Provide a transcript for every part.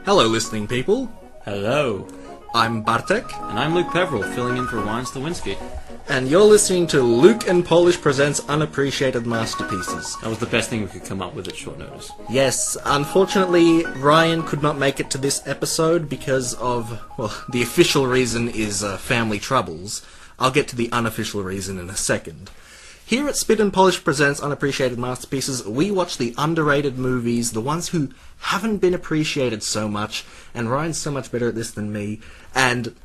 Hello, listening people. Hello. I'm Bartek. And I'm Luke Peverelle, filling in for Juan Stawinski. And you're listening to Luke and Polish presents Unappreciated Masterpieces. That was the best thing we could come up with at short notice. Yes, unfortunately, Ryan could not make it to this episode because of, well, the official reason is family troubles. I'll get to the unofficial reason in a second. Here at Spit and Polish presents Unappreciated Masterpieces, we watch the underrated movies, the ones who haven't been appreciated so much, and Ryan's so much better at this than me, and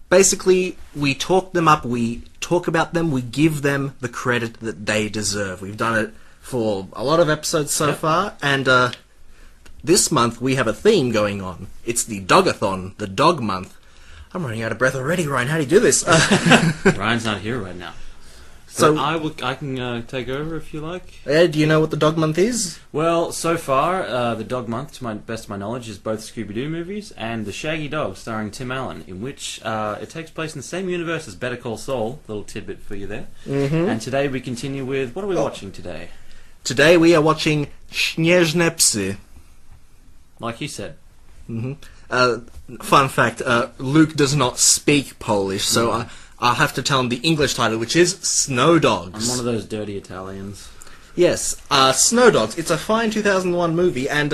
basically, we talk them up, we talk about them, we give them the credit that they deserve. We've done it for a lot of episodes so far, and this month we have a theme going on. It's the Dogathon, the Dog Month. I'm running out of breath already, Ryan. How do you do this? Ryan's not here right now. So I can take over if you like. Ed, do you know what the Dog Month is? Well, so far, the Dog Month, to my best of my knowledge, is both Scooby-Doo movies and The Shaggy Dog, starring Tim Allen, in which it takes place in the same universe as Better Call Saul. Little tidbit for you there. Mm-hmm. And today we continue with... What are we watching today? Today we are watching Śnieżne Psy. Like you said. Mm-hmm. Fun fact, Luke does not speak Polish, so I'll have to tell him the English title, which is Snow Dogs. I'm one of those dirty Italians. Yes, Snow Dogs. It's a fine 2001 movie, and,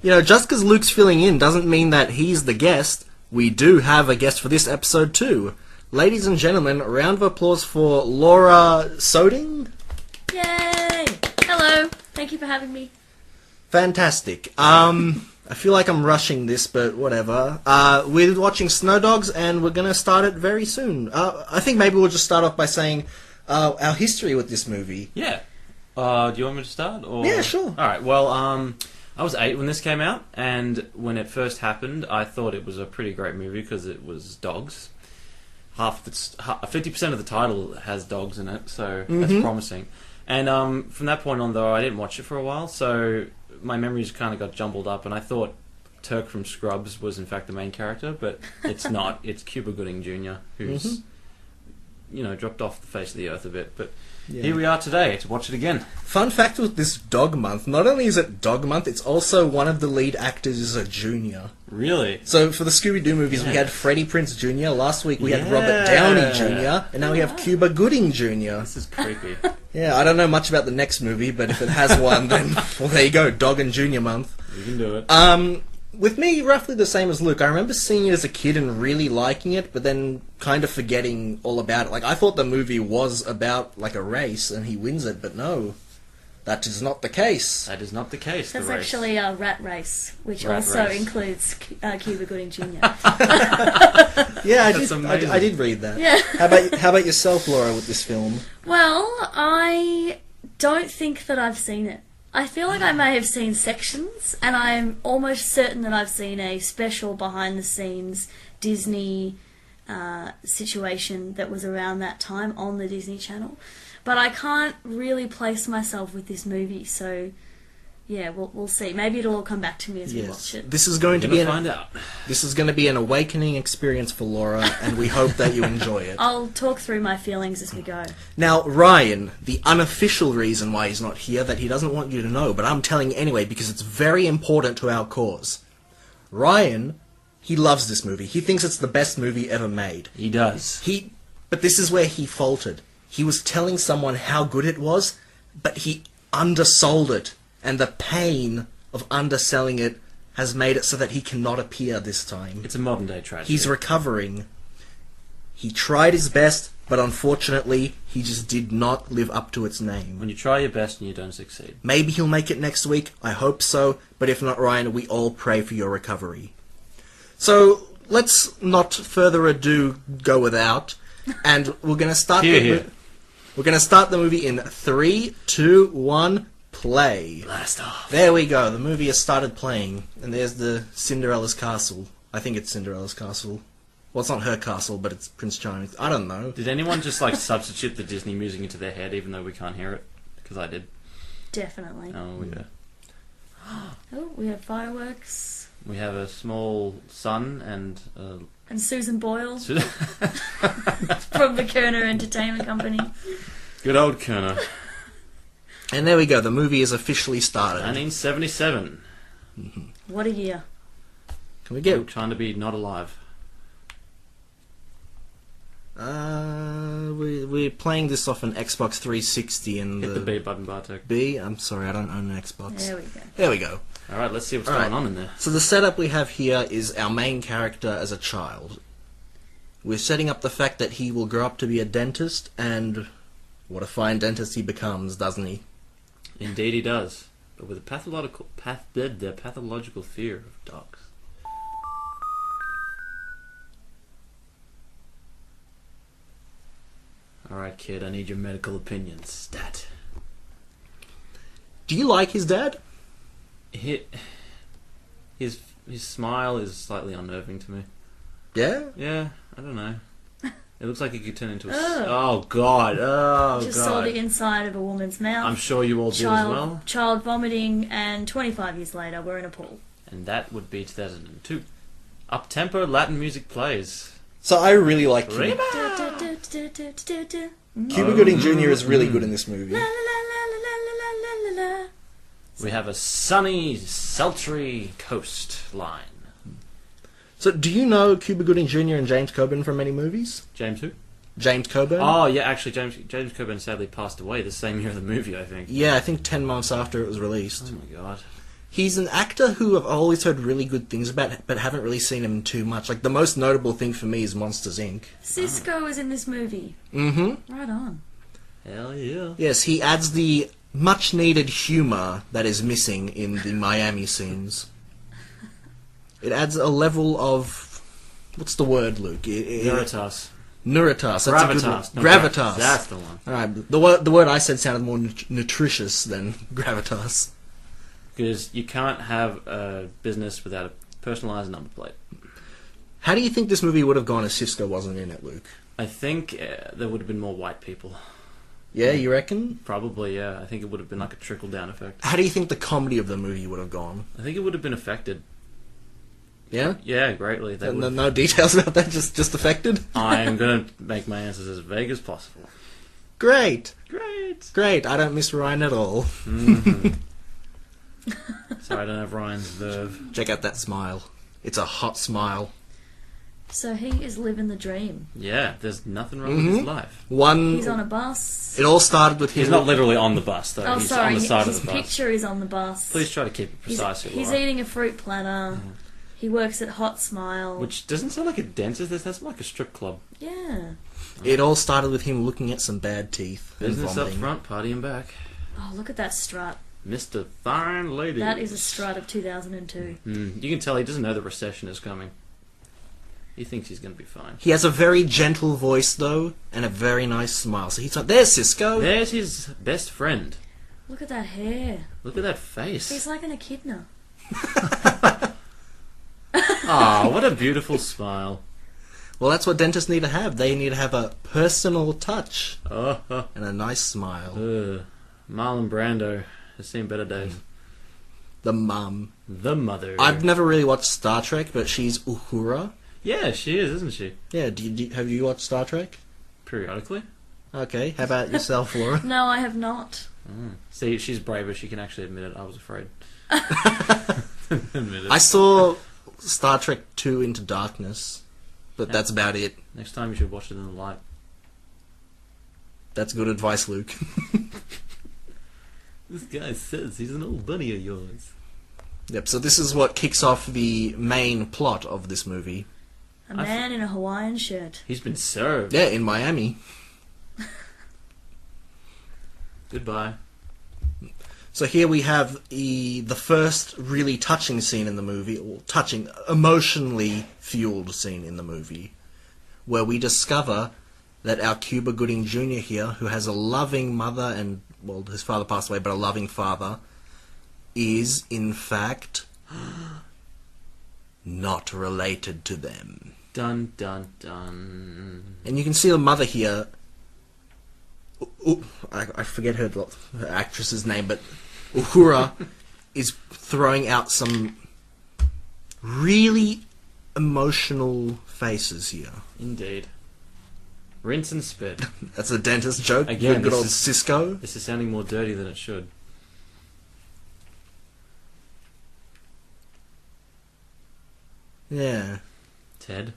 just because Luke's filling in doesn't mean that he's the guest. We do have a guest for this episode, too. Ladies and gentlemen, a round of applause for Laura Soding. Yay! Hello. Thank you for having me. Fantastic. I feel like I'm rushing this, but whatever. We're watching Snow Dogs, and we're going to start it very soon. I think maybe we'll just start off by saying our history with this movie. Yeah. Do you want me to start? Or... Yeah, sure. Alright, well, I was 8 when this came out, and when it first happened, I thought it was a pretty great movie because it was dogs. 50% of the title has dogs in it, so that's promising. And from that point on, though, I didn't watch it for a while, so my memories kind of got jumbled up, and I thought Turk from Scrubs was in fact the main character, but it's not. It's Cuba Gooding Jr., who's, dropped off the face of the earth a bit, but here we are today to watch it again. Fun fact with this Dog Month, not only is it Dog Month, it's also one of the lead actors is a junior. Really? So for the Scooby-Doo movies, we had Freddie Prinze Jr., last week we had Robert Downey Jr., and now we have Cuba Gooding Jr. This is creepy. Yeah, I don't know much about the next movie, but if it has one, then, well, there you go, Dog and Junior Month. You can do it. With me, roughly the same as Luke. I remember seeing it as a kid and really liking it, but then kind of forgetting all about it. Like, I thought the movie was about, like, a race, and he wins it, but no. That is not the case. That is not the case. That's actually a Rat Race, which Rat also Race. includes Cuba Gooding Jr. Yeah, That's amazing. I did read that. Yeah. How about yourself, Laura, with this film? Well, I don't think that I've seen it. I feel like I may have seen sections, and I'm almost certain that I've seen a special behind-the-scenes Disney situation that was around that time on the Disney Channel. But I can't really place myself with this movie, so yeah, we'll see. Maybe it'll all come back to me as we watch it. This is going to be find out. This is going to be an awakening experience for Laura, and we hope that you enjoy it. I'll talk through my feelings as we go. Now, Ryan, the unofficial reason why he's not here that he doesn't want you to know, but I'm telling you anyway because it's very important to our cause. Ryan, he loves this movie. He thinks it's the best movie ever made. He does. But this is where he faltered. He was telling someone how good it was, but he undersold it. And the pain of underselling it has made it so that he cannot appear this time. It's a modern day tragedy. He's recovering. He tried his best, but unfortunately, he just did not live up to its name. When you try your best and you don't succeed. Maybe he'll make it next week. I hope so. But if not, Ryan, we all pray for your recovery. So, let's not further ado go without. And we're going to start We're going to start the movie in 3, 2, 1, play. Blast off. There we go. The movie has started playing. And there's the Cinderella's castle. I think it's Cinderella's castle. Well, it's not her castle, but it's Prince Charming's. I don't know. Did anyone just, substitute the Disney music into their head even though we can't hear it? Because I did. Definitely. Oh, yeah. Oh, we have fireworks. We have a small sun and... And Susan Boyle from the Kerner Entertainment Company. Good old Kerner. And there we go. The movie is officially started. 1977. What a year. Can we get... Trying to be not alive. We're playing this off an Xbox 360 and Hit the B button, Bartek. B? I'm sorry, I don't own an Xbox. There we go. There we go. Alright, let's see what's going on in there. So the setup we have here is our main character as a child. We're setting up the fact that he will grow up to be a dentist, and what a fine dentist he becomes, doesn't he? Indeed he does. But with a pathological fear of dogs. Alright, kid, I need your medical opinion. Stat. Do you like his dad? His smile is slightly unnerving to me. Yeah? Yeah, I don't know. It looks like he could turn into a... Oh, God. Oh, Just God. saw the inside of a woman's mouth. I'm sure you all did as well. Child vomiting, and 25 years later, we're in a pool. And that would be 2002. Up-tempo Latin music plays. So I really like Cuba. Reba! Cuba Gooding Jr. is really good in this movie. La, la, la, la, la, la, la, la, la. We have a sunny, sultry coastline. So do you know Cuba Gooding Jr. and James Coburn from any movies? James who? James Coburn? Oh, yeah, actually, James Coburn sadly passed away the same year of the movie, I think. Yeah, I think 10 months after it was released. Oh, my God. He's an actor who I've always heard really good things about, but haven't really seen him too much. Like, the most notable thing for me is Monsters, Inc. Sisqo is in this movie. Mm-hmm. Right on. Hell yeah. Yes, he adds the much-needed humour that is missing in the Miami scenes. It adds a level of... What's the word, Luke? Gravitas. Gravitas. Gravitas. No, Gravitas. That's the one. Alright, the word I said sounded more nutritious than gravitas. Because you can't have a business without a personalised number plate. How do you think this movie would have gone if Sisqo wasn't in it, Luke? I think there would have been more white people. Yeah, you reckon? Probably, yeah. I think it would have been like a trickle-down effect. How do you think the comedy of the movie would have gone? I think it would have been affected. Yeah? Yeah, greatly. They would No details about that, just affected? I'm going to make my answers as vague as possible. Great! Great! Great, I don't miss Ryan at all. Mm-hmm. Sorry, I don't have Ryan's verve. Check out that smile. It's a hot smile. So he is living the dream. Yeah, there's nothing wrong with his life. He's on a bus. It all started with him... He's not literally on the bus, though. Oh, He's sorry. on the side His of the bus. picture is on the bus. Please try to keep it precise, He's Laura. eating a fruit platter. He works at Hot Smile. Which doesn't sound like a dentist. That sounds like a strip club. Yeah. It all started with him looking at some bad teeth and Business up vomiting. front, party and back. Oh, look at that strut. Mr. Fine Lady. That is a strut of 2002. You can tell he doesn't know the recession is coming. He thinks he's going to be fine. He has a very gentle voice, though, and a very nice smile. So he's like, there's Sisqo! There's his best friend. Look at that hair. Look at that face. He's like an echidna. Ah, what a beautiful smile. Well, that's what dentists need to have. They need to have a personal touch Oh, and a nice smile. Marlon Brando has seen better days. The mum. The mother. I've never really watched Star Trek, but she's Uhura. Yeah, she is, isn't she? Yeah, have you watched Star Trek? Periodically. Okay, how about yourself, Laura? No, I have not. See, she's braver. She can actually admit it. I was afraid. Admit it. I saw Star Trek 2 Into Darkness, but that's about it. Next time you should watch it in the light. That's good advice, Luke. This guy says he's an old buddy of yours. Yep, so this is what kicks off the main plot of this movie. A man in a Hawaiian shirt. He's been served. Yeah, in Miami. Goodbye. So here we have the first really touching scene in the movie, or touching, emotionally fueled scene in the movie, where we discover that our Cuba Gooding Jr. here, who has a loving mother and, well, his father passed away, but a loving father, is, in fact, not related to them. Dun, dun, dun. And you can see the mother here. I forget her actress's name, but Uhura is throwing out some really emotional faces here. Indeed. Rinse and spit. That's a dentist joke. Again, good this old is- Sisqo. This is sounding more dirty than it should. Yeah. Ted.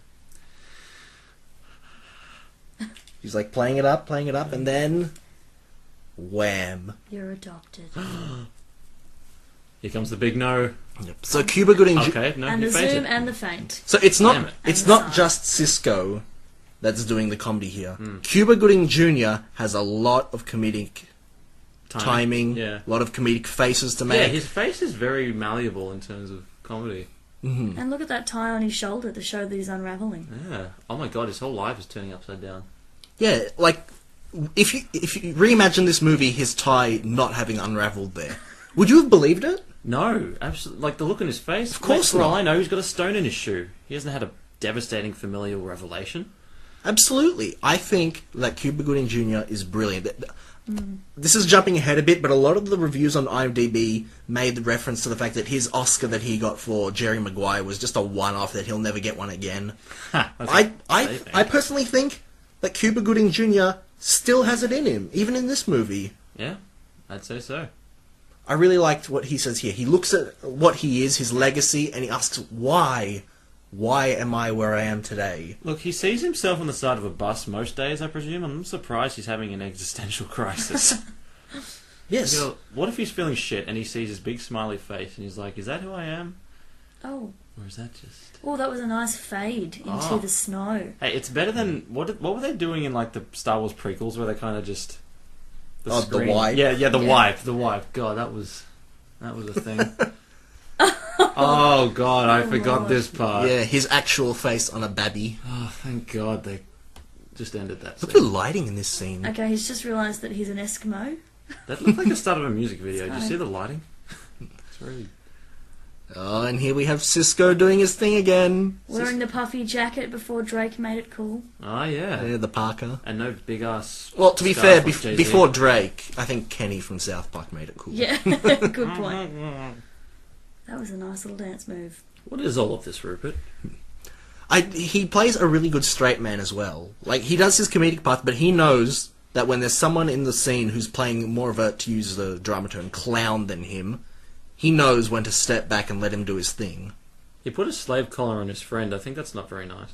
He's like playing it up, and then... wham. You're adopted. Here comes the big no. Yep. So Cuba Gooding Jr. Okay, no, And you the fainted. zoom and the faint. So it's Damn not it. it's And the not sigh. just Sisqo that's doing the comedy here. Cuba Gooding Jr. has a lot of comedic timing, Yeah. a lot of comedic faces to Yeah, make. his face is very malleable in terms of comedy. And look at that tie on his shoulder to show that he's unraveling. Yeah. Oh my god, his whole life is turning upside down. Yeah, like if you reimagine this movie, his tie not having unraveled there, would you have believed it? No, absolutely. Like the look on his face. Of course For all not. I know, he's got a stone in his shoe. He hasn't had a devastating familial revelation. Absolutely. I think that Cuba Gooding Jr. is brilliant. This is jumping ahead a bit, but a lot of the reviews on IMDb made the reference to the fact that his Oscar that he got for Jerry Maguire was just a one-off, that he'll never get one again. I personally think that Cuba Gooding Jr. still has it in him, even in this movie. Yeah, I'd say so. I really liked what he says here. He looks at what he is, his legacy, and he asks, why? Why am I where I am today? Look, he sees himself on the side of a bus most days, I presume. I'm surprised he's having an existential crisis. Yes. You know, what if he's feeling shit and he sees his big smiley face and he's like, is that who I am? Oh. Or is that just... Oh, that was a nice fade into the snow. Hey, it's better than... What were they doing in, like, the Star Wars prequels where they kind of just... The screen- wipe? Yeah, the Yeah. wipe. The wipe. God, that was a thing. Oh, God, I forgot Lord. this part. Yeah, his actual face on a babby. Oh, thank God they just ended that Look at the scene. lighting in this scene. Okay, he's just realised that he's an Eskimo. That looked like the start of a music video. Did you fine. see the lighting? It's really... Oh, and here we have Sisqo doing his thing again. Wearing the puffy jacket before Drake made it cool. Oh, yeah. Yeah, the Parker. And no big ass. Well, to be scarf fair, like Jay-Z. before Drake, I think Kenny from South Park made it cool. Yeah, good point. That was a nice little dance move. What is all of this, Rupert? He plays a really good straight man as well. Like, he does his comedic part, but he knows that when there's someone in the scene who's playing more of a, to use the drama term, clown than him, he knows when to step back and let him do his thing. He put a slave collar on his friend. I think that's not very nice.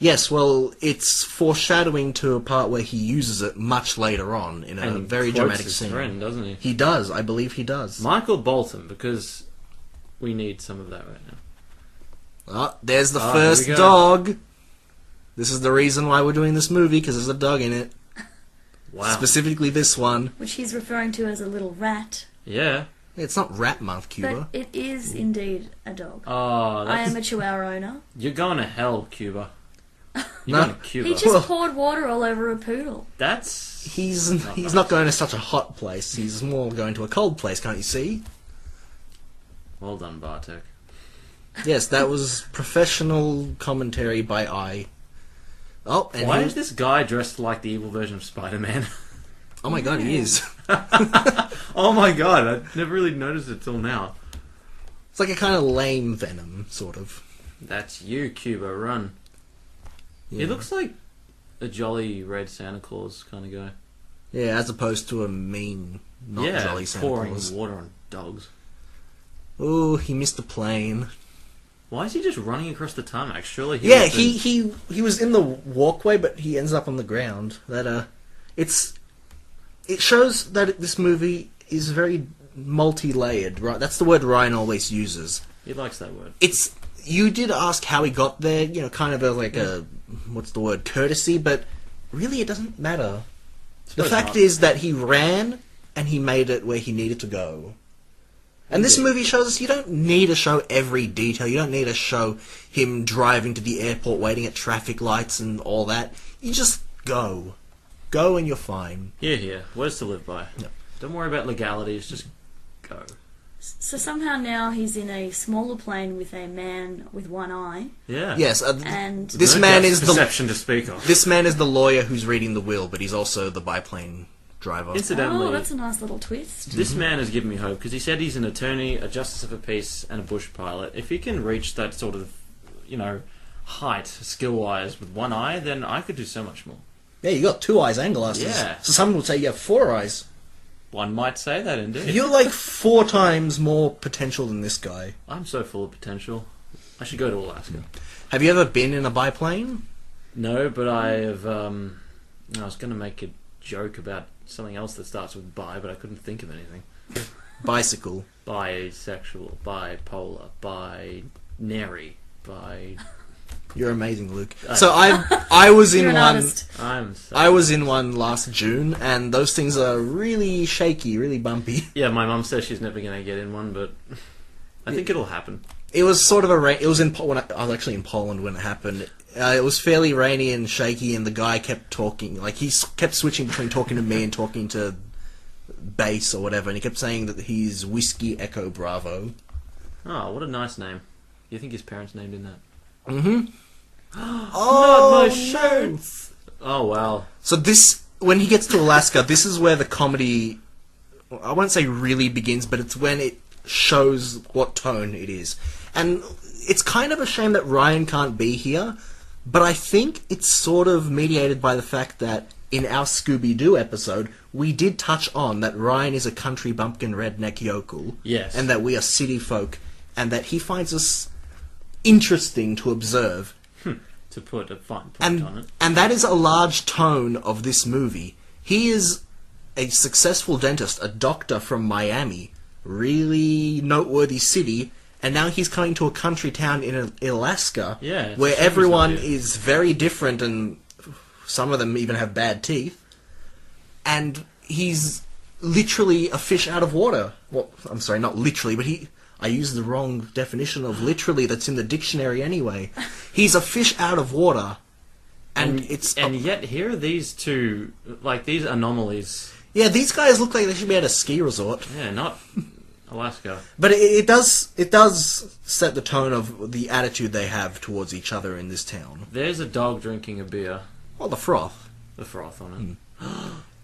Yes, well, it's foreshadowing to a part where he uses it much later on in a And he very quotes dramatic his scene. friend, doesn't he? He does, I believe he does. Michael Bolton, because we need some of that right now. Oh, there's the Ah, first here we go. dog. This is the reason why we're doing this movie, because there's a dog in it. Wow. Specifically this one. Which he's referring to as a little rat. Yeah. It's not Rat Month, Cuba. But it is indeed a dog. Oh, I that's... am a Chihuahua owner. You're going to hell, Cuba. You're No. going to Cuba. He just Well- poured water all over a poodle. That's... He's nice. not going to such a hot place. He's more going to a cold place, can't you see? Well done, Bartek. Yes, that was professional commentary by I. Oh, and Why he- is this guy dressed like the evil version of Spider-Man? Oh my god, he is. Oh my god, I never really noticed it till now. It's like a kind of lame Venom, sort of. That's you, Cuba, run. Yeah. He looks like a jolly red Santa Claus kind of guy. Yeah, as opposed to a mean, not jolly Santa pouring Claus. water on dogs. Oh, he missed a plane. Why is he just running across the tarmac? Surely he Yeah, was the- he was in the walkway, but he ends up on the ground. It shows that this movie is very multi-layered, right? That's the word Ryan always uses. He likes that word. You did ask how he got there, kind of a what's the word, courtesy, but really it doesn't matter. The Suppose fact not. is that he ran and he made it where he needed to go. And this Indeed. movie shows us you don't need to show every detail. You don't need to show him driving to the airport, waiting at traffic lights and all that. You just go. Go and you're fine. Here. Words to live by. Yep. Don't worry about legalities, just go. So somehow now he's in a smaller plane with a man with one eye. Yeah. Yes, And this No man depth is the perception to speak of. this man is the lawyer who's reading the will, but he's also the biplane driver. Incidentally, oh, that's a nice little twist. this man has given me hope because he said he's an attorney, a justice of the peace, and a bush pilot. If he can reach that sort of, height skill-wise with one eye, then I could do so much more. Yeah, you got 2 eyes and glasses. Yeah. So some would say you have 4 eyes. One might say that indeed. You're like 4 times more potential than this guy. I'm so full of potential. I should go to Alaska. Have you ever been in a biplane? No, but I have. I was going to make a joke about something else that starts with bi, but I couldn't think of anything. Bicycle. Bisexual, bipolar, binary, bi. You're amazing, Luke. So I was in You're an one. artist. I was in one last June, and those things are really shaky, really bumpy. Yeah, my mum says she's never going to get in one, but I think it'll happen. It was sort of it was in when I was actually in Poland when it happened. It was fairly rainy and shaky, and the guy kept talking. Like he kept switching between talking to me and talking to bass or whatever, and he kept saying that he's Whiskey Echo Bravo. Oh, what a nice name! You think his parents named him that? Mm-hmm. Oh, not my shirts! Oh, wow. So this, when he gets to Alaska, this is where the comedy, I won't say really begins, but it's when it shows what tone it is. And it's kind of a shame that Ryan can't be here, but I think it's sort of mediated by the fact that in our Scooby-Doo episode, we did touch on that Ryan is a country bumpkin redneck yokel. Yes. And that we are city folk, and that he finds us interesting to observe. To put a fine point on it. And that is a large tone of this movie. He is a successful dentist, a doctor from Miami, really noteworthy city, and now he's coming to a country town in Alaska, where everyone is very different, and some of them even have bad teeth, and he's literally a fish out of water. Well, I'm sorry, not literally, but I used the wrong definition of literally that's in the dictionary anyway. He's a fish out of water. And yet here are these two, like, these anomalies. Yeah, these guys look like they should be at a ski resort. Yeah, not Alaska. But it does set the tone of the attitude they have towards each other in this town. There's a dog drinking a beer. Well, the froth. The froth on it.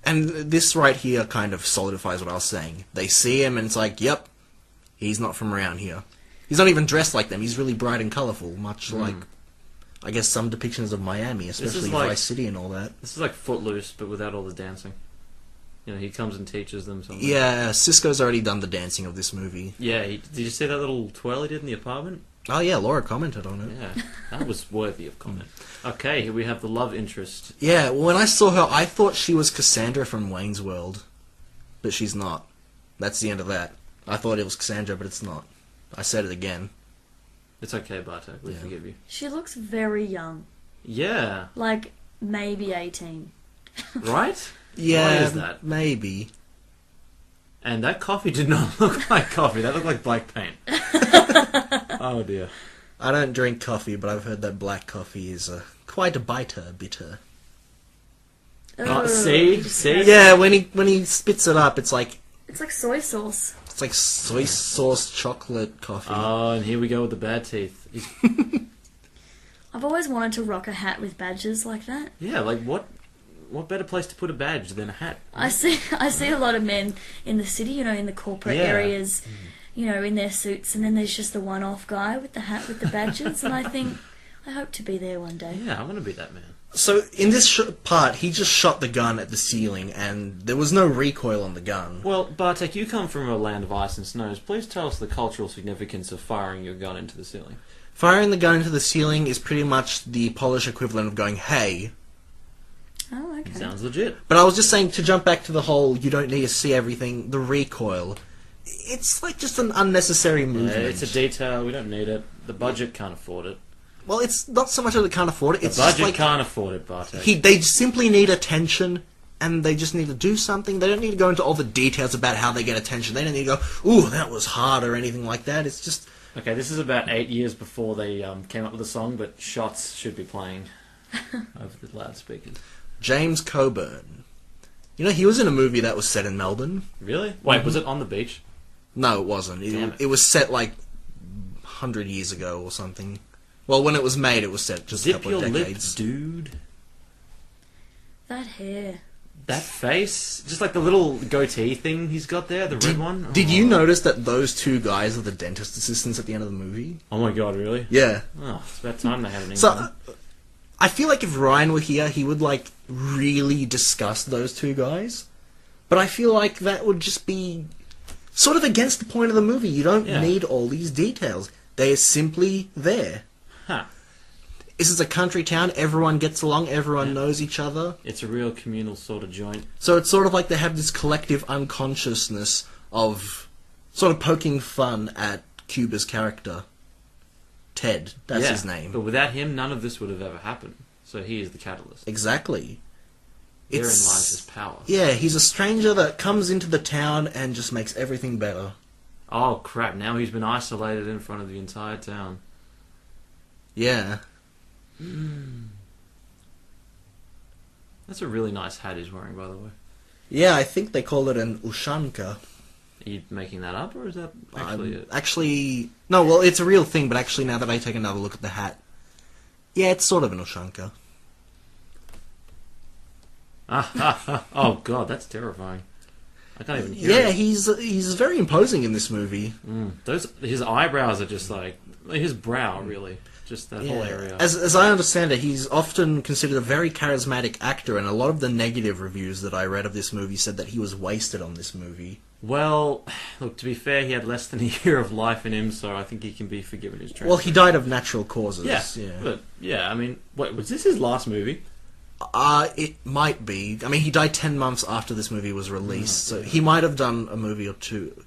And this right here kind of solidifies what I was saying. They see him and it's like, yep, he's not from around here. He's not even dressed like them. He's really bright and colourful, much like, I guess, some depictions of Miami, especially Vice City and all that. This is like Footloose, but without all the dancing. You know, he comes and teaches them something. Yeah, Sisqo's already done the dancing of this movie. Yeah, did you see that little twirl he did in the apartment? Oh yeah, Laura commented on it. Yeah, that was worthy of comment. Okay, here we have the love interest. Yeah, when I saw her, I thought she was Cassandra from Wayne's World. But she's not. That's the end of that. I thought it was Cassandra, but it's not. I said it again. It's okay, Bartek. We forgive you. She looks very young. Yeah. Like, maybe 18. Right? Yeah, Why is that? Maybe. And that coffee did not look like coffee. That looked like black paint. Oh, dear. I don't drink coffee, but I've heard that black coffee is quite a bitter. Oh, see? Yeah, when he spits it up, it's like soy sauce. It's like soy sauce chocolate coffee. Oh, and here we go with the bad teeth. I've always wanted to rock a hat with badges like that. Yeah, like what better place to put a badge than a hat? I see a lot of men in the city, in the corporate areas, in their suits, and then there's just the one-off guy with the hat with the badges, and I think, I hope to be there one day. Yeah, I want to be that man. So, in this part, he just shot the gun at the ceiling, and there was no recoil on the gun. Well, Bartek, you come from a land of ice and snows. Please tell us the cultural significance of firing your gun into the ceiling. Firing the gun into the ceiling is pretty much the Polish equivalent of going, hey. Oh, okay. Sounds legit. But I was just saying, to jump back to the whole, you don't need to see everything, the recoil, it's like just an unnecessary movement. Yeah, it's a detail, we don't need it. The budget can't afford it. Well, it's not so much that they can't afford it. It's the budget just like can't afford it, Bartek. They simply need attention, and they just need to do something. They don't need to go into all the details about how they get attention. They don't need to go, ooh, that was hard, or anything like that. It's just... Okay, this is about 8 years before they came up with the song, but shots should be playing over the loudspeakers. James Coburn. He was in a movie that was set in Melbourne. Really? Wait, was it on the beach? No, it wasn't. It was set like 100 years ago or something. Well, when it was made, it was set just a couple of decades. Zip your lip, dude. That hair. That face. Just like the little goatee thing he's got there, the red one. Did you notice that those two guys are the dentist assistants at the end of the movie? Oh my god, really? Yeah. Oh, it's about time they had an English. So, I feel like if Ryan were here, he would, really discuss those two guys. But I feel like that would just be sort of against the point of the movie. You don't need all these details. They're simply there. Huh. This is a country town. Everyone gets along. Everyone knows each other. It's a real communal sort of joint. So it's sort of like they have this collective unconsciousness of sort of poking fun at Cuba's character. Ted. That's his name. But without him, none of this would have ever happened. So he is the catalyst. Exactly. Therein lies his power. Yeah, he's a stranger that comes into the town and just makes everything better. Oh, crap. Now he's been isolated in front of the entire town. Yeah. That's a really nice hat he's wearing, by the way. Yeah, I think they call it an ushanka. Are you making that up, or is that actually it? Actually, no, well, it's a real thing, but actually now that I take another look at the hat, yeah, it's sort of an ushanka. Oh, God, that's terrifying. I can't even hear Yeah, it. he's very imposing in this movie. His eyebrows are just like... His brow, really. Just that whole area. As I understand it, he's often considered a very charismatic actor, and a lot of the negative reviews that I read of this movie said that he was wasted on this movie. Well, look, to be fair, he had less than a year of life in him, so I think he can be forgiven his transfer. Well, he died of natural causes. Yeah, but, yeah, I mean... Wait, was this his last movie? It might be. I mean, he died 10 months after this movie was released, so he might have done a movie or two.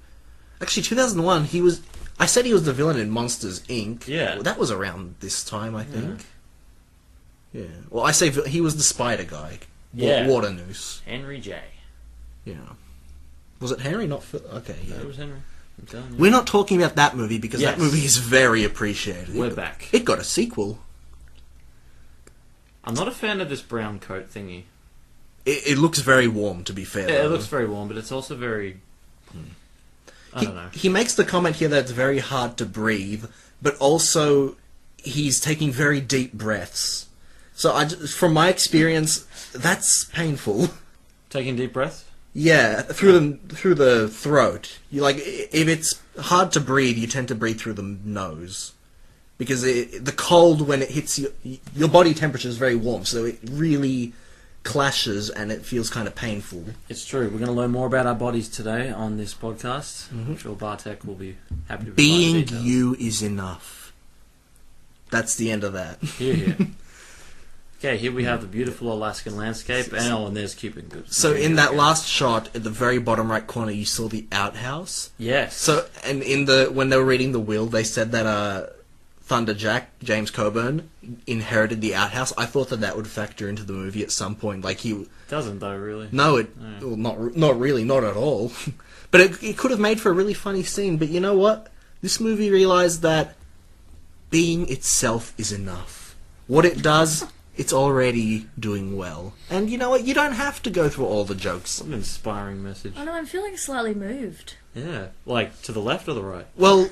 Actually, 2001, he was... I said he was the villain in Monsters, Inc. Yeah. Well, that was around this time, I think. Yeah. Well, I say he was the spider guy. Yeah. Water Noose. Henry J. Yeah. Was it Henry? Not Phil? Okay, yeah. No, it was Henry. I'm telling you. We're not talking about that movie because Yes. that movie is very appreciated. We're back. It got a sequel. I'm not a fan of this brown coat thingy. It looks very warm, to be fair. Yeah, it though. looks very warm, but it's also very... I don't know. He makes the comment here that it's very hard to breathe, but also he's taking very deep breaths. So, from my experience, that's painful. Taking deep breaths? Yeah, through the throat. You like if it's hard to breathe, you tend to breathe through the nose because the cold when it hits your body temperature is very warm, so it really clashes and it feels kind of painful. It's true. We're going to learn more about our bodies today on this podcast. I'm sure Bartek will be happy to provide Being details. you is enough. That's the end of that. Here. Okay, here we have the beautiful Alaskan landscape, and there's Cuba Gooding. So in that last shot, at the very bottom right corner, you saw the outhouse. Yes. So, and when they were reading the will, they said that Thunder Jack, James Coburn, inherited the outhouse. I thought that would factor into the movie at some point. Like Doesn't though, really. No, well, not really, not at all. But it could have made for a really funny scene. But you know what? This movie realized that being itself is enough. What it does, it's already doing well. And you know what? You don't have to go through all the jokes. What an inspiring message. I know, I'm feeling slightly moved. Yeah. Like, to the left or the right? Well,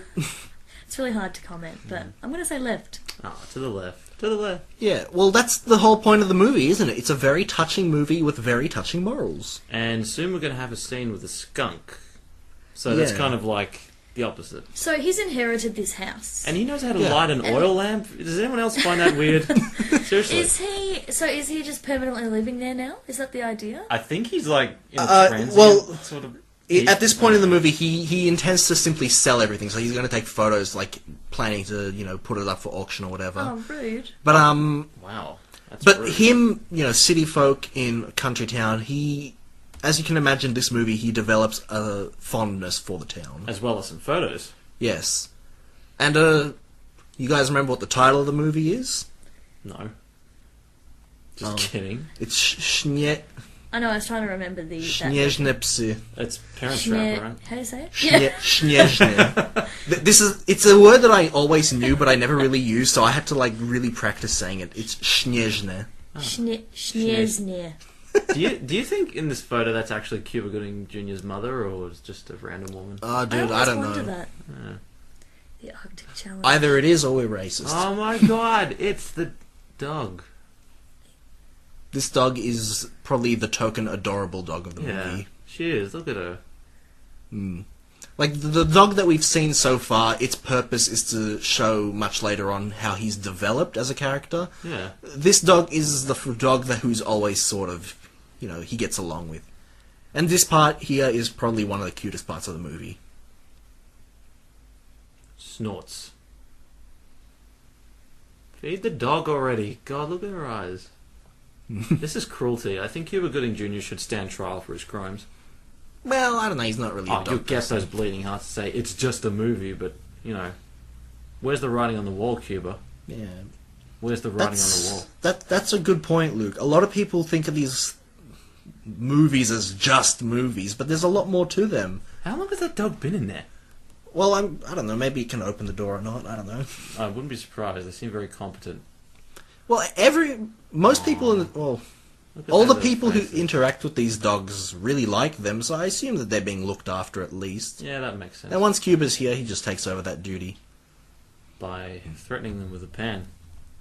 It's really hard to comment, but I'm going to say left. Oh, to the left. To the left. yeah, well, that's the whole point of the movie, isn't it? It's a very touching movie with very touching morals. And soon we're going to have a scene with a skunk. So that's Yeah. kind of like the opposite. So he's inherited this house. And he knows how to Yeah. light an oil lamp. Does anyone else find that weird? Seriously. Is he just permanently living there now? Is that the idea? I think he's like in a transient well, sort of... At this point in the movie, he intends to simply sell everything, so he's going to take photos, like, planning to, put it up for auction or whatever. Oh, rude. But, Wow. That's but rude. him, city folk in country town, as you can imagine, this movie, he develops a fondness for the town. As well as some photos. Yes. And, you guys remember what the title of the movie is? No. Just kidding. It's I know, I was trying to remember that. Śnieżne psy. It's Parent Trap, right? How do you say it? Śnieżne. It's a word that I always knew, but I never really used, so I had to, really practice saying it. It's śnieżne. Śnieżne. Do you think in this photo that's actually Cuba Gooding Jr.'s mother, or is just a random woman? Oh, dude, I don't wonder know. that. Yeah. The Arctic Challenge. Either it is or we're racist. Oh my god, it's the dog. This dog is probably the token adorable dog of the Yeah, movie. she is. Look at her. Like, the dog that we've seen so far, its purpose is to show much later on how he's developed as a character. Yeah. This dog is the dog who's always sort of, he gets along with. And this part here is probably one of the cutest parts of the movie. Snorts. Feed the dog already. God, look at her eyes. This is cruelty. I think Cuba Gooding Jr. should stand trial for his crimes. Well, I don't know. He's not really a dog You'll get person. those bleeding hearts to say it's just a movie, but, you know, where's the writing on the wall, Cuba? Yeah. Where's the writing on the wall? That's a good point, Luke. A lot of people think of these movies as just movies, but there's a lot more to them. How long has that dog been in there? Well, I don't know. Maybe it can open the door or not. I don't know. I wouldn't be surprised. They seem very competent. Well, most people in the, well, Look at all the those people faces. who interact with these dogs really like them, so I assume that they're being looked after at least. Yeah, that makes sense. And once Cuba's here, he just takes over that duty. By threatening them with a pan.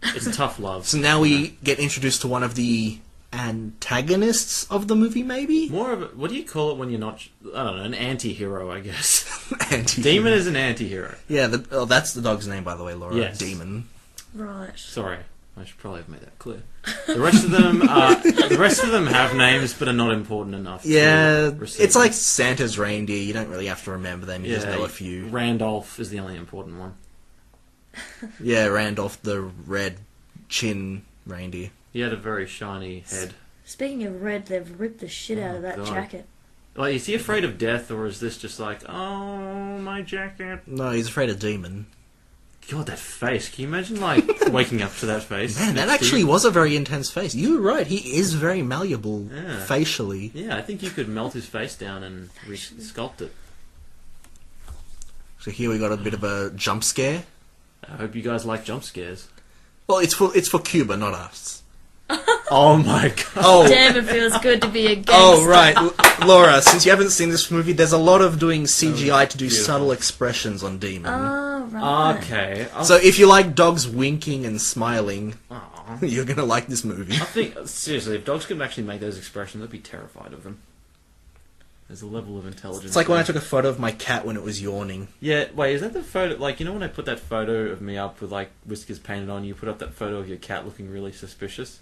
It's tough love. So now we get introduced to one of the antagonists of the movie, maybe? More of a, what do you call it when you're not, I don't know, an anti-hero, I guess. Anti-hero. Demon is an anti-hero. Yeah, that's the dog's name, by the way, Laura. Yes. Demon. Right. Sorry, I should probably have made that clear. The rest of them have names, but are not important enough. Yeah, to receive it's like them. Santa's reindeer. You don't really have to remember them. You just know a few. Randolph is the only important one. Yeah, Randolph, the red chin reindeer. He had a very shiny head. Speaking of red, they've ripped the shit out of that God. jacket. Like, is he afraid of death, or is this just like, oh, my jacket? No, he's afraid of Demon. God, that face. Can you imagine, like, waking up to that face? Man, that next to actually you? was a very intense face. You were right. He is very malleable Yeah. facially. Yeah, I think you could melt his face down and re-sculpt it. So here we got a bit of a jump scare. I hope you guys like jump scares. Well, it's for Cuba, not us. Oh my god. Oh, Damn, it feels good to be a gangster. oh right, Laura. Since you haven't seen this movie, there's a lot of doing CGI to do beautiful. subtle expressions on Demon. Oh, right. Okay. So if you like dogs winking and smiling, Aw. you're gonna like this movie. I think, seriously, if dogs could actually make those expressions, I'd be terrified of them. There's a level of intelligence. It's like when I there. took a photo of my cat when it was yawning. Yeah, wait, is that the photo? Like, you know when I put that photo of me up with, like, whiskers painted on, you put up that photo of your cat looking really suspicious?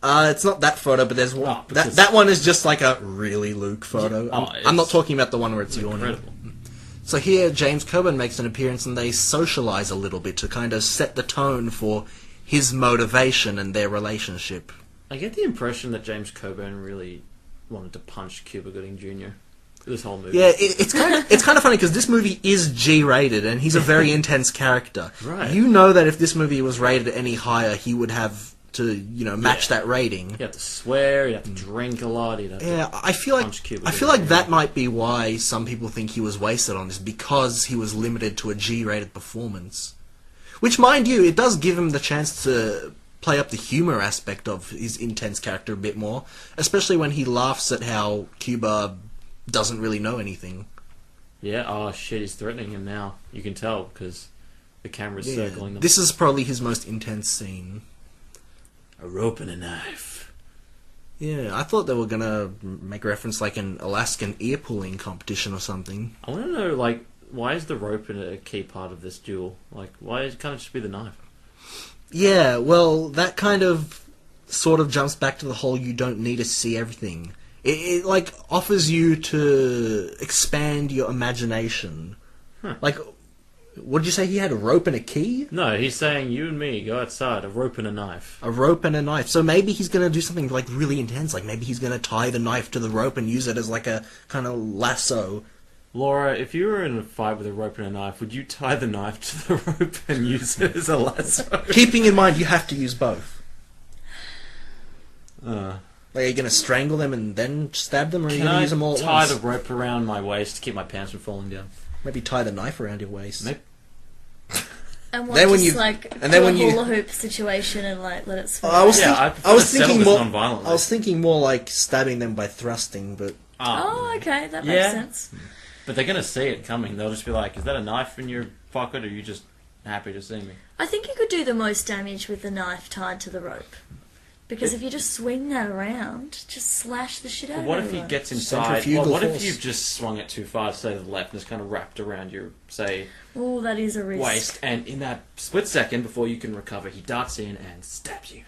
It's not that photo, but there's one. Oh, because- that one is just like a really Luke photo. Oh, I'm not it's talking about the one where it's yawning. Incredible. So here, James Coburn makes an appearance and they socialize a little bit to kind of set the tone for his motivation and their relationship. I get the impression that James Coburn really wanted to punch Cuba Gooding Jr. This whole movie. Yeah, it's kind of funny because this movie is G-rated and he's a very intense character. Right. You know that if this movie was rated any higher, he would have to, match that rating. You have to swear, you have to drink a lot, you'd have Yeah, to I feel punch Cuba like Gooding Jr. that might be why some people think he was wasted on this, because he was limited to a G-rated performance. Which, mind you, it does give him the chance to play up the humor aspect of his intense character a bit more, especially when he laughs at how Cuba doesn't really know anything. Yeah, oh shit, he's threatening him now. You can tell, because the camera's Yeah, circling them. this is probably his most intense scene. A rope and a knife. Yeah, I thought they were gonna make reference like an Alaskan ear pulling competition or something. I want to know, like, why is the rope a key part of this duel? Like, why can't it just be the knife? Yeah, well, that kind of sort of jumps back to the whole you don't need to see everything. It like offers you to expand your imagination. Huh. Like, what did you say? He had a rope and a key? No, he's saying you and me go outside, a rope and a knife. A rope and a knife. So maybe he's gonna do something like really intense. Like maybe he's gonna tie the knife to the rope and use it as like a kind of lasso. Laura, if you were in a fight with a rope and a knife, would you tie the knife to the rope and use it as a lasso? Keeping in mind you have to use both. Uh, Like, are you gonna strangle them and then stab them, or are you can gonna I use them all at tie once? the rope around my waist to keep my pants from falling down? Maybe tie the knife around your waist. Maybe. And Then when just you- like and do then a when you- hula hoop situation and like let it swing. I was, Yeah, I think- prefer I was to settle thinking this more. non-violently. I was thinking more like stabbing them by thrusting, but Oh, okay, that makes Yeah. sense. But they're going to see it coming. They'll just be like, is that a knife in your pocket, or are you just happy to see me? I think you could do the most damage with the knife tied to the rope. Because if you just swing that around, just slash the shit out But of what if he everyone. gets inside? Centrifugal What if force. you've just swung it too far, say to the left, and it's kind of wrapped around your, say, Oh, that is a risk. waist, and in that split second before you can recover, he darts in and stabs you.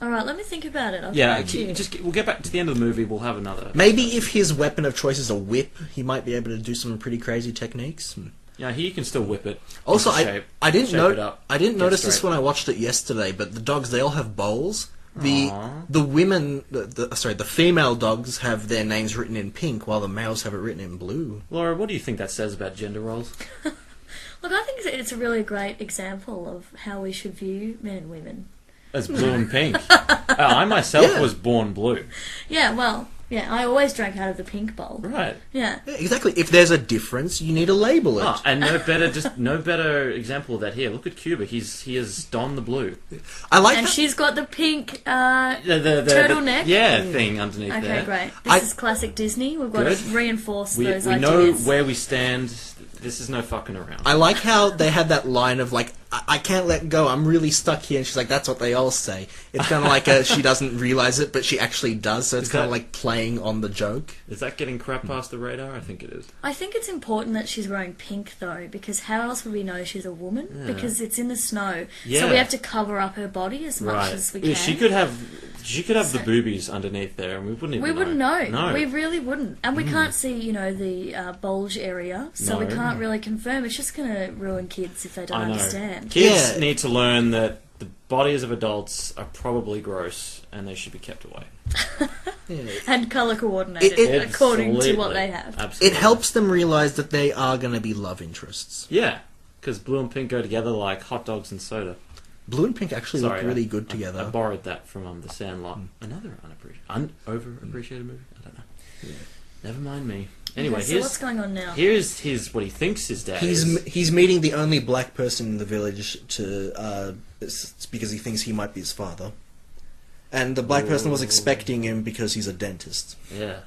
Alright, let me think about it. I'll Yeah, come back to you. we'll get back to the end of the movie. We'll have another. maybe if his weapon of choice is a whip, he might be able to do some pretty crazy techniques. Yeah, here you can still whip it. Also, into shape, I didn't shape it up, I didn't get notice this straight. when I watched it yesterday, but the dogs, they all have bowls. Aw. The women, the female dogs have their names written in pink, while the males have it written in blue. Laura, what do you think that says about gender roles? Look, I think it's a really great example of how we should view men and women. As blue and pink. I myself Yeah. was born blue. Yeah, well, yeah, I always drank out of the pink bowl. Right. Yeah. Yeah, exactly. If there's a difference, you need to label it. Oh, and no better example of that here. Look at Cuba. He has donned the blue. I like And that. she's got the pink The turtleneck. thing underneath Okay, there. great. This is classic Disney. We've got Good. to reinforce We those know ideas. where we stand. This is no fucking around. I like how they had that line of like, I can't let go, I'm really stuck here, and she's like, that's what they all say. It's kind of like she doesn't realise it, but she actually does, so it's Is kind of that- like playing on the joke. Is that getting crap past the radar? I think it is. I think it's important that she's wearing pink though, because how else would we know she's a woman? Yeah. Because it's in the snow, Yeah. so we have to cover up her body as much as we can. Yeah, she could have the boobies underneath there, and we wouldn't even We wouldn't know. No. We really wouldn't. And we can't see, the bulge area, so we No. can't really confirm. It's just going to ruin kids if they don't I know. understand. Kids Yeah. need to learn that the bodies of adults are probably gross, and they should be kept away. Yeah. And colour coordinated It- according to Absolutely. what they have. Absolutely. It helps them realise that they are going to be love interests. Yeah, because blue and pink go together like hot dogs and soda. Blue and pink actually Sorry, look really good I together. borrowed that from The Sandlot. Another overappreciated movie? I don't know. Never mind me. Anyway, Okay, so what's going on now? here's what he thinks his dad is. He's meeting the only black person in the village it's because he thinks he might be his father. And the black person was Ooh. expecting him because he's a dentist. Yeah.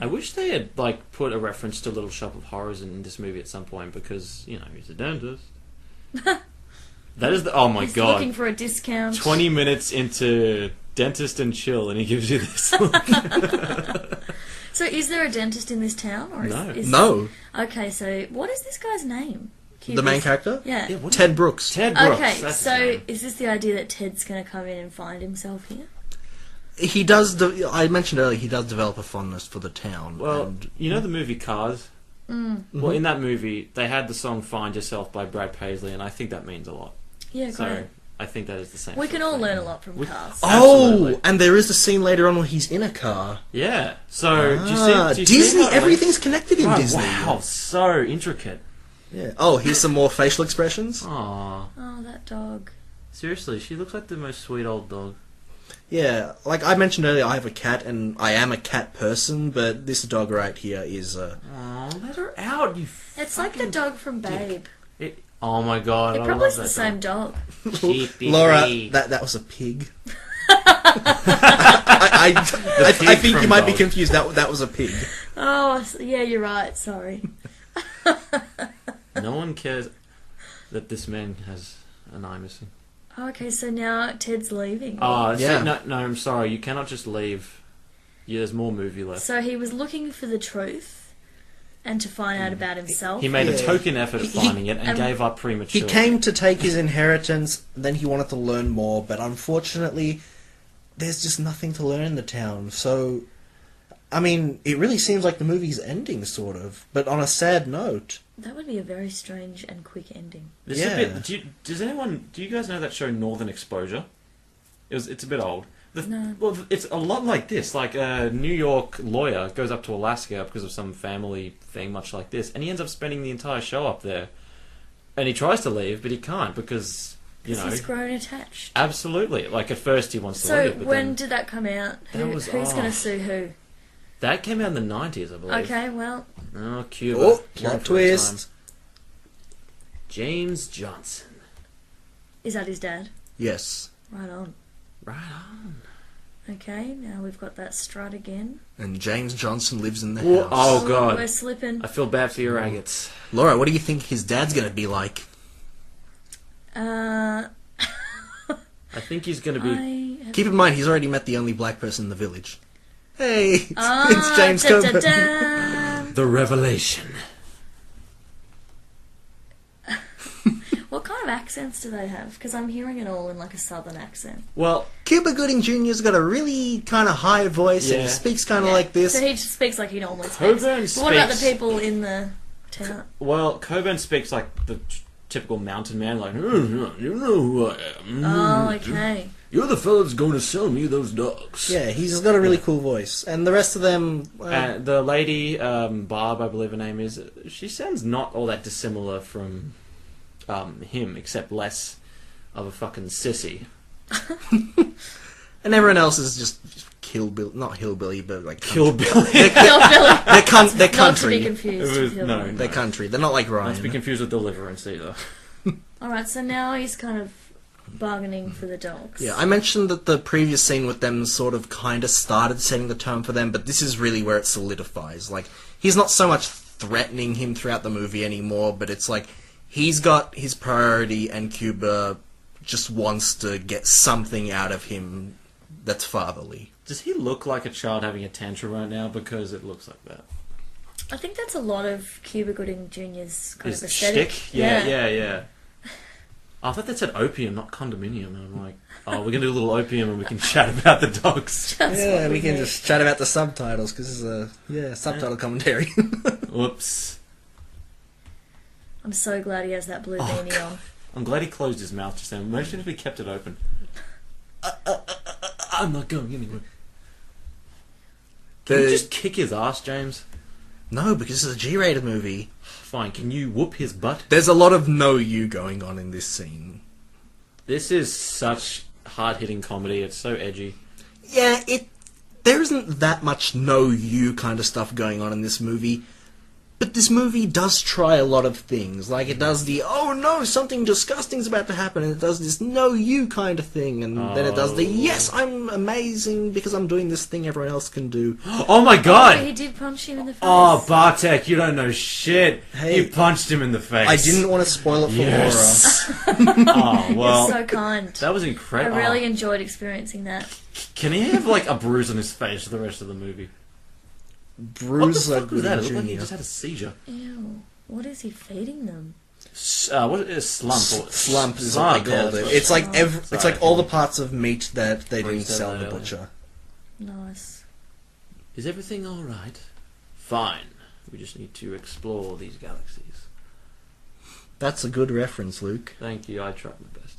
I wish they had put a reference to Little Shop of Horrors in this movie at some point because he's a dentist. That is oh my He's god! looking for a discount. 20 minutes into Dentist and Chill, and he gives you this. So is there a dentist in this town? Or No. Is No, Okay, so what is this guy's name? the main character? Yeah. Yeah, what- Ted Brooks. Ted Brooks. Okay, that's so his name. is this the idea that Ted's going to come in and find himself here? He does. I mentioned earlier he does develop a fondness for the town. Well, and you know the movie Cars? Well, in that movie, they had the song "Find Yourself" by Brad Paisley, and I think that means a lot. Yeah, great. So I think that is the same. We sort can of all thing. learn a lot from Cars. Absolutely. oh, and there is a scene later on where he's in a car. Yeah. So do you see Disney. how- Everything's connected in Oh, Disney. Wow, so intricate. Yeah. Oh, here's some more facial expressions. Aww. Oh, that dog. Seriously, she looks like the most sweet old dog. Yeah, like I mentioned earlier, I have a cat, and I am a cat person, but this dog right here is. Aw, let her out, you. It's like the dog from Babe. Oh my god, It I probably love is the that same dog. Laura, that was a pig. I think from you might be dog. confused. That was a pig. Oh, yeah, you're right. Sorry. No one cares that this man has an eye missing. Okay, so now Ted's leaving. Oh, Yeah. no, I'm sorry. You cannot just leave. Yeah, there's more movie left. So he was looking for the truth and to find out about himself. He made a Yeah. token effort at He- finding it and and gave up He prematurely. came to take his inheritance, then he wanted to learn more, but unfortunately, there's just nothing to learn in the town. So, I mean, it really seems like the movie's ending, sort of, but on a sad note. That would be a very strange and quick ending. This is Yeah. a bit. Do you guys know that show Northern Exposure? It's a bit old. No. Well, it's a lot like this. Like a New York lawyer goes up to Alaska because of some family thing, much like this, and he ends up spending the entire show up there. And he tries to leave, but he can't because He's grown attached. Absolutely. Like at first he wants to So leave, but when then did that come out? That was- Who's going oh. to sue who? that came out in the 90s, I believe. Okay, well, Oh, Cuba. Oh, One plot for a twist. time. James Johnson. is that his dad? Yes. Right on. Right on. Okay, now we've got that strut again. And James Johnson lives in the Whoa, house. oh, God. We're slipping. I feel bad for your agates. Laura, what do you think his dad's going to be like? Uh, I think he's going to be... I have... Keep in mind, he's already met the only black person in the village. Hey, it's Ah, James da, da, Coburn. da. The revelation. What kind of accents do they have? Because I'm hearing it all in like a southern accent. Well, Cuba Gooding Jr.'s got a really kind of high voice and Yeah. he speaks kind of Yeah. like this. So he just speaks like he normally speaks. Coburn But what about the speaks- people in the... town. Well, Coburn speaks like the typical mountain man, like, you know who I am. Oh, okay. You're the fella that's going to sell me those dogs. Yeah, he's got a really cool voice. And the rest of them... The lady, Barb, I believe her name is, she sounds not all that dissimilar from him, except less of a fucking sissy. and everyone else is just hillbilly, not hillbilly, but like... Hillbilly. They're country. Not to be confused. with no, Hillbilly. They're country. They're not like Ryan. Not to be confused with Deliverance either. Alright, so now he's kind of bargaining for the dogs. Yeah, I mentioned that the previous scene with them sort of kind of started setting the tone for them, but this is really where it solidifies. Like, he's not so much threatening him throughout the movie anymore, but it's like, he's got his priority and Cuba just wants to get something out of him that's fatherly. Does he look like a child having a tantrum right now? Because it looks like that. I think that's a lot of Cuba Gooding Jr.'s kind His of aesthetic. shtick? Yeah. I thought that said opium, not condominium. And I'm like, oh, we're going to do a little opium and we can chat about the dogs. Yeah, we can just chat about the subtitles, because this is a subtitle commentary. Whoops. I'm so glad he has that blue beanie on. I'm glad he closed his mouth just then. Imagine if he kept it open. I'm not going anywhere. Can you just kick his ass, James? No, because it's a G-rated movie. Fine, can you whoop his butt? There's a lot of no you going on in this scene. This is such hard-hitting comedy. It's so edgy. Yeah, there isn't that much no you kind of stuff going on in this movie. But this movie does try a lot of things. Like, it does the, oh no, something disgusting's about to happen, and it does this no you kind of thing, and then it does the, yes, I'm amazing because I'm doing this thing everyone else can do. Oh my god! Oh, he did punch him in the face. Oh, Bartek, you don't know shit. Hey, you punched him in the face. I didn't want to spoil it for Laura. Oh, well. You're so kind. That was incredible. I really enjoyed experiencing that. Can he have, like, a bruise on his face for the rest of the movie? Bruce What the fuck was that? It Jr. looked like he just had a seizure. Ew. What is he feeding them? What is it? Slump? Slump is what they called it. It's like it's like all the parts of meat that they didn't sell in the butcher. Nice. Is everything alright? Fine. We just need to explore these galaxies. That's a good reference, Luke. Thank you, I tried my best.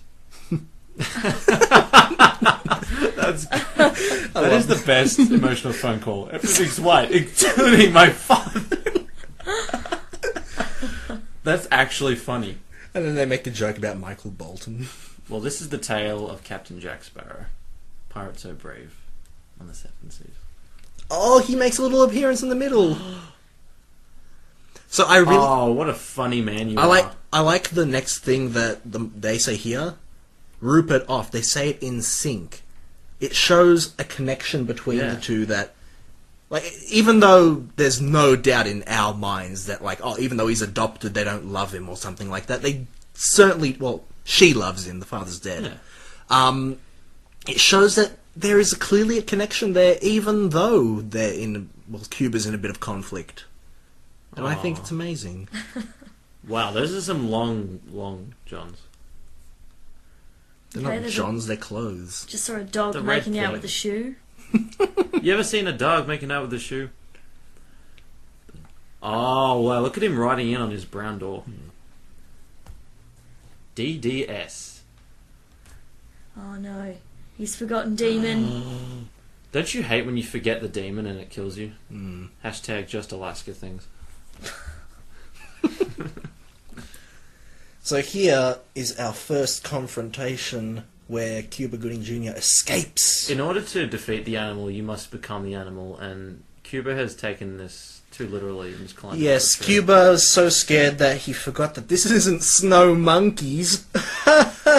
That is the best emotional phone call. Everything's white, including my father. That's actually funny. And then they make the joke about Michael Bolton. Well, this is the tale of Captain Jack Sparrow, pirate so brave on the seven seas. Oh, he makes a little appearance in the middle. So I really... Oh, what a funny man you are. I like the next thing that they say here. Rupert off. They say it in sync. It shows a connection between the two that... Like, even though there's no doubt in our minds that, like, oh, even though he's adopted, they don't love him or something like that, they certainly... Well, she loves him. The father's dead. Yeah. It shows that there is clearly a connection there, even though they're in... Well, Cuba's in a bit of conflict. And I think it's amazing. Wow, those are some long johns. They're not johns, they're clothes. Just saw a dog making out with a shoe. You ever seen a dog making out with a shoe? Oh, wow, look at him writing in on his brown door. DDS. Oh no, he's forgotten demon. Don't you hate when you forget the demon and it kills you? Hashtag just Alaska things. So here is our first confrontation where Cuba Gooding Jr. escapes. In order to defeat the animal, you must become the animal, and Cuba has taken this too literally in his climbing. Yes, Cuba's so scared that he forgot that this isn't snow monkeys. oh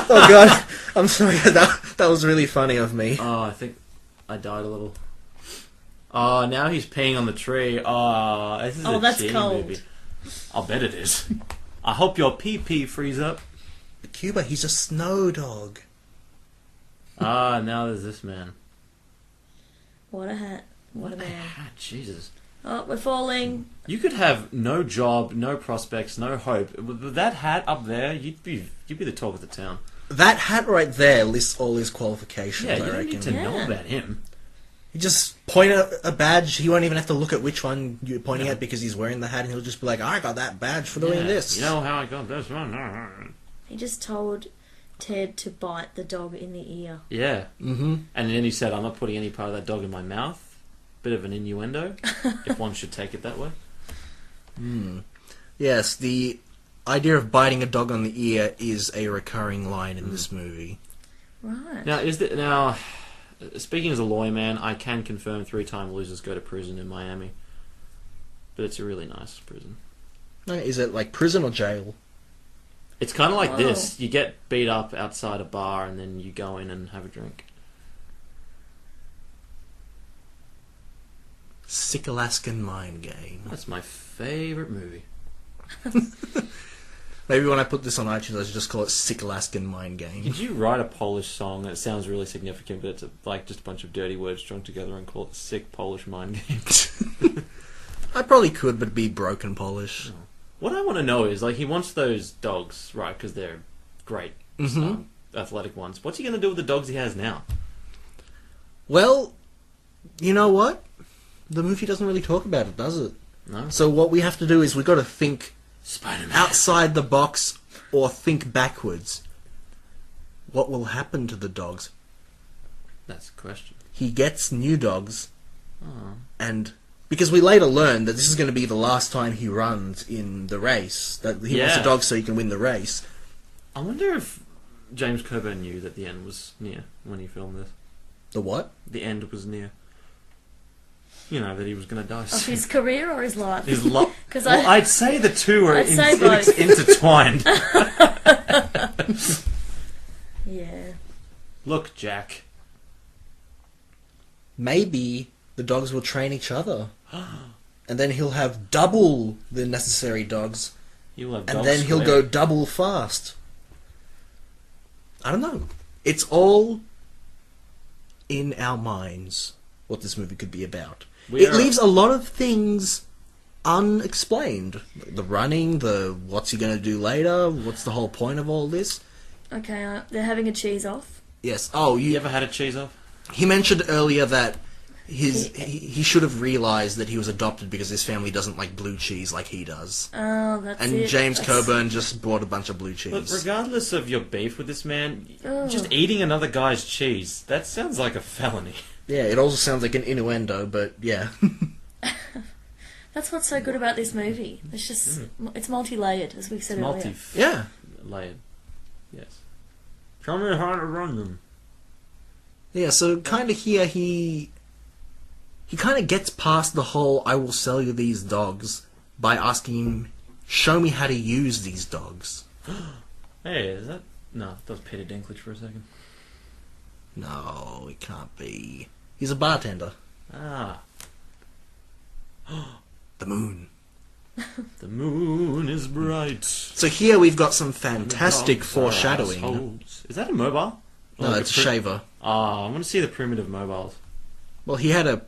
god, I'm sorry, that was really funny of me. Oh, I think I died a little. Oh, now he's peeing on the tree. Oh, this is a that's cheating cold. movie. I'll bet it is. I hope your pee-pee frees up. But Cuba, he's a snow dog. Ah, now there's this man. What a hat. What a man. Ah, Jesus. Oh, we're falling. You could have no job, no prospects, no hope. With that hat up there, you'd be the talk of the town. That hat right there lists all his qualifications, Yeah, you I don't reckon. need to know about him. You just point at a badge. He won't even have to look at which one you're pointing at because he's wearing the hat, and he'll just be like, I got that badge for doing this. You know how I got this one? He just told Ted to bite the dog in the ear. Yeah. Mm-hmm. And then he said, I'm not putting any part of that dog in my mouth. Bit of an innuendo, if one should take it that way. Yes, the idea of biting a dog on the ear is a recurring line in this movie. Right. Now, speaking as a lawyer man, I can confirm 3-time losers go to prison in Miami. But it's a really nice prison. Is it like prison or jail? It's kind of like this. You get beat up outside a bar and then you go in and have a drink. Sick Alaskan Mind Game. That's my favourite movie. Maybe when I put this on iTunes, I should just call it Sick Alaskan Mind Game. Could you write a Polish song that sounds really significant, but it's like just a bunch of dirty words strung together and call it Sick Polish Mind Game? I probably could, but it'd be broken Polish. Oh. What I want to know is, like, he wants those dogs, right, because they're great, athletic ones. What's he going to do with the dogs he has now? Well, you know what? The movie doesn't really talk about it, does it? No. So what we have to do is we've got to think Spider-Man. outside the box or think backwards. What will happen to the dogs? That's the question. He gets new dogs, Oh. and because we later learn that this is going to be the last time he runs in the race, that he wants a dog so he can win the race. I wonder if James Coburn knew that the end was near when he filmed this. The what? The end was near. You know, that he was going to die soon. Of his career or his life? His life. Because Well, I'd say the two are I'd say both. intertwined. Yeah. Look, Jack. Maybe the dogs will train each other. And then he'll have double the necessary dogs. He'll have And dogs then he'll square. go double fast. I don't know. It's all in our minds what this movie could be about. It leaves a lot of things unexplained. The running, the what's he going to do later, what's the whole point of all this? Okay, they're having a cheese off. Yes. Oh, You ever had a cheese off? he mentioned earlier that he should have realised that he was adopted because his family doesn't like blue cheese like he does. Oh, that's And it. James That's- Coburn just bought a bunch of blue cheese. But regardless of your beef with this man, Ugh. just eating another guy's cheese, that sounds like a felony. Yeah, it also sounds like an innuendo, but yeah. That's what's so good about this movie. It's just, it's multi-layered, as we said earlier. Yeah. Layered. Yes. Show me how to run them. Yeah, so kind of here he kind of gets past the whole I will sell you these dogs by asking him, show me how to use these dogs. Hey, is that... No, that was Peter Dinklage for a second. No, it can't be. He's a bartender. Ah. The moon. The moon is bright. So here we've got some fantastic Dogs are foreshadowing. assholes. Is that a mobile? No, Or like it's a shaver. Ah, I want to see the primitive mobiles. Well, he had a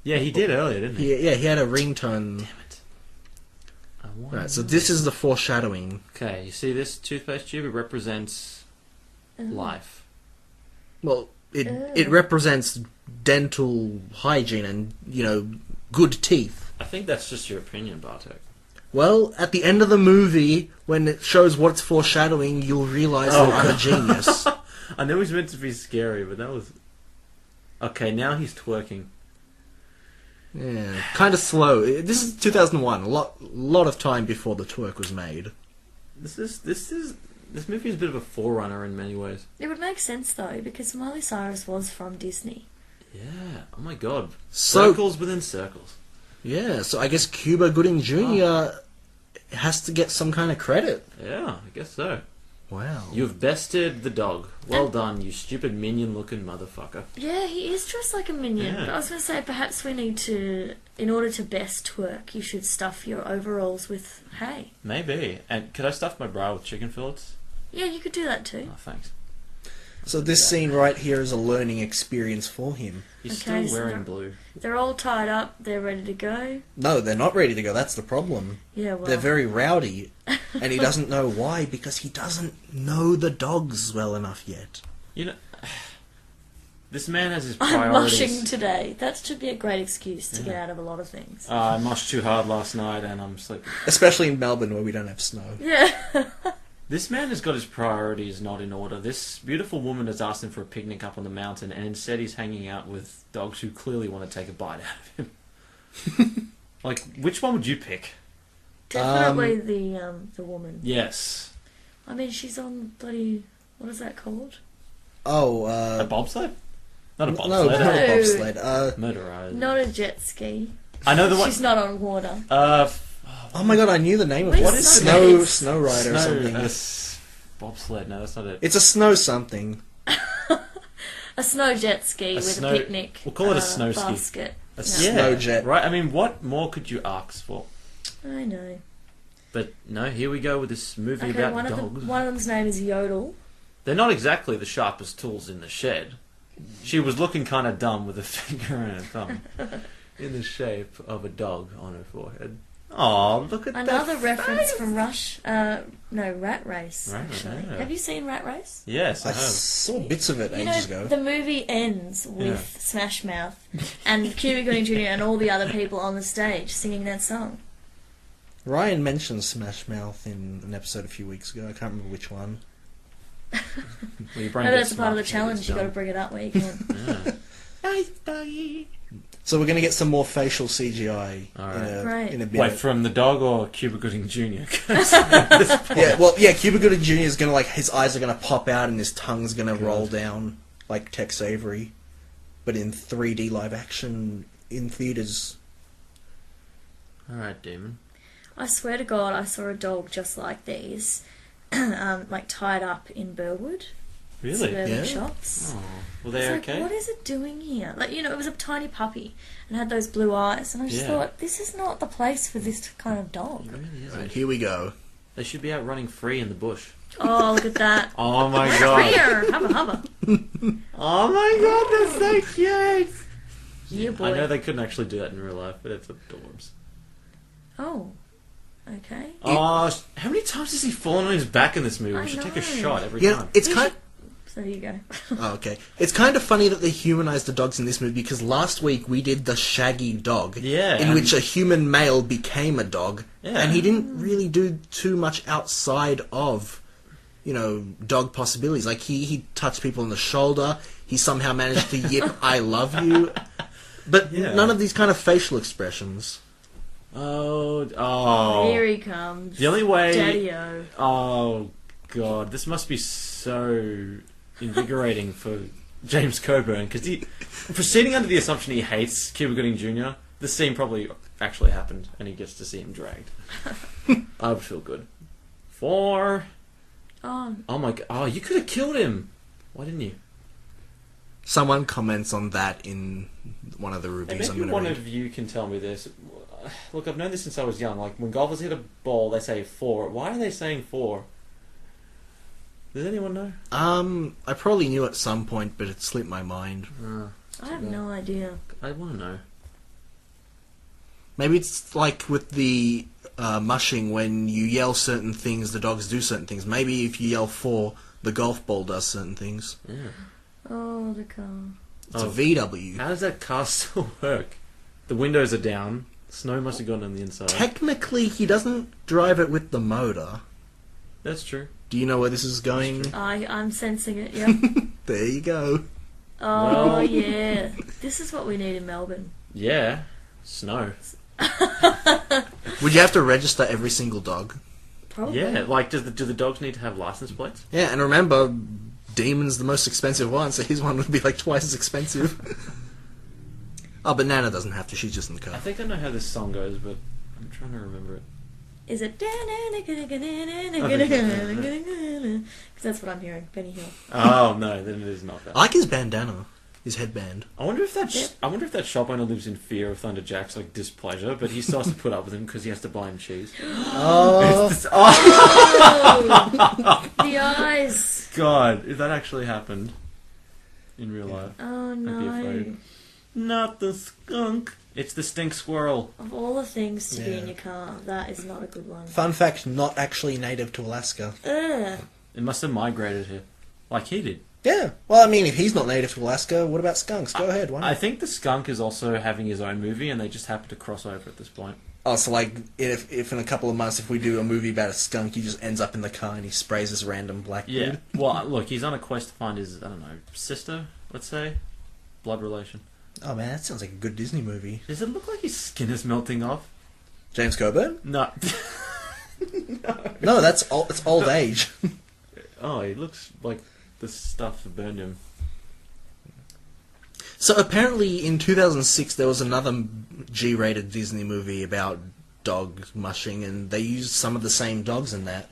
Yeah, he did earlier, didn't he? he had a ringtone. Damn it. I want Right, so this is the foreshadowing. Okay, you see this toothpaste tube? It represents life. Well, it represents dental hygiene and, good teeth. I think that's just your opinion, Bartek. Well, at the end of the movie, when it shows what's foreshadowing, you'll realise that I'm a genius. I know he's meant to be scary, but that was... Okay, now he's twerking. Yeah, kind of slow. This is 2001, a lot of time before the twerk was made. This movie is a bit of a forerunner in many ways. It would make sense, though, because Miley Cyrus was from Disney. Yeah, oh my god. So- Circles within circles. Yeah, so I guess Cuba Gooding Jr. has to get some kind of credit. Yeah, I guess so. Wow. You've bested the dog. Well done, you stupid minion-looking motherfucker. Yeah, he is dressed like a minion. Yeah. But I was going to say, perhaps we need to, in order to best twerk, you should stuff your overalls with hay. Maybe. And could I stuff my bra with chicken fillets? Yeah, you could do that too. Oh, thanks. So this scene right here is a learning experience for him. He's Okay, still so wearing blue. They're all tied up. They're ready to go. No, they're not ready to go. That's the problem. Yeah, well. They're very rowdy, and he doesn't know why because he doesn't know the dogs well enough yet. You know, This man has his I'm priorities. moshing today. That should be a great excuse to get out of a lot of things. I moshed too hard last night and I'm sleeping. Especially in Melbourne where we don't have snow. Yeah. This man has got his priorities not in order. This beautiful woman has asked him for a picnic up on the mountain, and instead he's hanging out with dogs who clearly want to take a bite out of him. Like, which one would you pick? Definitely the woman. Yes. I mean, she's on bloody... What is that called? Oh, A bobsled? Not a no, bobsled. not a No. bobsled. Motorized. Not a jet ski. I know the one. She's not on water. Oh my god, I knew the name of it. What It's is the Snow Rider or something. Bobsled. No, that's not it. It's a snow something. A snow jet ski with snow- a picnic. we'll call it a snow ski. basket. A No. Snow jet. Right? I mean, what more could you ask for? I know. But no, here we go with this movie Okay, about one dogs. of them's name is Yodel. They're not exactly the sharpest tools in the shed. She was looking kind of dumb with a finger and a thumb in the shape of a dog on her forehead. Oh, look at Another that reference face. from Rat Race. Right, Actually, yeah. have you seen Rat Race? Yes, I I have. saw bits of it You know, ages ago. the movie ends with Smash Mouth and Cuba Gooding Jr. and all the other people on the stage singing that song. Ryan mentioned Smash Mouth in an episode a few weeks ago. I can't remember which one. Well, your brain Maybe gets that's a part of the smart when it challenge. gets You've got to dumb. bring it up where you can. Yeah. Nice doggy. So we're going to get some more facial CGI Alright. Right. in a bit. Wait, from the dog or Cuba Gooding Jr.? Yeah, Cuba Gooding Jr. is going to, like, his eyes are going to pop out and his tongue's going to roll down like Tex Avery, but in 3D live action in theaters. Alright, Damon. I swear to God, I saw a dog just like these, like tied up in Burwood. Really? Suburban Yeah. shops. Oh, were It's they like, okay? what is it doing here? Like, you know, it was a tiny puppy and had those blue eyes, and I just Yeah. thought, this is not the place for this kind of dog. It really isn't. Right, here we go. They should be out running free in the bush. Oh, look at that. Oh my god. Here, hubba hubba. Oh my god, that's so cute! Yeah, boy. I know they couldn't actually do that in real life, but it's adorbs. Oh, okay. Oh, how many times has he fallen on his back in this movie? I We should take know. a shot every Yeah, time. it's We kind. So here you go. Oh, okay. It's kind of funny that they humanized the dogs in this movie because last week we did the Shaggy dog, Yeah, in and- which a human male became a dog, Yeah. and he didn't really do too much outside of, you know, dog possibilities. Like he touched people on the shoulder. He somehow managed to yip "I love you," but Yeah. none of these kind of facial expressions. Oh. Here he comes. The only way. Daddy-o. Oh god, this must be so invigorating for James Coburn because he, proceeding under the assumption he hates Cuba Gooding Jr. This scene probably actually happened, and he gets to see him dragged. I would feel good. 4. Oh, Oh my god! Oh, you could have killed him. Why didn't you? Someone comments on that in one of the Hey, reviews I'm maybe going one to read. of you can tell me this. Look, I've known this since I was young. Like when golfers hit a ball, they say 4. Why are they saying 4? Does anyone know? I probably knew at some point, but it slipped my mind. I have no idea. I want to know. Maybe it's like with the mushing, when you yell certain things, the dogs do certain things. Maybe if you yell 4, the golf ball does certain things. Yeah. Oh, the car. It's Oh. a VW. How does that car still work? The windows are down. Snow must have gone on the inside. Technically, he doesn't drive it with the motor. That's true. Do you know where this is going? I'm sensing it, yep. There you go. Oh, Well. yeah. This is what we need in Melbourne. Yeah. Snow. Would you have to register every single dog? Probably. Yeah. Like, do the dogs need to have license plates? Yeah, and remember, Demon's the most expensive one, so his one would be like twice as expensive. Oh, but Nana doesn't have to, she's just in the I car. think I know how this song goes, but I'm trying to remember it. Is it? Because that's what I'm hearing. Benny Hill. Oh no, then it is not that. I like his bandana, his headband. I wonder if that Yep. I wonder if that shop owner lives in fear of Thunderjack's like displeasure, but he still has to put up with him because he has to buy him cheese. Oh, Oh, the eyes. God, if that actually happened in real life, Oh I'd be no. afraid. Not the skunk. It's the stink squirrel. Of all the things to be Yeah. in your car, that is not a good one. fun fact, not actually native to Alaska. Ugh. It must have migrated here, like he did. Yeah. Well, I mean, if he's not native to Alaska, what about skunks? Go ahead. Why not? I think the skunk is also having his own movie, and they just happen to cross over at this point. Oh, so like, if in a couple of months, if we do a movie about a skunk, he just ends up in the car and he sprays this random black Yeah. dude. Well, look, he's on a quest to find his, I don't know, sister, let's say? Blood relation. Oh man, that sounds like a good Disney movie. Does it look like his skin is melting off? James Coburn? No. No, it's old age. Oh, he looks like the stuff that burned him. So apparently in 2006 there was another G-rated Disney movie about dog mushing, and they used some of the same dogs in that.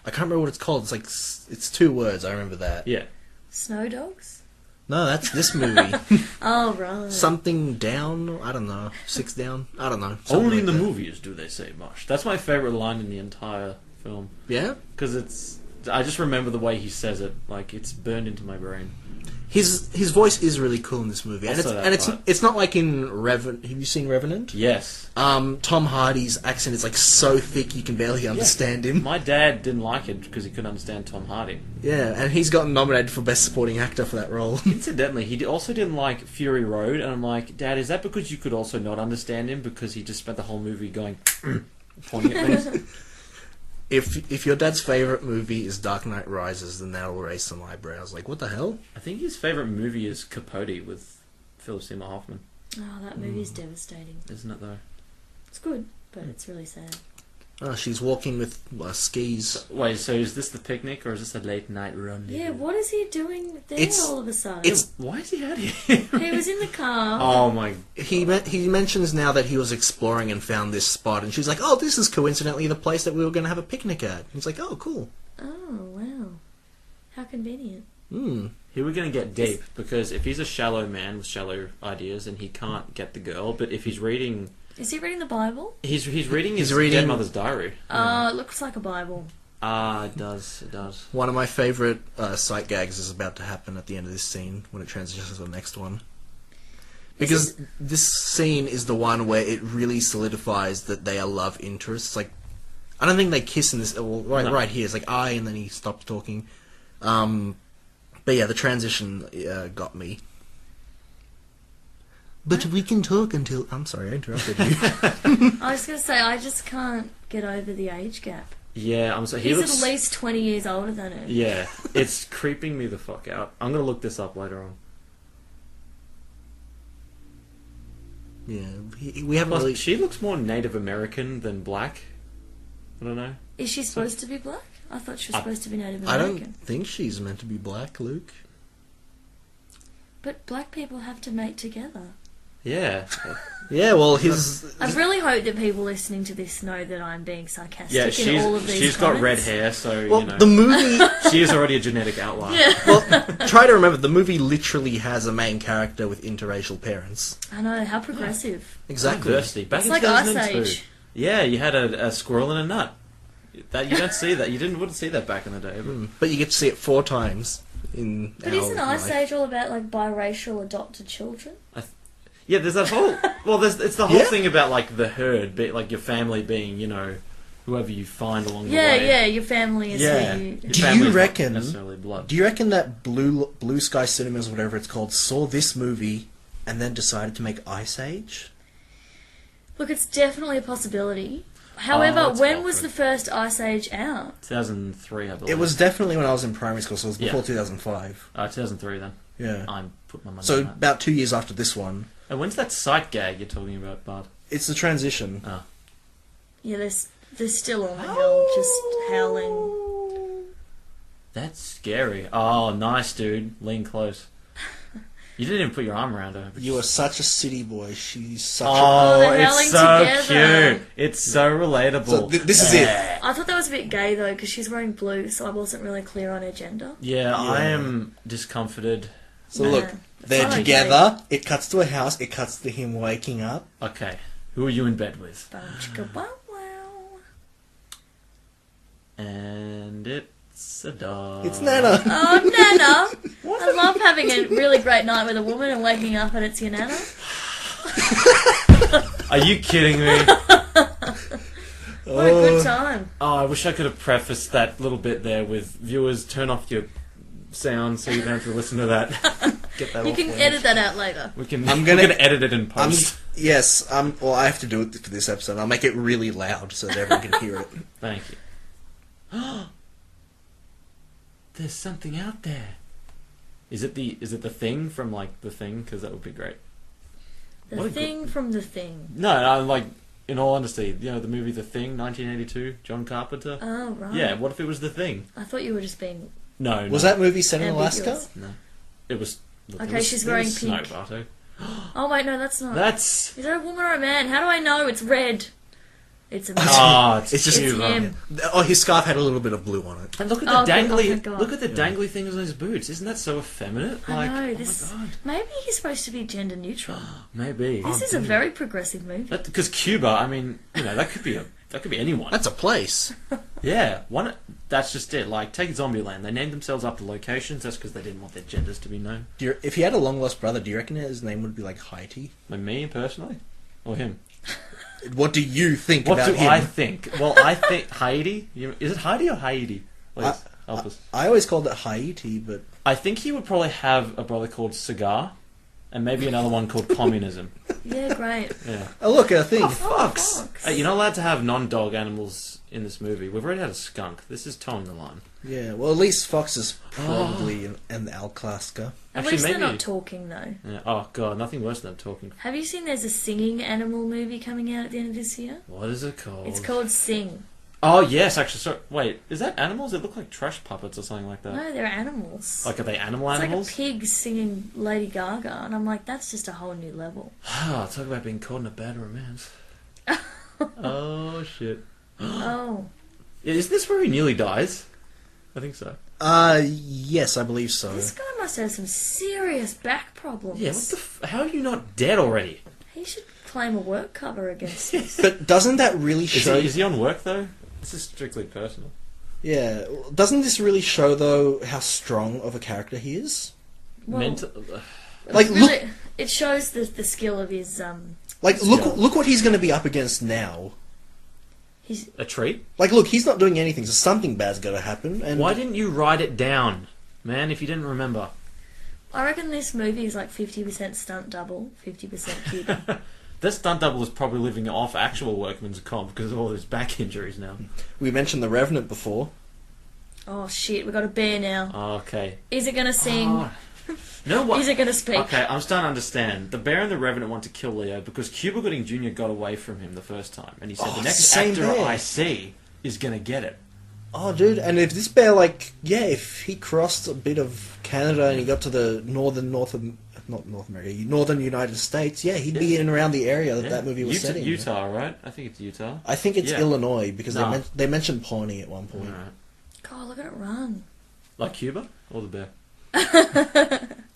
I can't remember what it's called. It's like, it's 2 words, I remember that. Yeah. Snow dogs? No, that's this movie. Oh, right. Something down? I don't know. 6 down? I don't know. Only in the like that. movies do they say mush. That's my favourite line in the entire film. Yeah? Because I just remember the way he says it. Like, it's burned into my brain. His voice is really cool in this movie, and Also it's not like in Revenant. Have you seen Revenant? Yes. Tom Hardy's accent is like so thick you can barely understand him. My dad didn't like it because he couldn't understand Tom Hardy. Yeah, and he's gotten nominated for Best Supporting Actor for that role. Incidentally, he also didn't like Fury Road, and I'm like, Dad, is that because you could also not understand him because he just spent the whole movie going pointing at things? If your dad's favourite movie is Dark Knight Rises, then that'll raise some eyebrows. Like, what the hell? I think his favourite movie is Capote with Philip Seymour Hoffman. Oh, that movie's devastating. Isn't it, though? It's good, but it's really sad. Oh, she's walking with skis. Wait, so is this the picnic, or is this a late night rendezvous? Yeah, what is he doing there all of a sudden? Why is he out here? He was in the car. Oh my... He mentions now that he was exploring and found this spot, and she's like, "Oh, this is coincidentally the place that we were going to have a picnic at." He's like, "Oh, cool." Oh, wow. How convenient. Here we're going to get deep, because if he's a shallow man with shallow ideas, then he can't get the girl, but if he's reading... Is he reading the Bible? He's reading his dead mother's diary. Oh, it looks like a Bible. It does. It does. One of my favourite sight gags is about to happen at the end of this scene when it transitions to the next one. Because this scene is the one where it really solidifies that they are love interests. Like, I don't think they kiss in this. Well, right here, it's like I, and then he stops talking. But yeah, the transition got me. But we can talk until... I'm sorry, I interrupted you. I was going to say, I just can't get over the age gap. Yeah, I'm sorry. He's at least 20 years older than her. Yeah, it's creeping me the fuck out. I'm going to look this up later on. Yeah, we haven't really... She looks more Native American than black. I don't know. Is she supposed to be black? I thought she was supposed to be Native I American. don't think she's meant to be black, Luke. But black people have to mate together. Yeah. Yeah, well, his... I really hope that people listening to this know that I'm being sarcastic Yeah, in all of these she's comments. got red hair, so, Well, you know. the movie... She is already a genetic outlier. Yeah. Well, try to remember, the movie literally has a main character with interracial parents. I know, how progressive. Exactly. Diversity. Back It's in like Ice 2002. Age. Yeah, you had a squirrel and a nut. That you don't see that. You wouldn't see that back in the day. But you get to see it 4 times in But our isn't Ice life. Age all about, like, biracial adopted children? Yeah, there's that whole... Well, it's the whole Yeah. thing about, like, the herd, like, your family being, you know, whoever you find along the Yeah, way. yeah, your family is Yeah. who you... Your Do family's you not reckon... necessarily blood. Do you reckon that Blue Sky Cinemas, whatever it's called, saw this movie and then decided to make Ice Age? Look, it's definitely a possibility. However, that's when awkward. was the first Ice Age out? 2003, I believe. It was definitely when I was in primary school, so it was before Yeah. 2005. 2003 then. Yeah. I'm putting my money So on that. about 2 years after this one. And when's that sight gag you're talking about, Bart? It's the transition. Oh. Yeah, they're still on the hill, just howling. That's scary. Oh, nice, dude. Lean close. You didn't even put your arm around her. You are such a city boy. She's such Oh, they're it's howling so together. cute. It's so relatable. So this is it. I thought that was a bit gay, though, because she's wearing blue, so I wasn't really clear on her gender. Yeah, I Yeah. am discomforted. So look, they're Sorry, together. It cuts to a house. It cuts to him waking up. Okay, who are you in bed with? Chicka wow wow. And it's a dog. It's Nana. Oh, Nana! I love having a really great night with a woman and waking up and it's your Nana. Are you kidding me? What a good time. Oh, I wish I could have prefaced that little bit there with viewers, turn off your sound, so you don't have to listen to that. Get that You off can range. edit that out later. We can. I'm We're gonna- gonna edit it in post. Well, I have to do it for this episode. I'll make it really loud so that everyone can hear it. Thank you. There's something out there. Is it the thing from like The Thing? Because that would be great. The thing from the thing. No, I'm like, in all honesty, you know, the movie The Thing, 1982, John Carpenter. Oh, right. Yeah, what if it was The Thing? I thought you were just being... No. Was that movie set in Ambiguous. Alaska? No. It was. Look, Okay, it was, she's it wearing was pink. Snow, Bartek. Oh, wait, no, that's not. That's. Is that a woman or a man? How do I know? It's red. It's a man. Ah, it's It's just It's you, him. Oh, his scarf had a little bit of blue on it. And look at Oh, the good. Oh, dangly. thank God. Look at the dangly things on his boots. Isn't that so effeminate? I Like, know, oh this... my god. Maybe he's supposed to be gender neutral. Maybe. This is a very progressive movie. Because Cuba, I mean, you know, that could be anyone. That's a place. Yeah, one. That's just it. Like, take Zombieland. They named themselves after locations. That's because they didn't want their genders to be known. If he had a long lost brother, do you reckon his name would be like Haiti? Like me personally, or him. What do you think What about do him? I think? Well, I think Haiti. Is it Haiti or Haiti? Please help us. I always called it Haiti, but I think he would probably have a brother called Cigar, and maybe another one called Communism. Yeah, great. Yeah. oh look, a thing. Fox. Hey, you're not allowed to have non-dog animals in this movie. We've already had a skunk. This is towing the line. Yeah, well, at least Fox is probably an Alclaska. At Actually, least maybe. they're not talking, though. Yeah. Oh god, nothing worse than talking. Have you seen there's a singing animal movie coming out at the end of this year? What is it called? It's called Sing. Oh yes, actually. Sorry, wait, is that animals? They look like trash puppets or something like that. No, they're animals. Like, are they animal It's animals? like a pig singing Lady Gaga, and I'm like, that's just a whole new level. Oh, talk about being caught in a bad romance. Oh shit. Oh. Is this where he nearly dies? I think so. Yes, I believe so. This guy must have some serious back problems. Yeah, what the how are you not dead already? He should claim a work cover against this. But doesn't that really show... Is he on work though? This is strictly personal. Yeah, doesn't this really show, though, how strong of a character he is? Well, Mental. Like, really, it shows the skill of his Like, look what he's going to be up against now. He's A treat? Like, look, he's not doing anything, so something bad's got to happen. And Why didn't you write it down, man? If you didn't remember. I reckon this movie is like 50% stunt double, 50% Cuba. This stunt double is probably living off actual workman's comp because of all his back injuries now. we mentioned The Revenant before. Oh shit, we got a bear now. Oh, okay. Is it gonna sing? Oh. No, what? Is it gonna speak? Okay, I'm starting to understand. The Bear and the Revenant want to kill Leo because Cuba Gooding Jr. got away from him the first time, and he said Oh, the next same actor bear. I see is gonna get it. Oh, dude, and if this bear, like, yeah, if he crossed a bit of Canada and he got to the northern United States, yeah, he'd be in and around the area that that movie was set in. Utah, right? I think it's Utah. I think it's Yeah. Illinois, because Nah. they mentioned Pawnee at one point. Alright. God, look at it run. Like Cuba or the bear?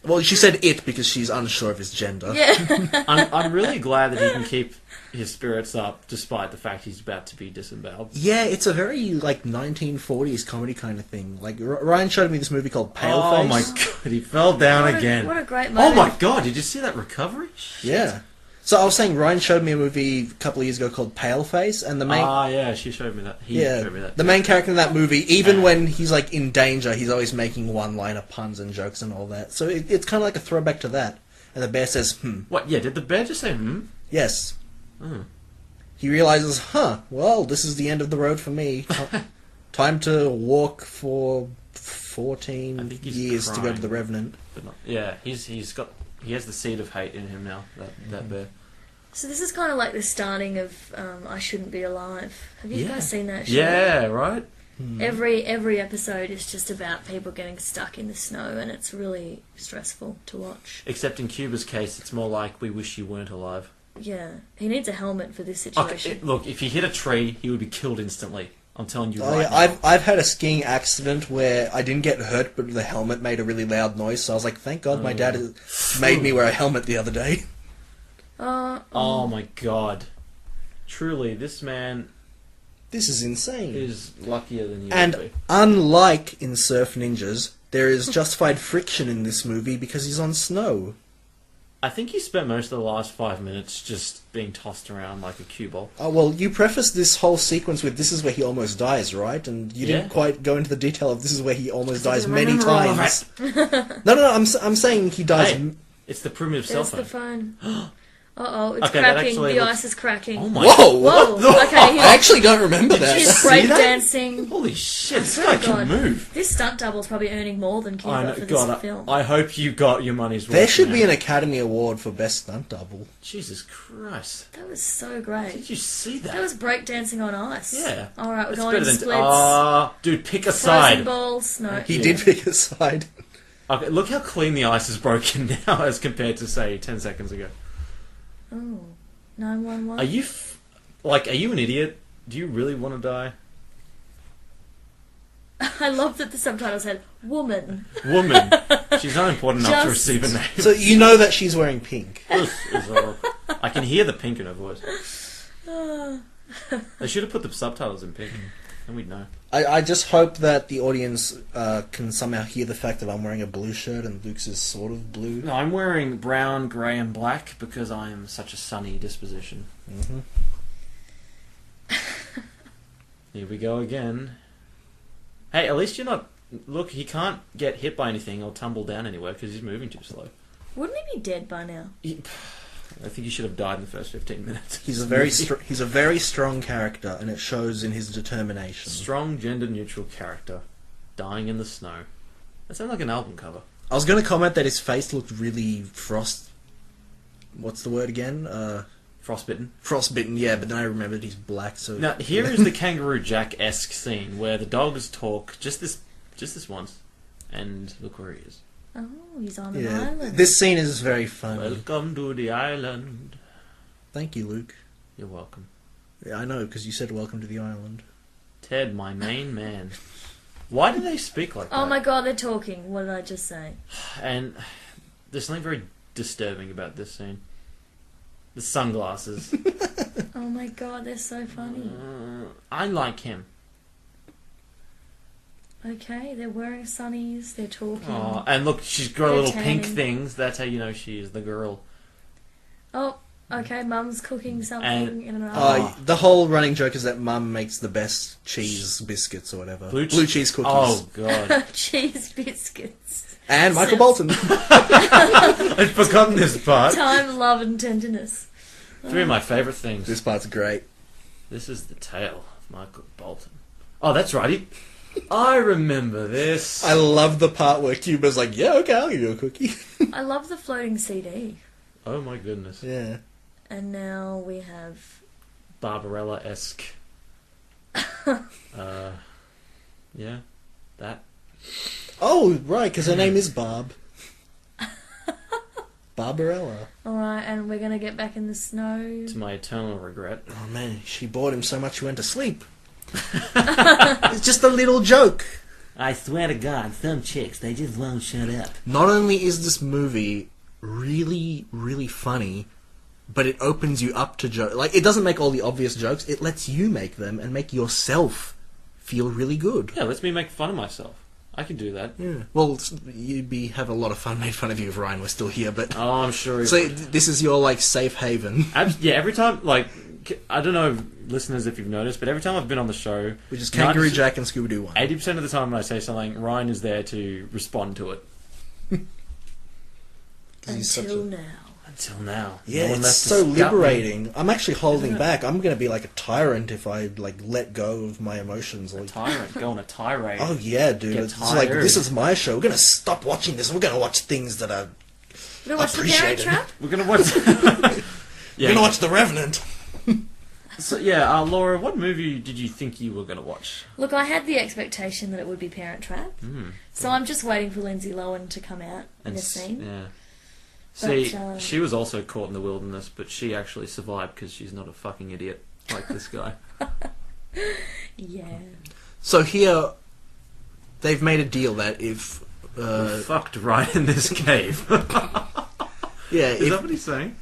Well, she said it because she's unsure of his gender. Yeah. I'm really glad that he can keep his spirits up despite the fact he's about to be disemboweled. Yeah, it's a very, like, 1940s comedy kind of thing. Like, Ryan showed me this movie called Paleface. Oh my god, he fell down What again. what a great Oh moment. my god, did you see that recovery? Yeah. So I was saying, Ryan showed me a movie a couple of years ago called Paleface, and the main... Ah, yeah, she showed me that. He Yeah, showed me that. the main character in that movie, even when he's like in danger, he's always making one-liner puns and jokes and all that. So it's kind of like a throwback to that. And the bear says, What, yeah, did the bear just say, yes. Oh. He realizes, well, this is the end of the road for me. Time to walk for I 14 think he's years to go crying. to the Revenant. But not, yeah, he has the seed of hate in him now, that bear. So this is kind of like the starting of I Shouldn't Be Alive. Have you guys seen that show? Yeah, right? Every episode is just about people getting stuck in the snow, and it's really stressful to watch. Except in Cuba's case, it's more like we wish you weren't alive. Yeah, he needs a helmet for this Okay, situation. look, if he hit a tree, he would be killed instantly. I'm telling you Oh, right yeah, now. I've had a skiing accident where I didn't get hurt, but the helmet made a really loud noise. So I was like, thank God my dad made me wear a helmet the other day. Oh my god. Truly, this man This is insane. is luckier than you would And be. unlike in Surf Ninjas, there is justified friction in this movie because he's on snow. I think he spent most of the last 5 minutes just being tossed around like a cue ball. Oh, well, you prefaced this whole sequence with this is where he almost dies, right? And you didn't quite go into the detail of this is where he almost dies many times. No, I'm saying he dies... Hey, it's the primitive cell There's phone. the phone. Uh-oh, it's Okay, that cracking. actually The looks- ice is cracking. Oh my Whoa! Whoa, okay, I actually don't remember that. He's see that? breakdancing. Holy shit, this Oh guy my can God. move. This stunt double's probably earning more than Cuba for this film. I hope you got your money's worth. There should be man. an Academy Award for Best Stunt Double. Jesus Christ. That was so great. Did you see that? That was breakdancing on ice. Yeah. Alright, we're That's going better to than... splits. Dude, pick a Frozen side. balls. No. He did pick a side. Okay, look how clean the ice is broken now as compared to, say, 10 seconds ago. Oh. 911. Are you... are you an idiot? Do you really want to die? I love that the subtitle said woman. Woman. She's not important enough to Just- receive a name. So you know that she's wearing pink. I can hear the pink in her voice. They should have put the subtitles in pink, and we'd know. I just hope that the audience can somehow hear the fact that I'm wearing a blue shirt and Luke's is sort of blue. No, I'm wearing brown, grey, and black because I am such a sunny disposition. Mm-hmm. Here we go again. Hey, at least you're not... Look, he can't get hit by anything or tumble down anywhere because he's moving too slow. Wouldn't he be dead by now? I think he should have died in the first 15 minutes. He's a very strong character, and it shows in his determination. Strong, gender-neutral character. Dying in the snow. That sounds like an album cover. I was going to comment that his face looked really what's the word again? Frostbitten. Frostbitten, yeah, but then I remembered he's black, so... Now, here is the Kangaroo Jack-esque scene where the dogs talk just this once, and look where he is. Oh, he's on an Yeah, island. this scene is very funny. Welcome to the island. Thank you, Luke. You're welcome. Yeah, I know, because you said welcome to the island. Ted, my main man. Why do they speak like that? Oh my god, they're talking. What did I just say? And there's something very disturbing about this scene. The sunglasses. Oh my god, they're so funny. I like him. Okay, they're wearing sunnies, they're talking. Oh, and look, she's got They're little pink tanning. things. That's how you know she is the girl. Oh, okay, Mum's cooking something And- in an oven. The whole running joke is that Mum makes the best cheese biscuits or whatever. Blue cheese cookies. Oh, God. Cheese biscuits. And Michael Bolton. I'd forgotten this part. Time, love, and tenderness. Three of my favourite things. This part's great. This is the tale of Michael Bolton. Oh, that's right. I remember this. I love the part where Cuba's like, yeah, okay, I'll give you a cookie. I love the floating CD. Oh, my goodness. Yeah. And now we have... Barbarella-esque. Yeah, that. Oh, right, because her name is Barb. Barbarella. Alright, and we're gonna get back in the snow. To my eternal regret. Oh, man, she bored him so much he went to sleep. It's just a little joke. I swear to God, some chicks, they just won't shut up. Not only is this movie really, really funny, but it opens you up to jokes. Like, it doesn't make all the obvious jokes, it lets you make them and make yourself feel really good. Yeah, lets me make fun of myself. I can do that. Yeah. Well, you'd have a lot of fun made fun of you if Ryan was still here, but... Oh, I'm sure he So, would. this is your, like, safe haven. Yeah, every time, like, I don't know, listeners, if you've noticed, but every time I've been on the show... Which is Kangaroo Jack and Scooby-Doo 1. 80% of the time when I say something, Ryan is there to respond to it. 'Cause he's such Until a- now. Until now. Yeah, No one it's left to so scut me. liberating. I'm actually holding back. I'm going to be like a tyrant if I, like, let go of my emotions. Like, Tyrant, go on a tirade. oh, yeah, dude. Get It's like, tired. this is my show. We're going to stop watching this. We're going to watch things that are... You gonna watch The Parent Appreciated. Trap? We're gonna watch... We're going to watch The Revenant. So, yeah, Laura, what movie did you think you were going to watch? Look, I had the expectation that it would be Parent Trap. So I'm just waiting for Lindsay Lohan to come out in a scene. Yeah. But, See, she was also caught in the wilderness, but she actually survived because she's not a fucking idiot like this guy. Yeah. So here, they've made a deal that if... We're fucked right in this cave. yeah, Is that what he's saying?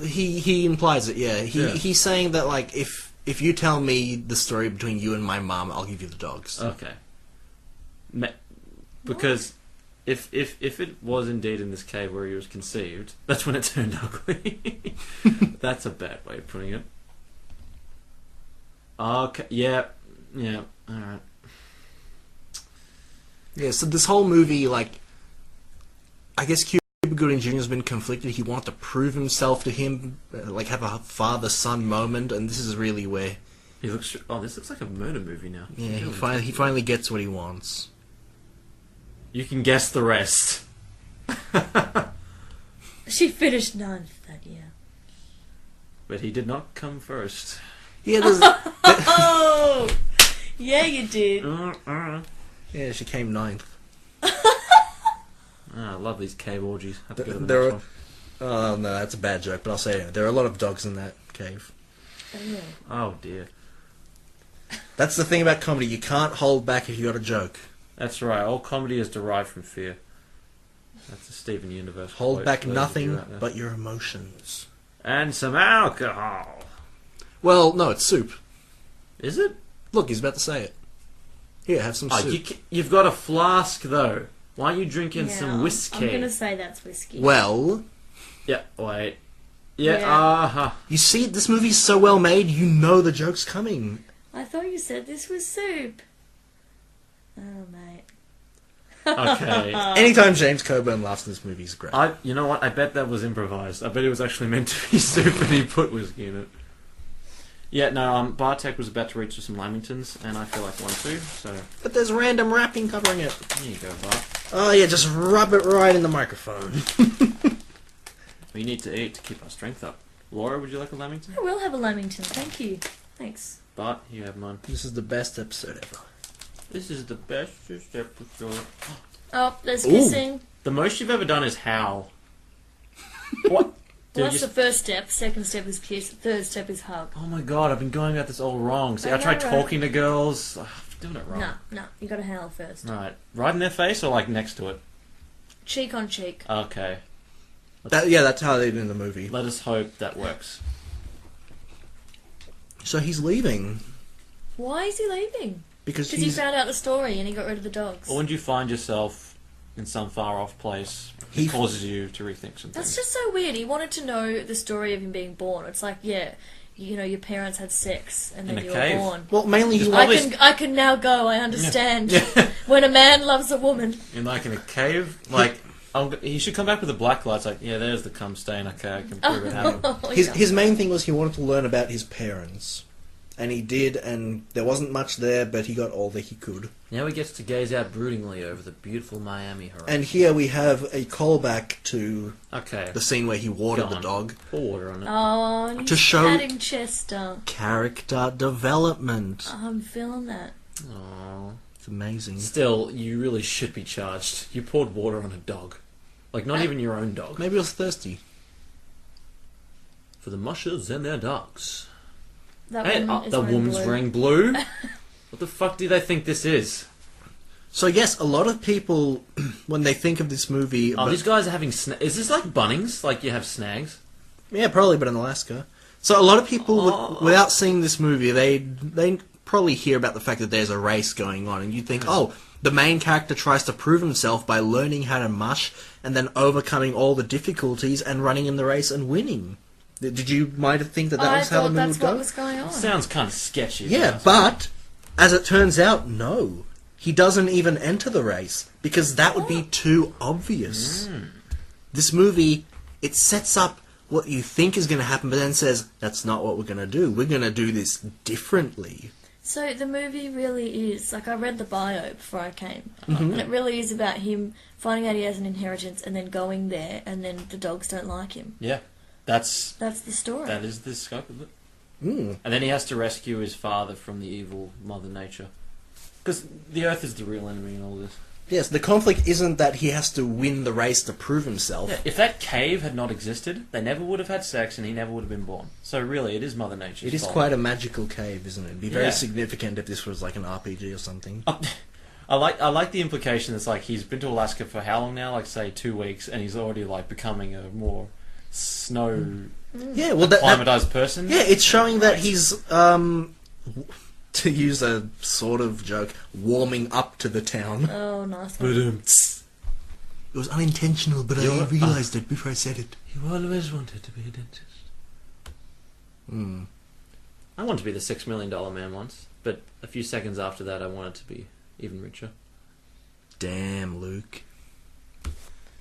he implies it, yeah. Yeah. He's saying that, like, if you tell me the story between you and my mum, I'll give you the dogs. Okay. Because if it was indeed in this cave where he was conceived, that's when it turned ugly. That's a bad way of putting it. Okay, yeah, alright. Yeah, so this whole movie, like, I guess Cuba Gooding Jr. has been conflicted. He wanted to prove himself to him, like have a father-son moment, and this is really where... This looks like a murder movie now. Yeah, he finally gets what he wants. You can guess the rest. She finished 9th that year. But he did not come first. Yeah, there's... Oh! Yeah, you did. Yeah, she came 9th. I love these cave orgies. Have to go to the There next are... one. Oh, no, that's a bad joke, but I'll say it. There are a lot of dogs in that cave. Oh dear. That's the thing about comedy. You can't hold back if you got a joke. That's right. All comedy is derived from fear. That's a Steven Universe Hold quote back for those of you nothing out there. but your emotions. And some alcohol. Well, no, it's soup. Is it? Look, he's about to say it. Here, have some soup. You've got a flask though. Why aren't you drinking some whiskey? I'm gonna say that's whiskey. Well... Yeah, wait. Yeah, Yeah. You see, this movie's so well made, you know the joke's coming. I thought you said this was soup. Oh, mate. Okay. Anytime James Coburn laughs in this movie is great. You know what? I bet that was improvised. I bet it was actually meant to be soup and he put whiskey in it. Yeah, no, Bartek was about to reach for some lamingtons, and I feel like one too, so... But there's random wrapping covering it. There you go, Bart. Oh yeah, just rub it right in the microphone. We need to eat to keep our strength up. Laura, would you like a lamington? I will have a lamington, thank you. Thanks. Bart, you have mine. This is the best episode ever. This is the bestest episode. Oh, there's Ooh. kissing. The most you've ever done is howl. What? Well, Dude, that's the first step. Second step is kiss. Third step is hug. Oh my god, I've been going about this all wrong. See, I I tried know, right? talking to girls. I'm doing it wrong. No, you gotta howl first. Right. Right in their face or like next to it? Cheek on cheek. Okay. That's how they did in the movie. Let us hope that works. So he's leaving. Why is he leaving? Because Because he found out the story and he got rid of the dogs. Or when you find yourself in some far off place, it causes you to rethink some That's things. just so weird. He wanted to know the story of him being born. It's like, yeah, you know, your parents had sex and then In a you cave. were born. Well, mainly he Just wanted... I can now go. I understand. Yeah. When a man loves a woman. In like in a cave, like he should come back with a black light. It's like, yeah, there's the cum stain. Okay, I can prove it happened. His main thing was he wanted to learn about his parents. And he did, and there wasn't much there, but he got all that he could. Now he gets to gaze out broodingly over the beautiful Miami horizon. And here we have a callback to Okay, the scene where he watered Go the on. dog. pour water on it. Oh, and he's To show- adding Chester. Character development. I'm feeling that. Aww. It's amazing. Still, you really should be charged. You poured water on a dog. Like, not even your own dog. Maybe he was thirsty. For the mushers and their dogs. That Hey, woman is the wearing woman's blue. wearing blue? What the fuck do they think this is? So yes, a lot of people, when they think of this movie... Oh, these guys are having is this like Bunnings? Like you have snags? Yeah, probably, but in Alaska. So a lot of people, without seeing this movie, they probably hear about the fact that there's a race going on, and you think, oh, the main character tries to prove himself by learning how to mush, and then overcoming all the difficulties and running in the race and winning. Did you might have think that was how the movie that's would go? what was going on. Sounds kind of sketchy. Yeah, but as it turns out, no. He doesn't even enter the race because that would be too obvious. This movie, it sets up what you think is going to happen, but then says, that's not what we're going to do. We're going to do this differently. So the movie really is, like, I read the bio before I came, and it really is about him finding out he has an inheritance and then going there, and then the dogs don't like him. Yeah, that's the story. that is the scope of it. Mm. And then he has to rescue his father from the evil Mother Nature. Because the Earth is the real enemy in all this. Yes, the conflict isn't that he has to win the race to prove himself. Yeah, if that cave had not existed, they never would have had sex and he never would have been born. So really, it is Mother Nature's It is fault. quite a magical cave, isn't it? It'd be very Yeah. significant if this was like an RPG or something. I like the implication. It's like he's been to Alaska for how long now? Like say 2 weeks, and he's already like becoming a more snow Yeah, well, acclimatized person. yeah, it's showing that he's, to use a sort of joke, warming up to the town. Oh, nice one. It was unintentional, but I realised it before I said it. You always wanted to be a dentist. Hmm. I wanted to be the $6 million man once, but a few seconds after that I wanted to be even richer. Damn, Luke.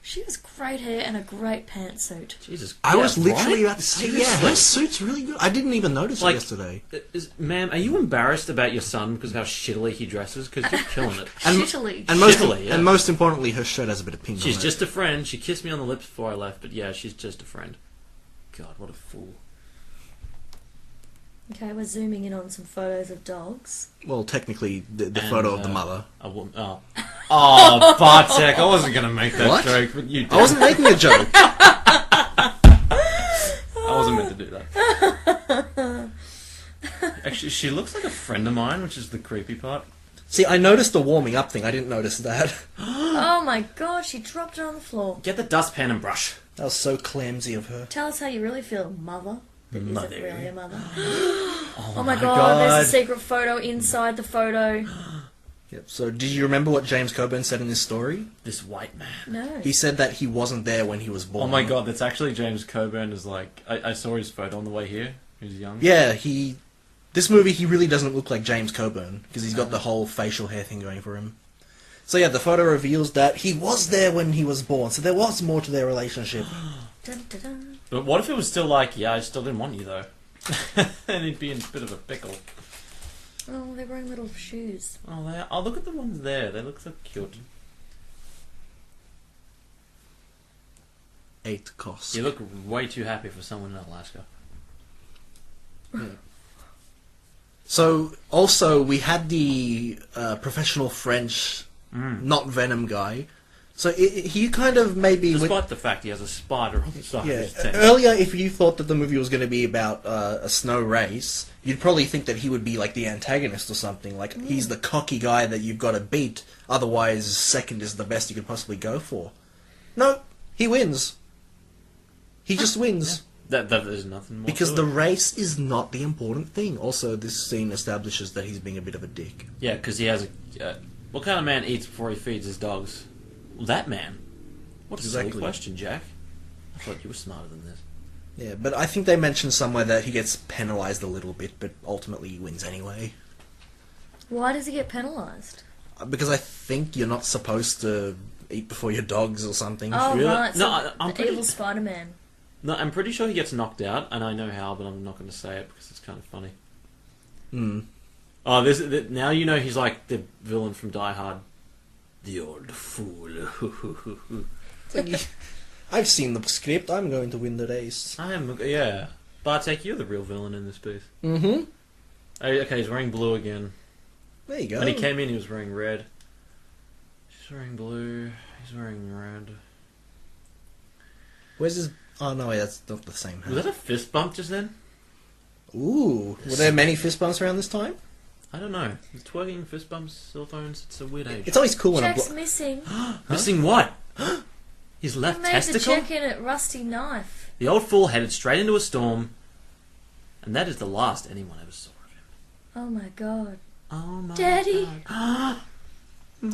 She has great hair and a great pantsuit. Jesus. I was literally right? about to say, yeah, Seriously. her suit's really good. I didn't even notice it yesterday. Ma'am, are you embarrassed about your son because of how shittily he dresses? Because you're killing it. Shittily. And most importantly, her shirt has a bit of pink She's on it. just a friend. She kissed me on the lips before I left, but yeah, she's just a friend. God, what a fool. Okay, we're zooming in on some photos of dogs. Well, technically, the photo of the mother. Oh, Bartek, I wasn't going to make that joke, but you did. I wasn't making a joke. I wasn't meant to do that. Actually, she looks like a friend of mine, which is the creepy part. See, I noticed the warming up thing. I didn't notice that. Oh my gosh, she dropped it on the floor. Get the dustpan and brush. That was so clumsy of her. Tell us how you really feel, mother. That Mother. isn't really a mother. Oh my god, there's a secret photo inside the photo. Yep. So, did you remember what James Coburn said in his story? This white man. No. He said that he wasn't there when he was born. Oh my god, that's actually James Coburn is like... I saw his photo on the way here. He was young. Yeah, this movie, he really doesn't look like James Coburn, because he's got the whole facial hair thing going for him. So yeah, the photo reveals that he was there when he was born, so there was more to their relationship. Dun, dun, dun. But what if it was still like, yeah, I still didn't want you though? And he'd be in a bit of a pickle. Oh, they're wearing little shoes. Oh, look at the ones there. They look so cute. 8 costs. You look way too happy for someone in Alaska. Yeah. So, also, we had the professional French, not Venom guy. So, he kind of maybe... Despite the fact he has a spider on the side of his tent. Earlier, if you thought that the movie was going to be about a snow race, you'd probably think that he would be like the antagonist or something. Like, he's the cocky guy that you've got to beat, otherwise second is the best you could possibly go for. No, he wins. He just wins. Yeah. There's nothing more Because to the it. race is not the important thing. Also, this scene establishes that he's being a bit of a dick. Yeah, because he has a... what kind of man eats before he feeds his dogs? Well, that man. What a silly question, Jack. I thought you were smarter than this. Yeah, but I think they mentioned somewhere that he gets penalised a little bit, but ultimately he wins anyway. Why does he get penalised? Because I think you're not supposed to eat before your dogs or something. Oh, Really? right. So No, I'm the pretty- evil Spider-Man. No, I'm pretty sure he gets knocked out, and I know how, but I'm not going to say it because it's kind of funny. Hmm. Oh, now you know he's like the villain from Die Hard. The old fool. I've seen the script. I'm going to win the race. I am, yeah. Bartek, you're the real villain in this piece. Mm-hmm. Okay, he's wearing blue again. There you go. When he came in, he was wearing red. She's wearing blue. He's wearing red. Where's his... Oh, no, wait, that's not the same hat. Was that a fist bump just then? Ooh. Were there many fist bumps around this time? I don't know. Twerking, fist bumps, cell phones, it's a weird age. It's always cool when Jack's missing. Missing what? His He left made testicle? the check-in at Rusty Knife. The old fool headed straight into a storm, and that is the last anyone ever saw of him. Oh my god. Oh my Daddy. God.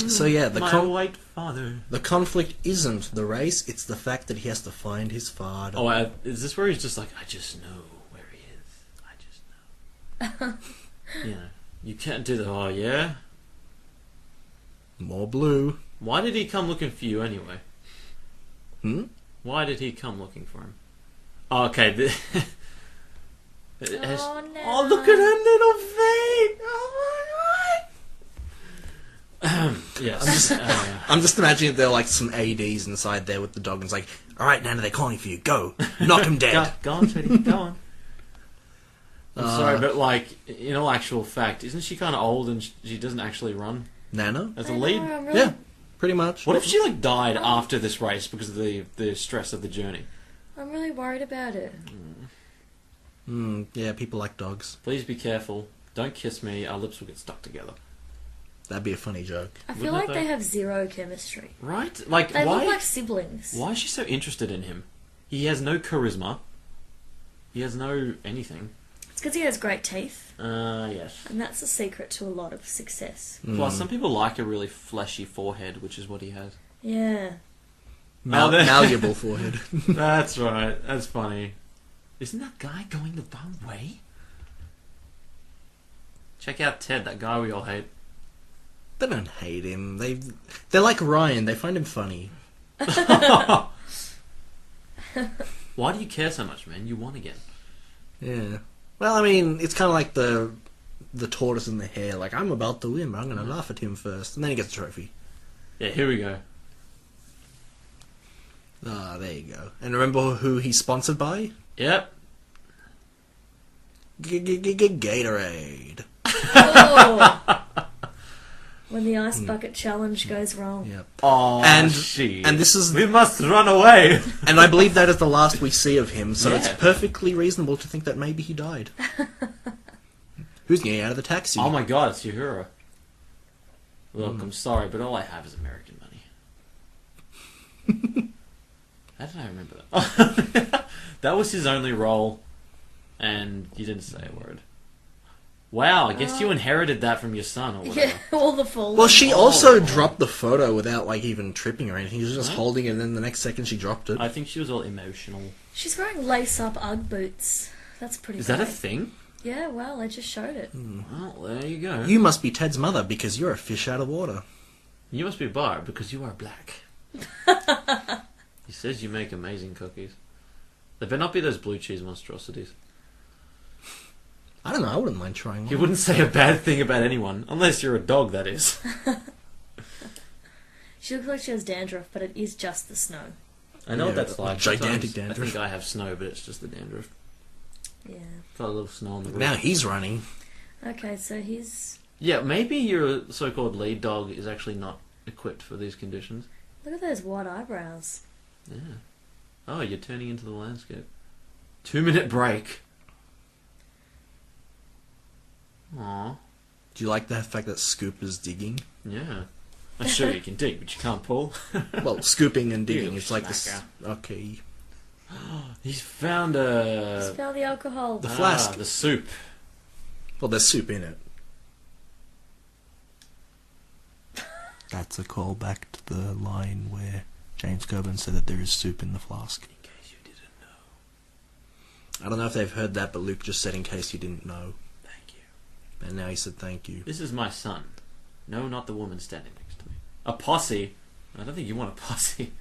So yeah, My white father. the conflict isn't the race, it's the fact that he has to find his father. Oh, is this where he's just like, I just know where he is. I just know. You know, you can't do the, oh yeah? More blue. Why did he come looking for you anyway? Hmm? Why did he come looking for him? Oh, okay. Oh, no. Oh, look at her little feet! Oh my god! Yes. I'm just imagining if there are like some ADs inside there with the dog and it's like, alright Nando, they're calling for you, go! Knock him dead! Go on, Teddy, go on. I'm sorry, but like, in all actual fact, isn't she kind of old and she doesn't actually run Nano? as a I know, lead? I'm really- Yeah, pretty much. What if she like died after this race because of the stress of the journey? I'm really worried about it. Yeah, people like dogs. Please be careful. Don't kiss me. Our lips will get stuck together. That'd be a funny joke. I feel Wouldn't like it, they though? have zero chemistry. Right? Like, They why? look like siblings. Why is she so interested in him? He has no charisma. He has no anything. It's because he has great teeth, Yes. and that's the secret to a lot of success. Plus, some people like a really fleshy forehead, which is what he has. Yeah. malleable forehead. That's right. That's funny. Isn't that guy going the wrong way? Check out Ted, that guy we all hate. They don't hate him. They're like Ryan. They find him funny. Why do you care so much, man? You won again. Yeah. Well, I mean, it's kind of like the tortoise and the hare. Like, I'm about to win, but I'm going to laugh at him first. And then he gets a trophy. Yeah, here we go. Ah, there you go. And remember who he's sponsored by? Yep. Gatorade. Oh. When the ice bucket challenge goes wrong. Yep. Oh, and shit. And this is... We must run away. And I believe that is the last we see of him, so Yeah. it's perfectly reasonable to think that maybe he died. Who's getting out of the taxi? Oh my god, it's Uhura. Look, I'm sorry, but all I have is American money. How did I remember that? That was his only role, and you didn't say a word. Wow, I guess you inherited that from your son or whatever. Yeah, all the full. Well, she also dropped the photo without, like, even tripping or anything. She was just holding it, and then the next second she dropped it. I think she was all emotional. She's wearing lace-up Ugg boots. That's pretty Is that a great. thing? Yeah, well, I just showed it. Well, there you go. You must be Ted's mother, because you're a fish out of water. You must be Bar because you are black. He says you make amazing cookies. They better not be those blue cheese monstrosities. I don't know, I wouldn't mind trying one. You wouldn't say a bad thing about anyone, unless you're a dog, that is. She looks like she has dandruff, but it is just the snow. I know what that's like. Gigantic Sometimes dandruff. I think I have snow, but it's just the dandruff. Yeah. Got a little snow on the roof. Now he's running. Okay, so he's... Yeah, maybe your so-called lead dog is actually not equipped for these conditions. Look at those white eyebrows. Yeah. Oh, you're turning into the landscape. 2-minute break. Aww. Do you like the fact that Scoop is digging? Yeah. I'm sure you can dig, but you can't pull. Well, scooping and digging. You It's like this. slacker. Okay. He's found Smell the alcohol. The flask. the soup. Well, there's soup in it. That's a callback to the line where James Coburn said that there is soup in the flask. In case you didn't know. I don't know if they've heard that, but Luke just said in case you didn't know. Thank you. And now he said thank you. This is my son. No, not the woman standing next to me. A posse? I don't think you want a posse.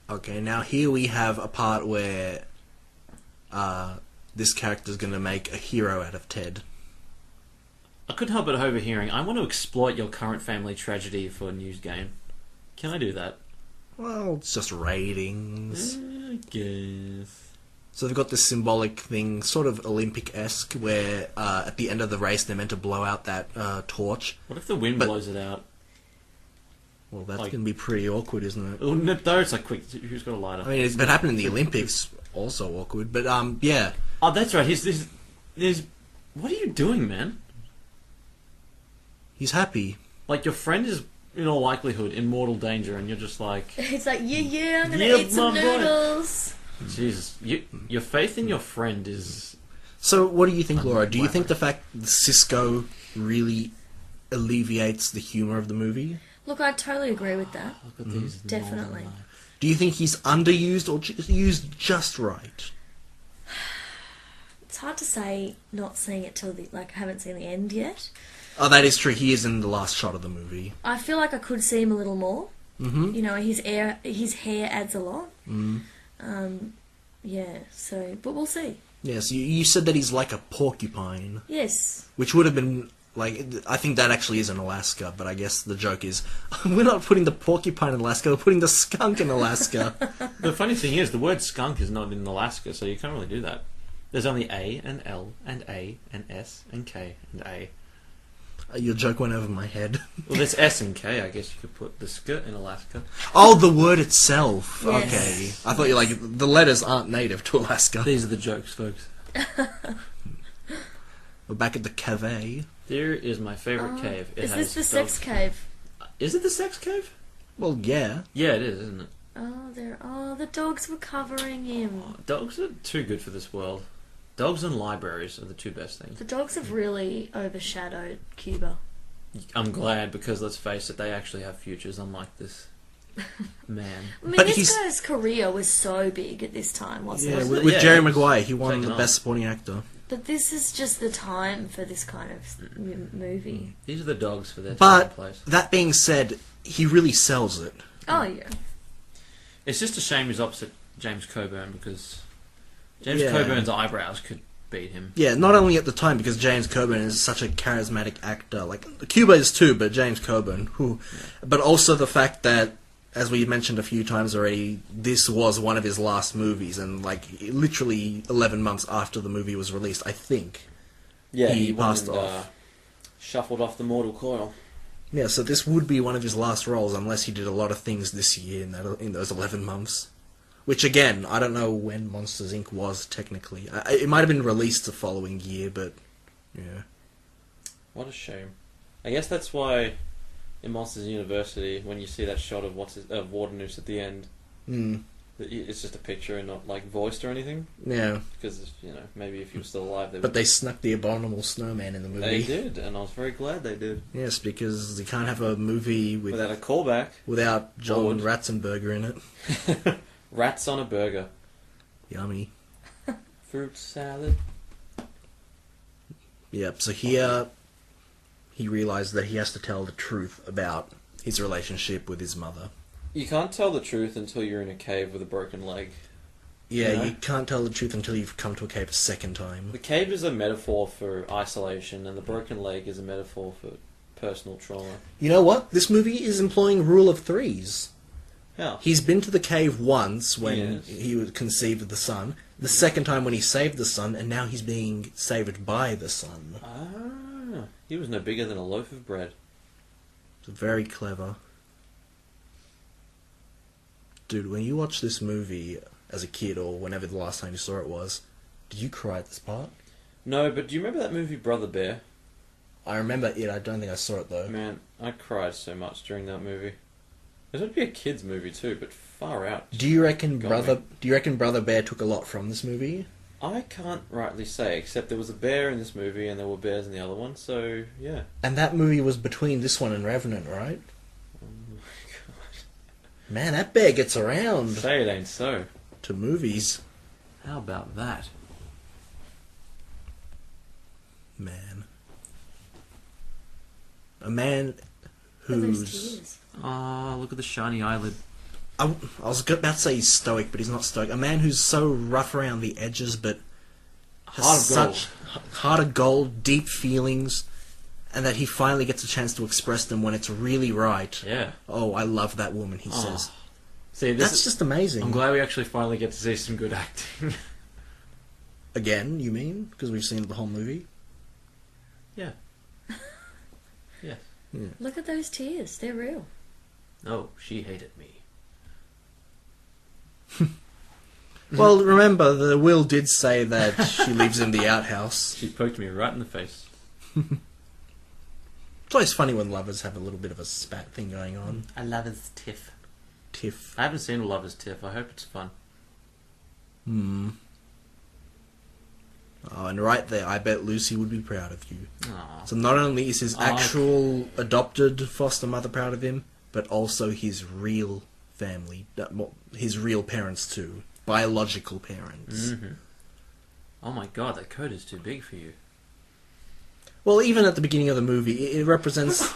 Okay, now here we have a part where this character's going to make a hero out of Ted. I couldn't help but overhearing, I want to exploit your current family tragedy for a news game. Can I do that? Well, it's just ratings. I guess. So they've got this symbolic thing, sort of Olympic-esque, where at the end of the race they're meant to blow out that torch. What if the wind blows it out? Well, that's Like- going to be pretty awkward, isn't it? Oh, no, it's like, quick, who's got a lighter? I mean, it's been happening in the Olympics, also awkward, but yeah. Oh, that's right, there's... What are you doing, man? He's happy. Like, your friend is, in all likelihood, in mortal danger, and you're just like... It's like, yeah, I'm gonna Yeah, eat some my boy. noodles. Jesus, your faith in your friend is... So, what do you think, Laura? Do you think the fact that Sisqo really alleviates the humour of the movie? Look, I totally agree with that. Look at these Definitely. northern Do you think he's underused or used just right? It's hard to say, not seeing it till the... Like, I haven't seen the end yet. Oh, that is true. He is in the last shot of the movie. I feel like I could see him a little more. Mm-hmm. You know, his hair adds a lot. Mm. Yeah, so... But we'll see. Yes, you said that he's like a porcupine, Yes. which would have been... Like, I think that actually is in Alaska, but I guess the joke is, we're not putting the porcupine in Alaska, we're putting the skunk in Alaska. The funny thing is, the word skunk is not in Alaska, so you can't really do that. There's only A and L and A and S and K and A. Your joke went over my head. Well, there's S and K. I guess you could put the skirt in Alaska. Oh, the word itself. Yes. Okay. I thought you like the letters aren't native to Alaska. These are the jokes, folks. We're back at the cave. There is my favourite cave. It Is has this the sex dogs. cave? Is it the sex cave? Well, yeah. Yeah, it is, isn't it? Oh, the dogs were covering him. Oh, dogs are too good for this world. Dogs and libraries are the two best things. The dogs have really overshadowed Cuba. I'm glad, because let's face it, they actually have futures, unlike this man. I mean, But this guy's career was so big at this time, wasn't Yeah, it? with Yeah, Jerry he was Maguire, he won taken the on. Best Supporting Actor. But this is just the time for this kind of movie. These are the dogs for their time and But place. that being said, he really sells it. Oh, yeah. It's just a shame he's opposite James Coburn, because James Yeah. Coburn's eyebrows could beat him. Yeah, not only at the time, because James Coburn is such a charismatic actor. Like, Cuba is too, but James Coburn. Whew. But also the fact that, as we mentioned a few times already, this was one of his last movies, and, like, literally 11 months after the movie was released, I think. Yeah, he went passed and, off. Shuffled off the mortal coil. Yeah, so this would be one of his last roles, unless he did a lot of things this year in those 11 months. Which, again, I don't know when Monsters, Inc. was, technically. It might have been released the following year, but, yeah. What a shame. I guess that's why in Monsters University, when you see that shot of Wardenus at the end, it's just a picture and not, like, voiced or anything. Yeah. Because, maybe if he was still alive, they But would... they snuck the Abominable Snowman in the movie. They did, and I was very glad they did. Yes, because you can't have a movie Without a callback. without John Forward. Ratzenberger in it. Rats on a burger. Yummy. Fruit salad. Yep, so here he realized that he has to tell the truth about his relationship with his mother. You can't tell the truth until you're in a cave with a broken leg. Yeah, Yeah. you can't tell the truth until you've come to a cave a second time. The cave is a metaphor for isolation, and the broken leg is a metaphor for personal trauma. You know what? This movie is employing rule of threes. Yeah. He's been to the cave once when Yes. he was conceived of the son, the second time when he saved the son, and now he's being saved by the son. Ah, he was no bigger than a loaf of bread. It's very clever. Dude, when you watch this movie as a kid, or whenever the last time you saw it was, did you cry at this part? No, but do you remember that movie Brother Bear? I remember it, I don't think I saw it though. Man, I cried so much during that movie. It would be a kids' movie too, but far out. Do you reckon Got Brother Bear took a lot from this movie? I can't rightly say, except there was a bear in this movie and there were bears in the other one, so yeah. And that movie was between this one and Revenant, right? Oh my god. Man, that bear gets around Say it ain't so. to movies. How about that? Man. A man Look at those who's... tears. Ah, look at the shiny eyelid. I was about to say he's stoic, but he's not stoic. A man who's so rough around the edges, but has Heart of gold. such heart of gold, deep feelings, and that he finally gets a chance to express them when it's really right. Yeah. Oh, I love that woman, he Oh. says. See, That's just amazing. I'm glad we actually finally get to see some good acting. Again, you mean? Because we've seen the whole movie? Yeah. Yeah. Look at those tears. They're real. Oh, she hated me. Well, remember, the will did say that she lives in the outhouse. She poked me right in the face. It's always funny when lovers have a little bit of a spat thing going on. A lover's tiff. Tiff. I haven't seen a lover's tiff. I hope it's fun. Oh, and right there, I bet Lucy would be proud of you. Aw. So not only is his Oh, actual adopted foster mother proud of him, but also his real family, his real parents too, biological parents. Mm-hmm. Oh my god, that coat is too big for you. Well, even at the beginning of the movie, it represents.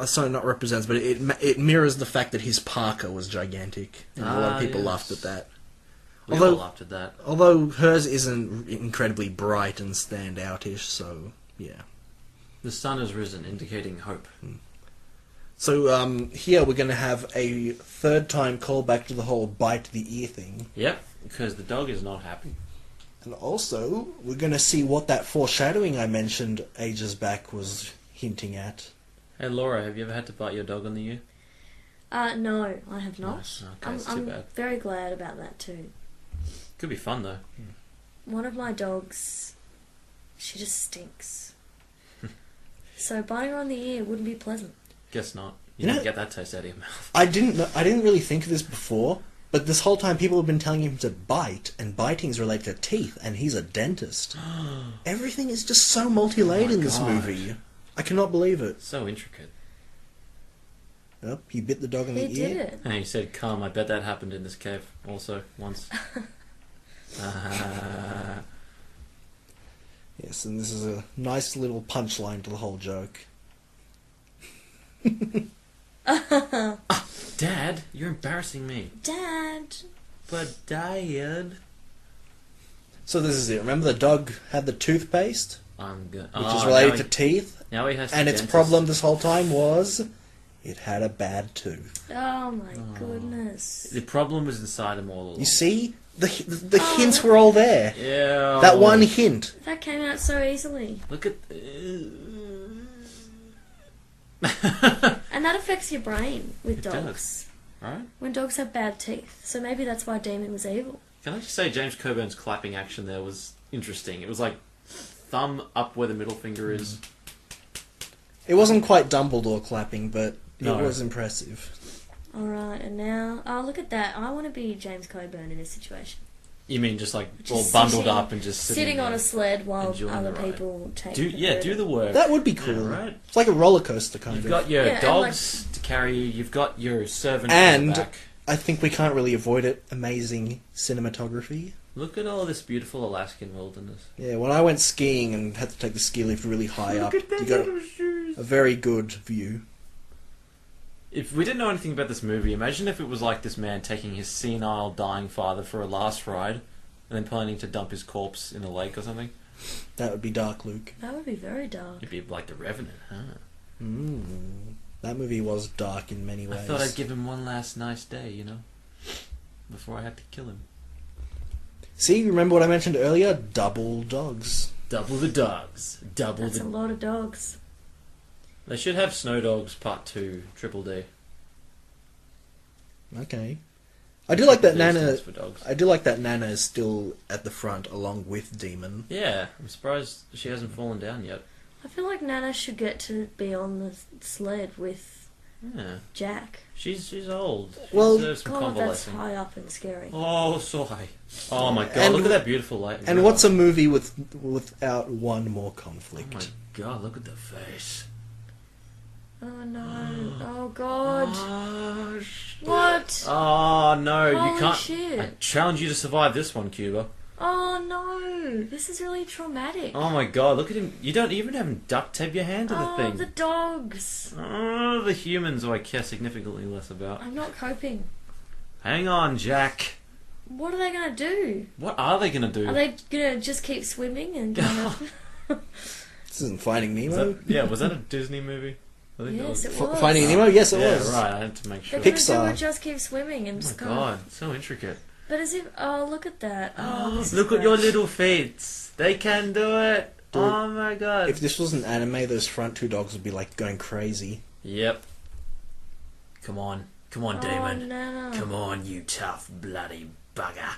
Sorry, not represents, but it mirrors the fact that his parka was gigantic, and a lot of people yes. laughed at that. We Although- all laughed at that. Although hers isn't incredibly bright and stand-outish, so yeah. The sun has risen, indicating hope. So here we're going to have a third time callback to the whole bite the ear thing. Yep, because the dog is not happy. And also, we're going to see what that foreshadowing I mentioned ages back was hinting at. Hey Laura, have you ever had to bite your dog on the ear? No, I have not. Nice. Okay, it's too I'm bad. very glad about that too. Could be fun though. One of my dogs, she just stinks. So biting her on the ear wouldn't be pleasant. Guess not. You You know- didn't get that taste out of your mouth. I didn't really think of this before, but this whole time people have been telling him to bite, and biting's related to teeth, and he's a dentist. Everything is just so multi-layered Oh my in this God. movie. I cannot believe it. So intricate. Yep, he bit the dog in the He ear. did it. And he said, "Come." I bet that happened in this cave also once. Yes, and this is a nice little punchline to the whole joke. Dad, you're embarrassing me. Dad. But Dad. So this is it. Remember the dog had the toothpaste, I'm good. which is related to teeth, Now he has. and its dentist. problem this whole time was it had a bad tooth. Oh my goodness. The problem was inside him all along. You see, the hints were all there. Yeah. That one hint. That came out so easily. Look at. And that affects your brain with It dogs. does. Right? When dogs have bad teeth. So maybe that's why Damon was evil. Can I just say James Coburn's clapping action there was interesting. It was like thumb up where the middle finger is. It wasn't quite Dumbledore clapping, but No. it was impressive. Alright, and now... Oh, look at that. I want to be James Coburn in this situation. You mean just like Just all bundled sitting- up and just Sitting on there. a sled while enjoying other the ride. people take Do the do burden. the work. That would be cool. Yeah, right. It's like a roller coaster kind You've of. got your Yeah, and dogs to carry you. You've got your servant on And- the back. I think we can't really avoid it. Amazing cinematography. Look at all this beautiful Alaskan wilderness. Yeah, when I went skiing and had to take the ski lift really high up, you got shoes. a very good view. If we didn't know anything about this movie, imagine if it was like this man taking his senile, dying father for a last ride, and then planning to dump his corpse in a lake or something. That would be dark, Luke. That would be very dark. It'd be like The Revenant, huh? That movie was dark in many ways. I thought I'd give him one last nice day, you know, before I had to kill him. See, remember what I mentioned earlier? Double dogs. Double the dogs. Double That's a the... lot of dogs. They should have Snow Dogs Part 2, Triple D. Okay. I do like that D Nana. stands for dogs. I do like that Nana is still at the front along with Demon. Yeah, I'm surprised she hasn't fallen down yet. I feel like Nana should get to be on the sled with Yeah, Jack. she's old. She Well- deserves some God, that's convalescing. high up and scary. Oh, so high. Oh my god, And- look at that beautiful light. And what's a movie without one more conflict? Oh my god, look at the face. Oh no. Oh god. Oh, shit. What? Oh no, you Holy can't. shit. I challenge you to survive this one, Cuba. Oh no. This is really traumatic. Oh my god, look at him. You don't even have him duct tape your hand to the Oh, thing. the dogs. Oh, the humans who I care significantly less about. I'm not coping. Hang on, Jack. What are they going to do? What are they gonna do? Are they going to just keep swimming and kind of... This isn't Finding Was Nemo. that, was that a Disney movie? I think that Yes, was. it was. Finding Nemo? Yes, it Yeah, was. right. I had to make sure. They're going to do Pixar. it, just keep swimming and Oh just my kind of... god, so intricate. But as if... Oh, look at that. Oh, this is Look at great. your little feet. They can do it. Dude, Oh my god. If this was an anime, those front two dogs would be like going crazy. Yep. Come on, Oh, Damon. no. Come on, you tough bloody bugger.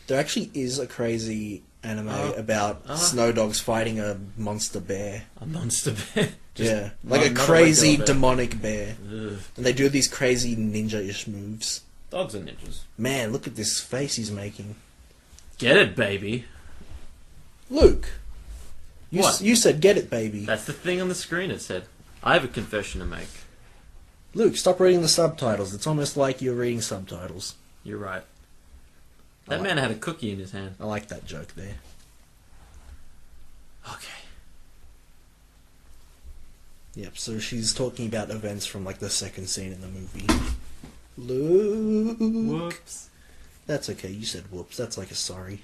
There actually is a crazy anime about snow dogs fighting a monster bear. A monster bear. Just Yeah, like a not crazy regular bear. demonic bear. Ugh. And they do these crazy ninja-ish moves. Dogs are ninjas. Man, look at this face he's making. Get it, baby. Luke, you, What? you said get it, baby. That's the thing on the screen. It said. I have a confession to make. Luke, stop reading the subtitles. It's almost like you're reading subtitles. You're right. I That like- man had a cookie in his hand. I like that joke there. Okay. Yep, so she's talking about events from like the second scene in the movie. Luke. Whoops. That's okay, you said whoops. That's like a sorry.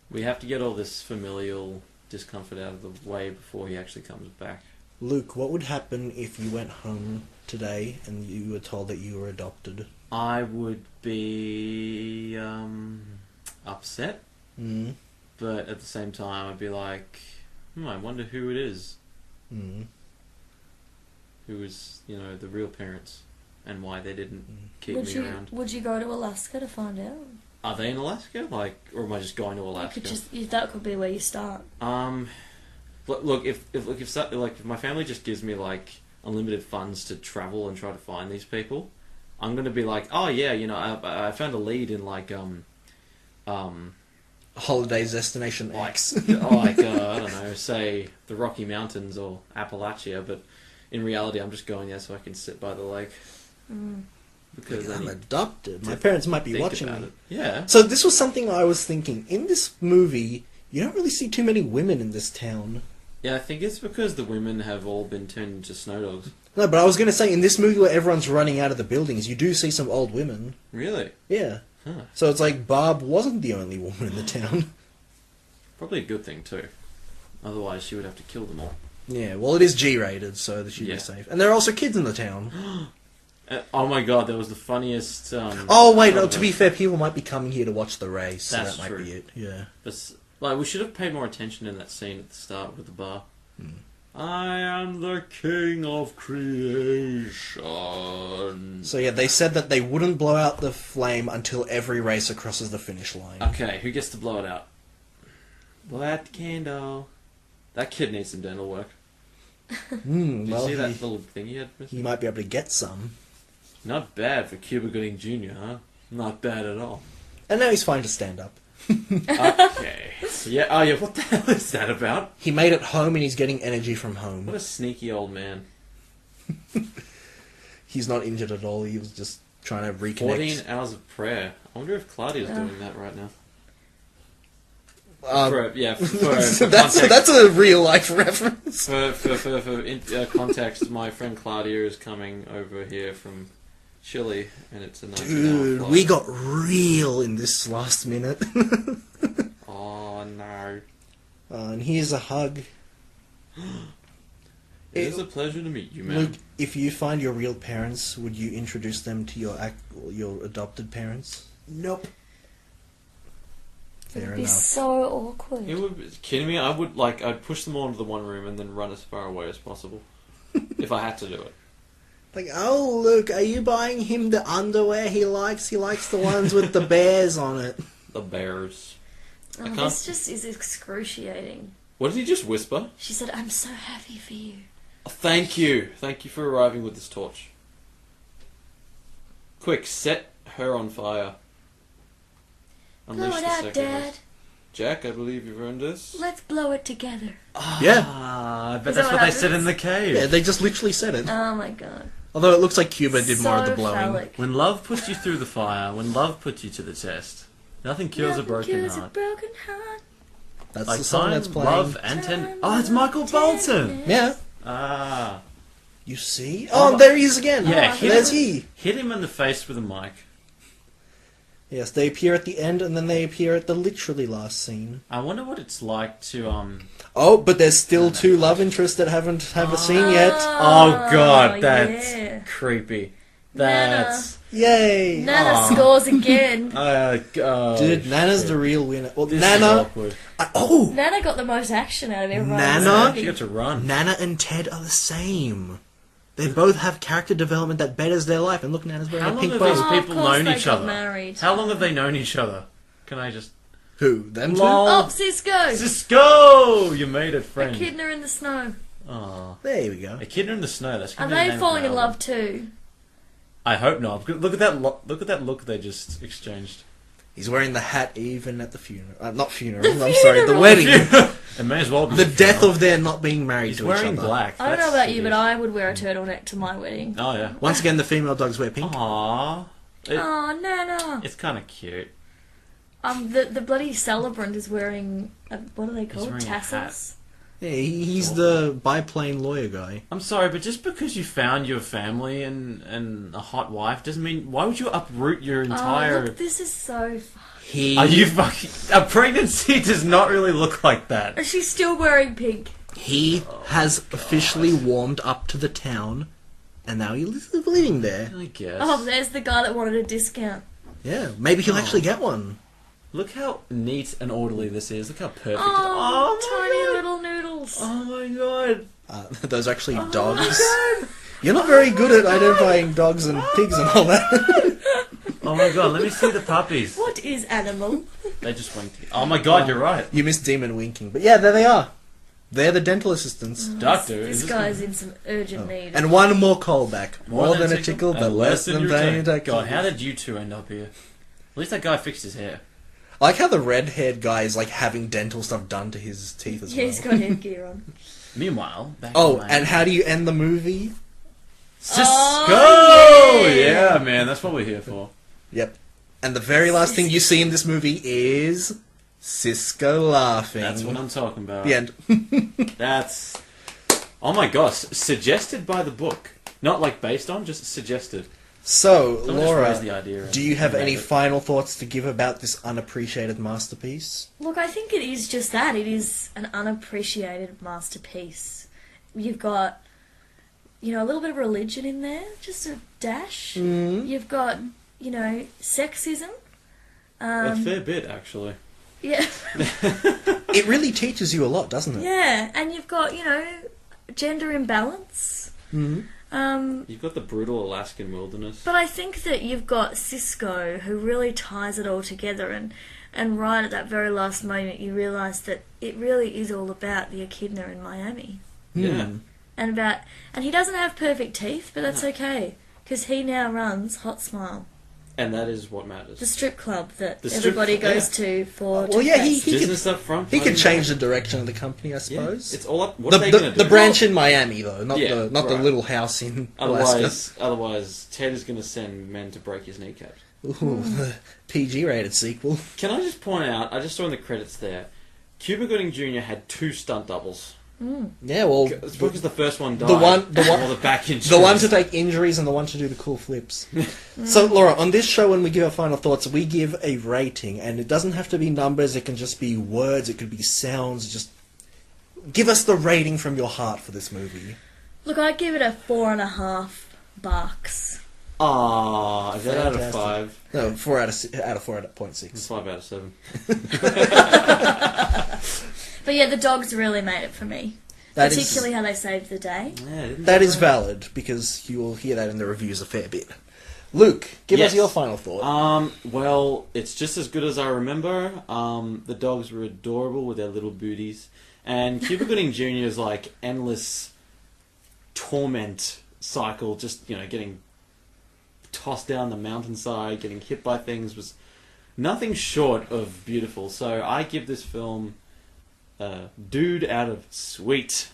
We have to get all this familial discomfort out of the way before he actually comes back. Luke, what would happen if you went home today and you were told that you were adopted? I would be upset, Mm. but at the same time, I'd be like, I wonder who it is. Mm. Who is, the real parents, and why they didn't keep Would me you around. would you go to Alaska to find out? Are they in Alaska? Or am I just going to You Alaska? could just that could be where you start. Look, if my family just gives me like unlimited funds to travel and try to find these people, I'm gonna be like, oh yeah, I found a lead in like Holidays Destination X. I don't know, say the Rocky Mountains or Appalachia, but in reality, I'm just going there so I can sit by the lake. Because I'm adopted. My parents might be watching me. Yeah. So this was something I was thinking. In this movie, you don't really see too many women in this town. Yeah, I think it's because the women have all been turned into snow dogs. No, but I was going to say, in this movie where everyone's running out of the buildings, you do see some old women. Really? Yeah. Huh. So it's like Barb wasn't the only woman in the town. Probably a good thing, too. Otherwise, she would have to kill them all. Yeah, well, it is G-rated, so that should be safe. And there are also kids in the town. Oh my god, that was the funniest... oh, wait, no, to be fair, people might be coming here to watch the race, so That's that might true. be it. Yeah. But, like, we should have paid more attention in that scene at the start with the bar. I am the king of creation. So yeah, they said that they wouldn't blow out the flame until every racer crosses the finish line. Okay, who gets to blow it out? Blow out the candle. That kid needs some dental work. Did you see that little thing he had? He might be able to get some. Not bad for Cuba Gooding Jr., huh? Not bad at all. And now he's fine to stand up. Okay. Yeah, oh yeah, what the hell is that about? He made it home and he's getting energy from home. What a sneaky old man. He's not injured at all, he was just trying to reconnect. 14 hours of prayer. I wonder if Claudia's doing that right now. For that's a real life reference. For context, my friend Claudia is coming over here from Chile, and it's a 19-hour Dude, flight. we got real in this last minute. Oh no. And here's a hug. It is a pleasure to meet you, man. Luke, if you find your real parents, would you introduce them to your adopted parents? Nope. Fair It'd be enough. so awkward. You would be kidding me? I'd push them all into the one room and then run as far away as possible. If I had to do it. Like, oh, look, are you buying him the underwear he likes? He likes the ones with the bears on it. The bears. Oh, this just is excruciating. What did he just whisper? She said, "I'm so happy for you." Oh, thank you. Thank you for arriving with this torch. Quick, set her on fire. Blow it out, Dad. Jack, I believe you've earned this. Let's blow it together. Yeah. I bet Is that's that what what they said happens? in the cave. Yeah, they just literally said it. Oh my god. Although it looks like Cuba did more of the So blowing. phallic. When love puts you through the fire, when love puts you to the test, nothing kills a broken heart. broken heart. That's Like the song time, that's playing. love, and tender. Oh, it's Michael Bolton. Yeah. Ah. You see? Oh, there he is again. Yeah, There's he. Hit him in the face with a mic. Yes, they appear at the end and then they appear at the literally last scene. I wonder what it's like to Oh, but there's still two love interests that haven't a scene yet. Oh god, that's yeah. creepy. Nana. That's Yay! Nana scores again. Dude, Nana's the real winner. Well, This is Nana. awkward. Nana got the most action out of everyone. Nana? She got to run. Nana and Ted are the same. They both have character development that betters their life. And look, Nana's wearing How a long pink have bow. these Oh, of people course known they each got other? married. How long have they known each other? Can I just... Who? Them two? Lol. Oh, Sisqo! Sisqo! You made it, friend. Echidna in the snow. Aw. There we go. Echidna in the snow. That's Are gonna be the they name falling of in my love album. too? I hope not. Look at that. Look at that look they just exchanged. He's wearing the hat even at the funeral. Not funeral. I'm sorry, the wedding. It may as well be The death of their not being married He's to each wearing other. black. I don't know That's about you, but hideous. I would wear a turtleneck to my wedding. Oh yeah. Once again, the female dogs wear pink. Aww. Oh, Nana! It's kind of cute. The bloody celebrant is wearing what are they He's called? wearing a Tassels. Yeah, he's the biplane lawyer guy. I'm sorry, but just because you found your family and a hot wife doesn't mean why would you uproot your Oh, entire? look, this is so. Are you fucking? A pregnancy does not really look like that. She's still wearing pink. He has officially warmed up to the town, and now he's living there. I guess. Oh, there's the guy that wanted a discount. Yeah, maybe he'll actually get one. Look how neat and orderly this is. Look how perfect. Oh, my tiny God. little noodles. Oh my god. Those are actually dogs. You're not very good at identifying dogs and pigs and all that. Oh my god. Let me see the puppies. What is animal? They just winked. Oh my god. You're right. You missed demon winking, but yeah, there they are. They're the dental assistants. Doctor. This guy's in some urgent need. And one more callback. More than a tickle, but less than your pain. tongue. God, how did you two end up here? At least that guy fixed his hair. I like how the red-haired guy is like having dental stuff done to his teeth as Yeah, well. he's got headgear on. Meanwhile, back Oh, in my... and how do you end the movie? Sisqo! Oh, yeah, man, that's what we're here for. Yep. And the very last thing you see in this movie is Sisqo laughing. That's what I'm talking about. The end. That's... Oh my gosh, suggested by the book. Not like based on, just suggested. So, Someone just Laura, raised the idea do you have and any made it. final thoughts to give about this unappreciated masterpiece? Look, I think it is just that. It is an unappreciated masterpiece. You've got, a little bit of religion in there, just a dash. Mm. You've got, sexism. A fair bit, actually. Yeah. It really teaches you a lot, doesn't it? Yeah, and you've got, gender imbalance. Mm. You've got the brutal Alaskan wilderness. But I think that you've got Sisqo, who really ties it all together, and right at that very last moment you realise that it really is all about the echidna in Miami. Yeah. And he doesn't have perfect teeth, but that's okay, because he now runs Hot Smile, And that is what matters. the strip club that The strip everybody club, goes to for Well, yeah, toothpaste. he could- Business up front. He could bloody change the direction of the company, I Yeah, suppose. it's all up. What are they going to do? The branch in Miami, though, not Yeah, the right. little house in Alaska. Otherwise, Ted is going to send men to break his kneecap. Ooh, the PG-rated sequel. Can I just point out? I just saw in the credits there, Cuba Gooding Jr. had 2 stunt doubles. Yeah, well, It's because the first one died. the one- or the back injuries. the one to take injuries and the one to do the cool flips. So, Laura, on this show, when we give our final thoughts, we give a rating, and it doesn't have to be numbers. It can just be words. It could be sounds. Just give us the rating from your heart for this movie. Look, I'd give it a 4.5 barks. Ah, is that out of Fantastic. 5? No, 4 out of 4.6. It's 5 out of 7. But yeah, the dogs really made it for me. That is- Particularly how they saved the day. Yeah, didn't That they? is valid, because you will hear that in the reviews a fair bit. Luke, give Yes. us your final thought. Well, it's just as good as I remember. The dogs were adorable with their little booties. And Cuba Gooding Jr.'s, endless torment cycle, just, getting tossed down the mountainside, getting hit by things, was nothing short of beautiful. So I give this film a dude out of sweet.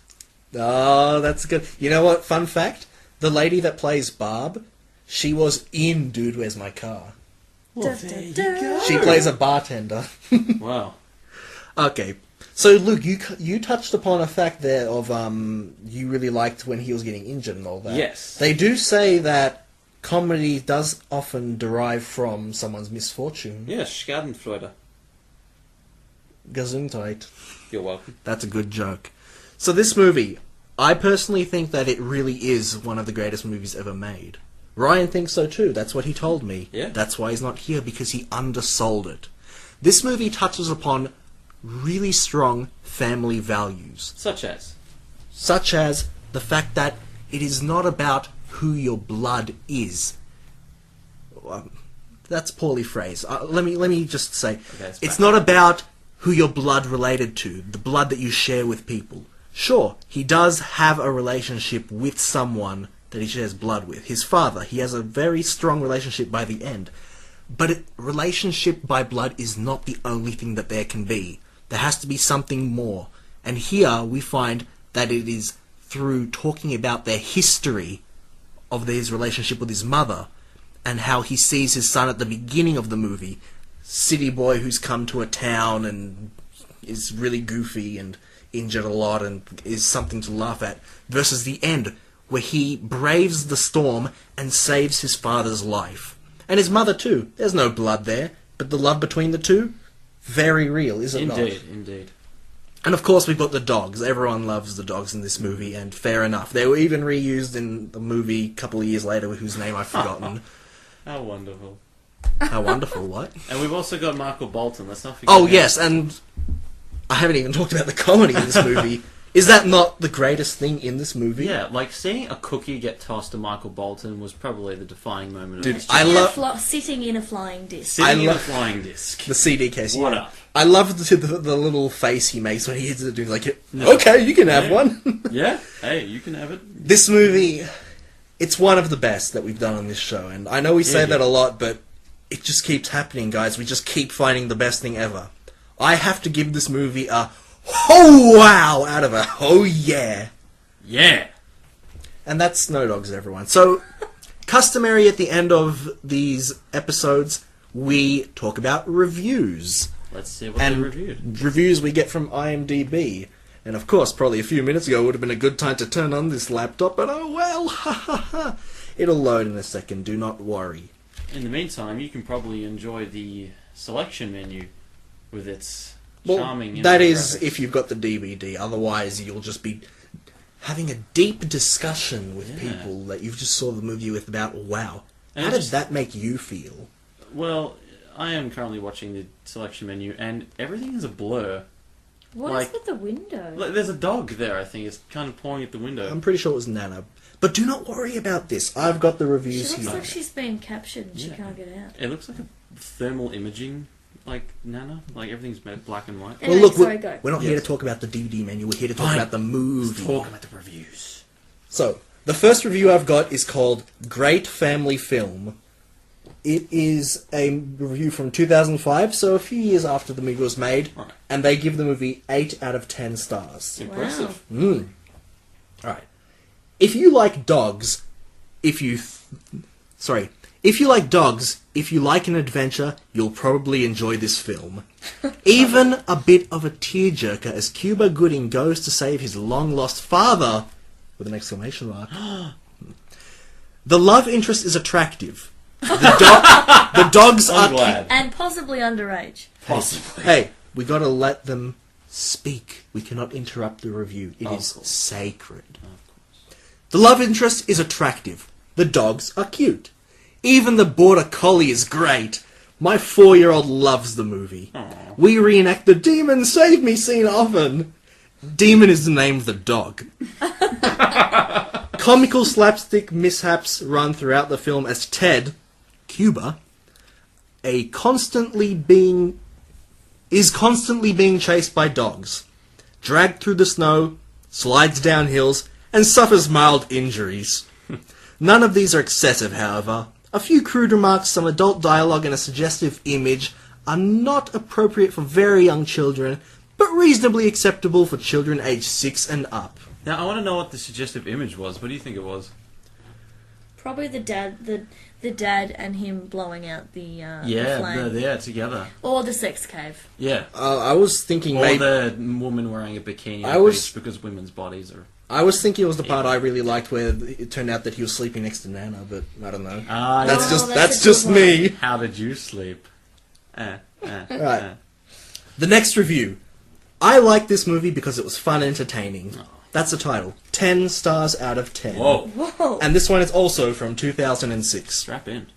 Oh, that's good. You know what? Fun fact: the lady that plays Barb, she was in Dude, Where's My Car? Well, Da, there you da, da. go. She plays a bartender. Wow. Okay, so Luke, you touched upon a fact there of you really liked when he was getting injured and all that. Yes. They do say that comedy does often derive from someone's misfortune. Yeah, Schadenfreude. Gesundheit. You're welcome. That's a good joke. So this movie, I personally think that it really is one of the greatest movies ever made. Ryan thinks so too. That's what he told me. Yeah. That's why he's not here, because he undersold it. This movie touches upon really strong family values, Such as? such as the fact that it is not about who your blood is. That's poorly phrased. Let me just say, Okay, it's not about who your blood related to, the blood that you share with people. Sure, he does have a relationship with someone that he shares blood with. His father, he has a very strong relationship by the end. But relationship by blood is not the only thing that there can be. There has to be something more. And here we find that it is through talking about their history of his relationship with his mother, and how he sees his son at the beginning of the movie, city boy who's come to a town and is really goofy and injured a lot and is something to laugh at, versus the end, where he braves the storm and saves his father's life. And his mother too. There's no blood there, but the love between the two, very real, is it not? Indeed. And of course we've got the dogs. Everyone loves the dogs in this movie, and fair enough. They were even reused in the movie a couple of years later, whose name I've forgotten. How wonderful. How wonderful, what? And we've also got Michael Bolton. Let's not forget Oh, him. yes, and I haven't even talked about the comedy in this movie. Is that not the greatest thing in this movie? Yeah, seeing a cookie get tossed to Michael Bolton was probably the defining moment Dude, of this. I love Sitting in a flying disc. Sitting in a love- flying disc. the CD case. What yeah. up? I love the little face he makes when he hits it. He's like, okay, you can have Yeah. one. Yeah? Hey, you can have it. This movie, it's one of the best that we've done on this show, and I know we say Yeah. that a lot, but it just keeps happening, guys. We just keep finding the best thing ever. I have to give this movie a oh wow out of a oh yeah. Yeah. And that's Snow Dogs, everyone. So, customary at the end of these episodes, we talk about reviews. Let's see what they reviewed. Reviews we get from IMDb. And of course, probably a few minutes ago would have been a good time to turn on this laptop, but oh well, ha ha ha. It'll load in a second, do not worry. In the meantime, you can probably enjoy the selection menu with its charming... That is infographics. if you've got the DVD. Otherwise, you'll just be having a deep discussion with people that you've just saw the movie with about, wow, And how did that make you feel? Well, I am currently watching the selection menu, and everything is a blur. What Like- is with the window? Like, there's a dog there, I think. It's kind of pawing at the window. I'm pretty sure it was Nana. But do not worry about this. I've got the She reviews looks here. like she's been captured and she Yeah. can't get out. It looks like a thermal imaging, like, Nana. Like, everything's made black and white. Anyway, Well, look, sorry, go. we're not here Yes. to talk about the DVD menu. We're here to talk Fine. about the movie. Talk about the reviews. So, the first review I've got is called Great Family Film. It is a review from 2005, so a few years after the movie was made, Right. and they give the movie 8 out of 10 stars. Impressive. Alright. If you like dogs, if you like dogs, if you like an adventure, you'll probably enjoy this film. Even a bit of a tearjerker as Cuba Gooding goes to save his long-lost father, with an exclamation mark. The love interest is attractive. The dogs I'm are... glad. And possibly underage. Possibly. Hey, we gotta let them speak. We cannot interrupt the review. It Of is course. sacred. The love interest is attractive. The dogs are cute. Even the border collie is great. My 4-year-old loves the movie. Aw. We reenact the demon save me scene often. Demon is named the dog. Comical slapstick mishaps run throughout the film as Ted, Cuba, is constantly being chased by dogs, dragged through the snow, slides down hills, and suffers mild injuries. None of these are excessive, however. A few crude remarks, some adult dialogue, and a suggestive image are not appropriate for very young children, but reasonably acceptable for children aged 6 and up. Now, I want to know what the suggestive image was. What do you think it was? Probably the dad and him blowing out the Yeah, flame. they're there together. Or the sex cave. Yeah. I was thinking Or maybe... the woman wearing a bikini I on was- the beach because women's bodies are... I was thinking it was the part I really liked where it turned out that he was sleeping next to Nana, but I don't know. Ah, That's Oh, just that's that's a good just one. me. How did you sleep? Right. The next review. I like this movie because it was fun and entertaining. That's the title. 10 stars out of 10. Whoa. Whoa. And this one is also from 2006. Strap in.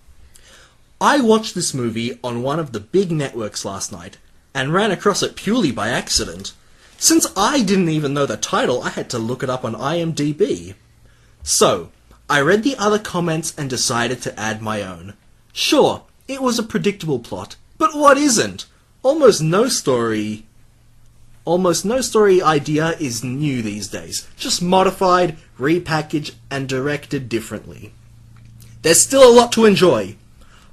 I watched this movie on one of the big networks last night and ran across it purely by accident. Since I didn't even know the title, I had to look it up on IMDb. So, I read the other comments and decided to add my own. Sure, it was a predictable plot, but what isn't? Almost no story idea is new these days, just modified, repackaged, and directed differently. There's still a lot to enjoy.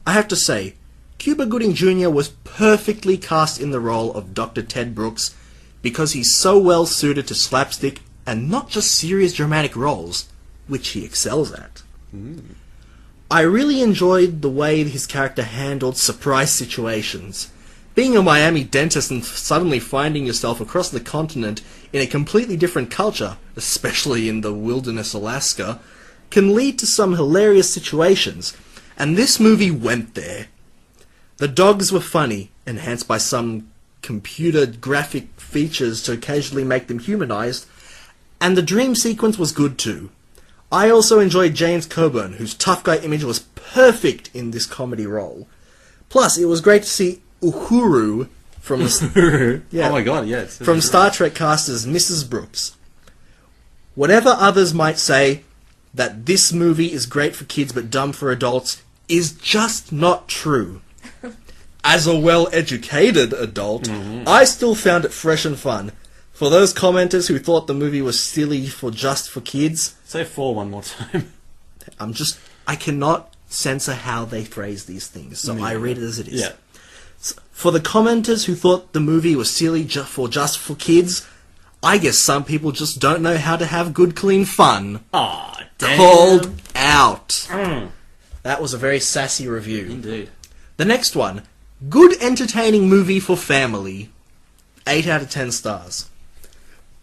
I have to say, Cuba Gooding Jr. was perfectly cast in the role of Dr. Ted Brooks because he's so well suited to slapstick and not just serious dramatic roles, which he excels at. I really enjoyed the way his character handled surprise situations. Being a Miami dentist and suddenly finding yourself across the continent in a completely different culture, especially in the wilderness Alaska, can lead to some hilarious situations, and this movie went there. The dogs were funny, enhanced by some computer graphic features to occasionally make them humanized, and the dream sequence was good too. I also enjoyed James Coburn, whose tough guy image was perfect in this comedy role. Plus, it was great to see Uhuru from yeah, Oh my god, yeah. from Star Trek cast as Mrs. Brooks. Whatever others might say, that this movie is great for kids but dumb for adults, is just not true. As a well-educated adult, I still found it fresh and fun. For those commenters who thought the movie was silly just for kids, Say 4 one more time. I cannot censor how they phrase these things, so I read it as it is. Yeah. For the commenters who thought the movie was silly just for kids, I guess some people just don't know how to have good, clean fun. Aw, damn. Called out. That was a very sassy review. Indeed. The next one. Good entertaining movie for family. 8 out of 10 stars.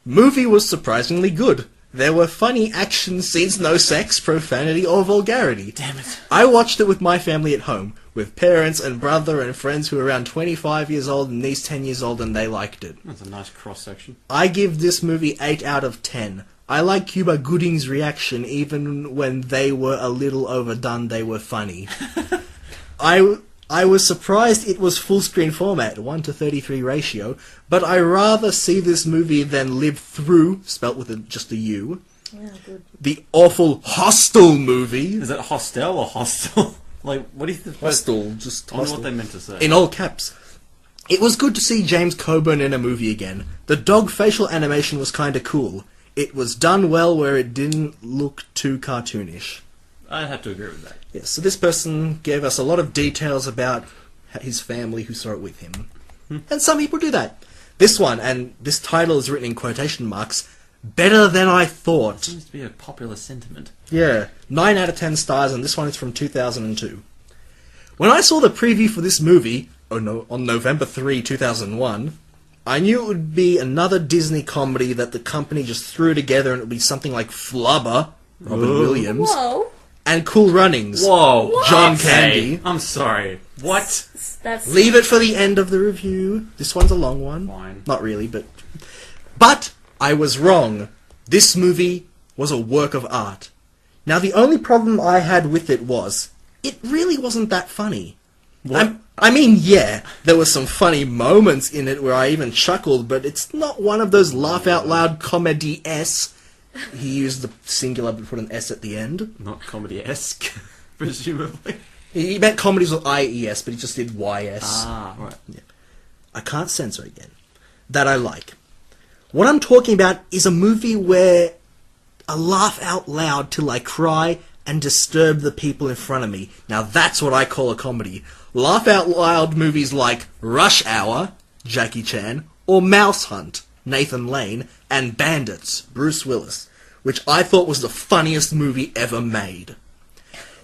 Movie was surprisingly good. There were funny action scenes, no sex, profanity, or vulgarity. Damn it. I watched it with my family at home, with parents and brother and friends who were around 25 years old and niece 10 years old, and they liked it. That's a nice cross-section. I give this movie 8 out of 10. I like Cuba Gooding's reaction, even when they were a little overdone, they were funny. I was surprised it was full screen format, 1:33 ratio, but I rather see this movie than live through, spelt with just a U, Yeah, good. the awful Hostel movie. Is it hostel or hostel? Like, what do you think? Hostel, just I wonder Hostel. what they meant to say. In all caps. It was good to see James Coburn in a movie again. The dog facial animation was kinda cool. It was done well where it didn't look too cartoonish. I'd have to agree with that. Yes, so this person gave us a lot of details about his family who saw it with him. And some people do that. This one, and this title is written in quotation marks, better than I thought. Seems to be a popular sentiment. Yeah, 9 out of 10 stars, and this one is from 2002. When I saw the preview for this movie, on November 3, 2001, I knew it would be another Disney comedy that the company just threw together and it would be something like Flubber, Robin Whoa. Williams, Whoa. and Cool Runnings, Whoa. John Okay. Candy. I'm sorry. What? That's Leave it for the end of the review. This one's a long one. Fine. Not really, but I was wrong. This movie was a work of art. Now, the only problem I had with it was, it really wasn't that funny. What? I mean, yeah, there were some funny moments in it where I even chuckled, but it's not one of those laugh-out-loud comedy-s. He used the singular but put an S at the end. Not comedy-esque, presumably. He meant comedies with IES, but he just did YS. Ah, right. I can't censor again. That I like. What I'm talking about is a movie where I laugh out loud till I cry and disturb the people in front of me. Now that's what I call a comedy. Laugh out loud movies like Rush Hour, Jackie Chan, or Mouse Hunt, Nathan Lane, and Bandits, Bruce Willis, which I thought was the funniest movie ever made.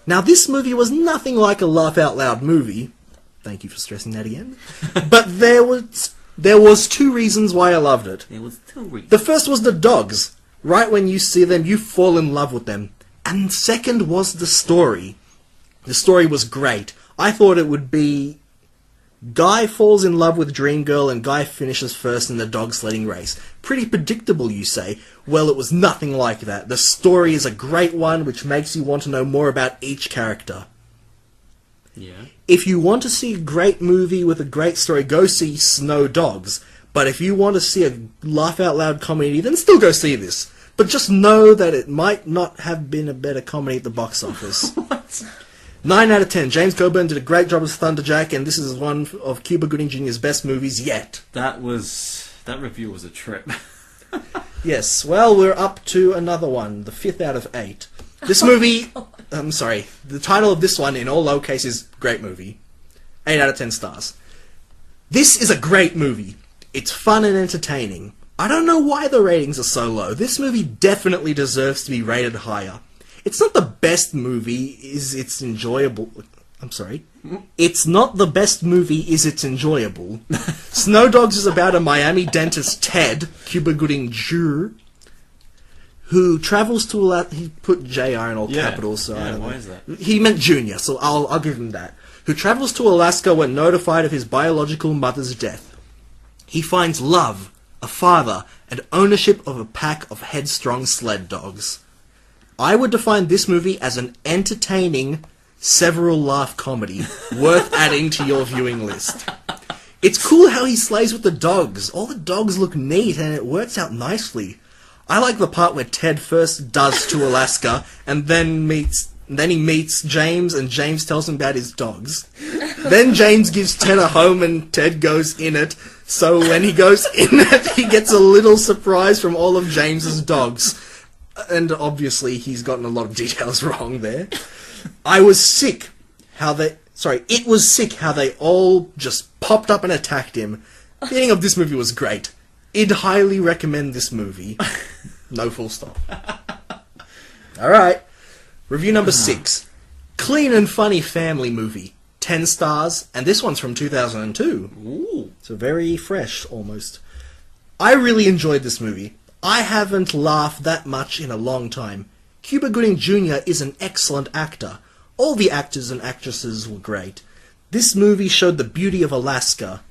Now this movie was nothing like a laugh out loud movie. Thank you for stressing that again. But there was 2 reasons why I loved it. It was too weak. The first was the dogs. Right when you see them, you fall in love with them. And second was the story. The story was great. I thought it would be Guy falls in love with Dream Girl and Guy finishes first in the dog sledding race. Pretty predictable, you say. Well, it was nothing like that. The story is a great one, which makes you want to know more about each character. Yeah. If you want to see a great movie with a great story, go see Snow Dogs. But if you want to see a laugh-out-loud comedy, then still go see this. But just know that it might not have been a better comedy at the box office. What? 9 out of 10. James Coburn did a great job as Thunderjack, and this is one of Cuba Gooding Jr.'s best movies yet. That review was a trip. Yes, well, we're up to another one, the 5th out of 8. This movie, I'm sorry, the title of this one in all lowercase is Great Movie. 8 out of 10 stars. This is a great movie. It's fun and entertaining. I don't know why the ratings are so low. This movie definitely deserves to be rated higher. It's not the best movie, it's enjoyable. I'm sorry. It's not the best movie, it's enjoyable. Snow Dogs is about a Miami dentist, Ted, Cuba Gooding Jr., who travels to he put JR in all capitals, so I don't know. Why is that? He meant Junior, so I'll give him that. Who travels to Alaska when notified of his biological mother's death. He finds love, a father, and ownership of a pack of headstrong sled dogs. I would define this movie as an entertaining, several laugh comedy, worth adding to your viewing list. It's cool how he slays with the dogs. All the dogs look neat and it works out nicely. I like the part where Ted first does to Alaska and then he meets James and James tells him about his dogs. Then James gives Ted a home and Ted goes in it. So when he goes in it, he gets a little surprise from all of James's dogs. And obviously he's gotten a lot of details wrong there. It was sick how they all just popped up and attacked him. The ending of this movie was great. I'd highly recommend this movie. No full stop. Alright. Review number 6. Clean and funny family movie. 10 stars, and this one's from 2002. Ooh. So very fresh, almost. I really enjoyed this movie. I haven't laughed that much in a long time. Cuba Gooding Jr. is an excellent actor. All the actors and actresses were great. This movie showed the beauty of Alaska.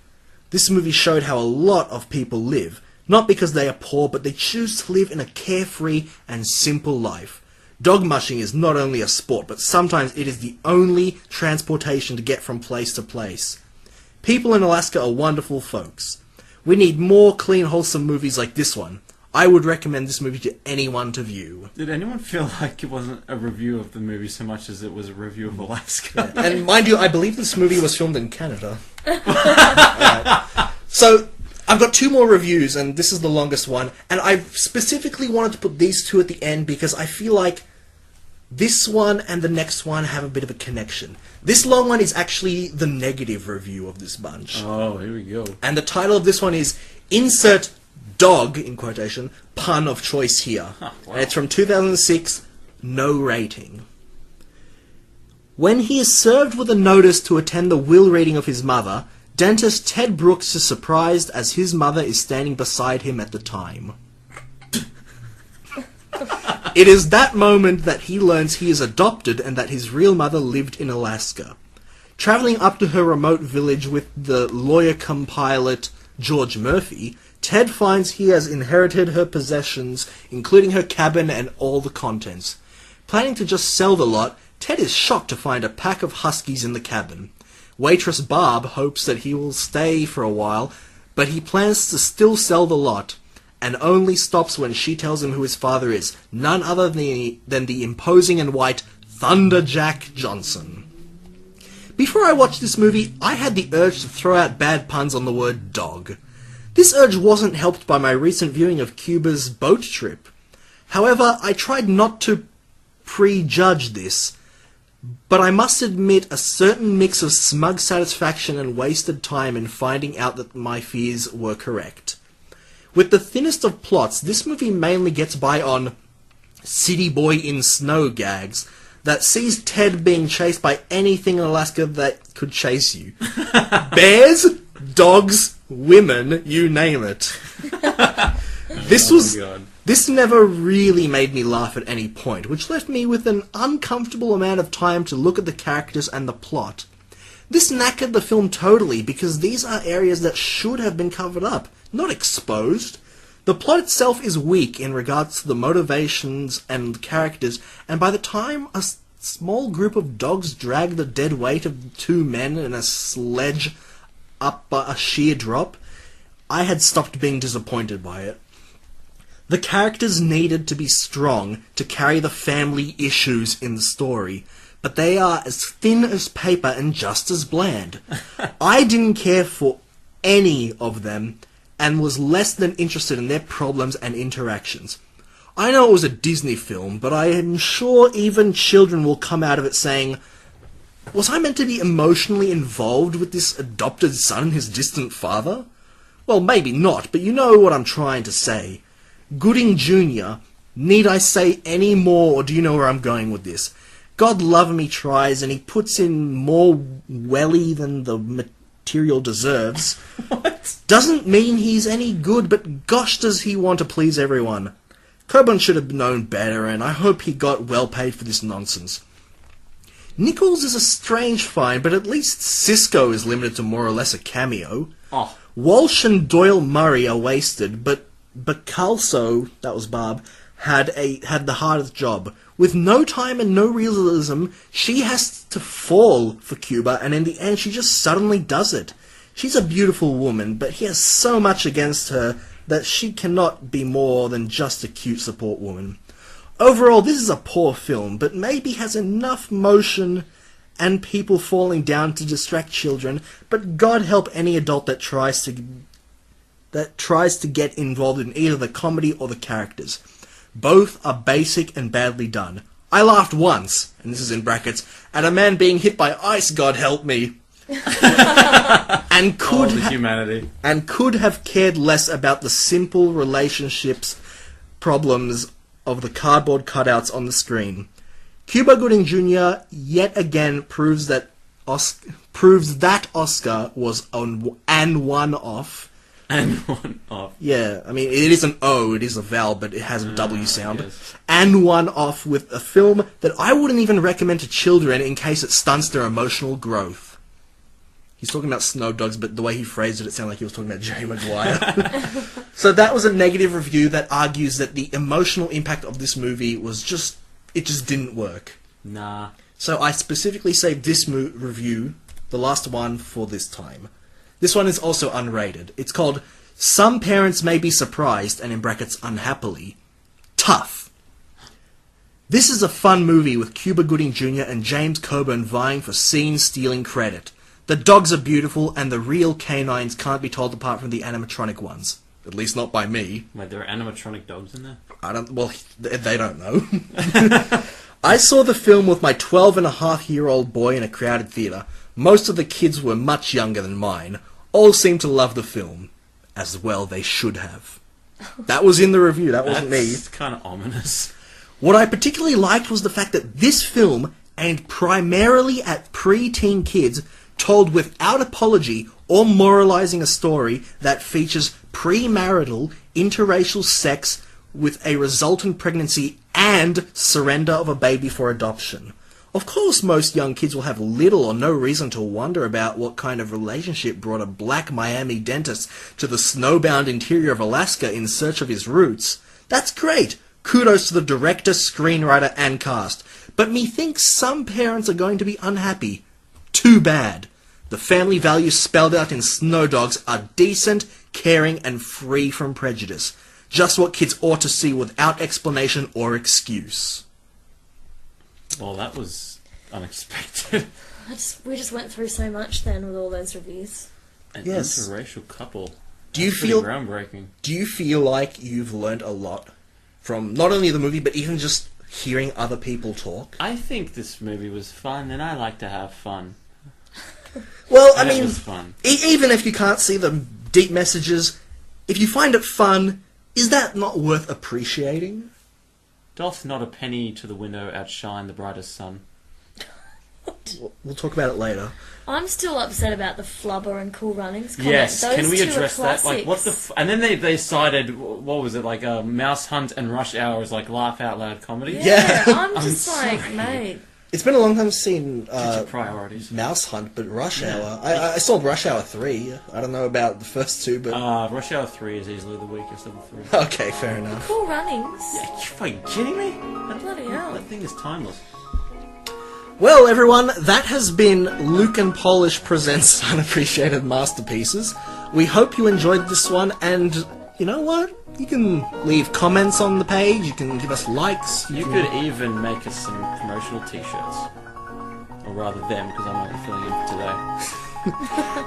This movie showed how a lot of people live. Not because they are poor, but they choose to live in a carefree and simple life. Dog mushing is not only a sport, but sometimes it is the only transportation to get from place to place. People in Alaska are wonderful folks. We need more clean, wholesome movies like this one. I would recommend this movie to anyone to view. Did anyone feel like it wasn't a review of the movie so much as it was a review of Alaska? Yeah. And mind you, I believe this movie was filmed in Canada. Right. So, I've got 2 more reviews, and this is the longest one. And I specifically wanted to put these 2 at the end because I feel like this one and the next one have a bit of a connection. This long one is actually the negative review of this bunch. Oh, here we go. And the title of this one is Insert Dog, in quotation, pun of choice here. Huh, wow. And it's from 2006, no rating. When he is served with a notice to attend the will reading of his mother, dentist Ted Brooks is surprised as his mother is standing beside him at the time. It is that moment that he learns he is adopted and that his real mother lived in Alaska. Travelling up to her remote village with the lawyer-cum-pilot George Murphy, Ted finds he has inherited her possessions, including her cabin and all the contents. Planning to just sell the lot, Ted is shocked to find a pack of huskies in the cabin. Waitress Barb hopes that he will stay for a while, but he plans to still sell the lot, and only stops when she tells him who his father is, none other than the imposing and white Thunderjack Johnson. Before I watched this movie, I had the urge to throw out bad puns on the word dog. This urge wasn't helped by my recent viewing of Cuba's boat trip. However, I tried not to prejudge this, but I must admit a certain mix of smug satisfaction and wasted time in finding out that my fears were correct. With the thinnest of plots, this movie mainly gets by on city boy in snow gags that sees Ted being chased by anything in Alaska that could chase you. Bears, dogs, women, you name it. This never really made me laugh at any point, which left me with an uncomfortable amount of time to look at the characters and the plot. This knackered the film totally, because these are areas that should have been covered up, not exposed. The plot itself is weak in regards to the motivations and characters, and by the time a small group of dogs drag the dead weight of 2 men in a sledge up a sheer drop, I had stopped being disappointed by it. The characters needed to be strong to carry the family issues in the story, but they are as thin as paper and just as bland. I didn't care for any of them, and was less than interested in their problems and interactions. I know it was a Disney film, but I am sure even children will come out of it saying, was I meant to be emotionally involved with this adopted son and his distant father? Well, maybe not, but you know what I'm trying to say. Gooding Jr., need I say any more, or do you know where I'm going with this? God love him, he tries, and he puts in more welly than the material deserves. What? Doesn't mean he's any good, but gosh does he want to please everyone. Coburn should have known better, and I hope he got well paid for this nonsense. Nichols is a strange find, but at least Sisqo is limited to more or less a cameo. Oh. Walsh and Doyle Murray are wasted, but Bacalso, that was Barb, had the hardest job. With no time and no realism, she has to fall for Cuba, and in the end she just suddenly does it. She's a beautiful woman, but he has so much against her that she cannot be more than just a cute support woman. Overall, this is a poor film, but maybe has enough motion and people falling down to distract children, but God help any adult that tries to get involved in either the comedy or the characters. Both are basic and badly done. I laughed once, and this is in brackets, at a man being hit by ice, God help me. and could the humanity. and could have cared less about the simple relationships problems of the cardboard cutouts on the screen. Cuba Gooding Jr. yet again proves that Oscar was an one-off. And one off. Yeah, I mean, it is an O, it is a vowel, but it has a W sound. Yes. And one off with a film that I wouldn't even recommend to children in case it stunts their emotional growth. He's talking about snow dogs, but the way he phrased it, it sounded like he was talking about Jerry Maguire. So that was a negative review that argues that the emotional impact of this movie was just didn't work. Nah. So I specifically saved this review, the last one, for this time. This one is also unrated. It's called Some Parents May Be Surprised, and in brackets, unhappily, tough. This is a fun movie with Cuba Gooding Jr. and James Coburn vying for scene-stealing credit. The dogs are beautiful, and the real canines can't be told apart from the animatronic ones. At least not by me. Wait, there are animatronic dogs in there? Well, they don't know. I saw the film with my 12-and-a-half-year-old boy in a crowded theatre. Most of the kids were much younger than mine. All seemed to love the film. As well they should have. That was in the review, that wasn't me. It's kind of ominous. What I particularly liked was the fact that this film, aimed primarily at pre-teen kids, told without apology or moralizing a story that features premarital, interracial sex with a resultant pregnancy and surrender of a baby for adoption. Of course, most young kids will have little or no reason to wonder about what kind of relationship brought a black Miami dentist to the snowbound interior of Alaska in search of his roots. That's great. Kudos to the director, screenwriter, and cast. But methinks some parents are going to be unhappy. Too bad. The family values spelled out in Snow Dogs are decent, caring, and free from prejudice. Just what kids ought to see without explanation or excuse. Well, that was unexpected. We just went through so much then with all those reviews. An Yes. interracial couple. Do you That's pretty feel groundbreaking? Do you feel like you've learned a lot from not only the movie but even just hearing other people talk? I think this movie was fun, and I like to have fun. Well, I And it mean, was fun. even if you can't see the deep messages, if you find it fun, is that not worth appreciating? Doth not a penny to the window outshine the brightest sun? We'll talk about it later. I'm still upset about the Flubber and Cool Runnings comment. Yes, Those can we two are address that? Like, what the? classics. And then they cited, what was it, like Mouse Hunt and Rush Hour as like laugh out loud comedy. Yeah, I'm I'm just like, sorry. mate. It's been a long time since I've Get your seen priorities. Mouse Hunt, but Rush Yeah. Hour. I saw Rush Hour 3. I don't know about the first two, but... Rush Hour 3 is easily the weakest of the 3. Okay, fair enough. Cool Runnings. Yeah, you fucking kidding me? Bloody hell. That thing is timeless. Well, everyone, that has been Luke and Polish presents Unappreciated Masterpieces. We hope you enjoyed this one, and you know what? You can leave comments on the page, you can give us likes. You could even make us some promotional t-shirts. Or rather them, because I'm only filling in for today.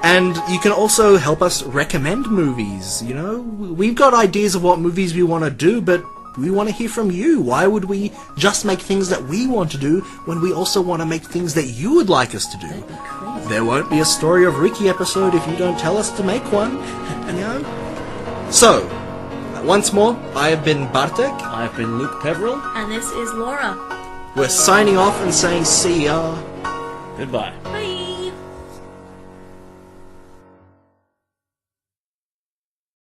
And you can also help us recommend movies, you know? We've got ideas of what movies we want to do, but we want to hear from you. Why would we just make things that we want to do when we also want to make things that you would like us to do? There won't be a Story of Ricky episode if you don't tell us to make one, you know? So, once more, I have been Bartek. I've been Luke Peverelle. And this is Laura. We're signing off and saying see ya. Goodbye. Bye.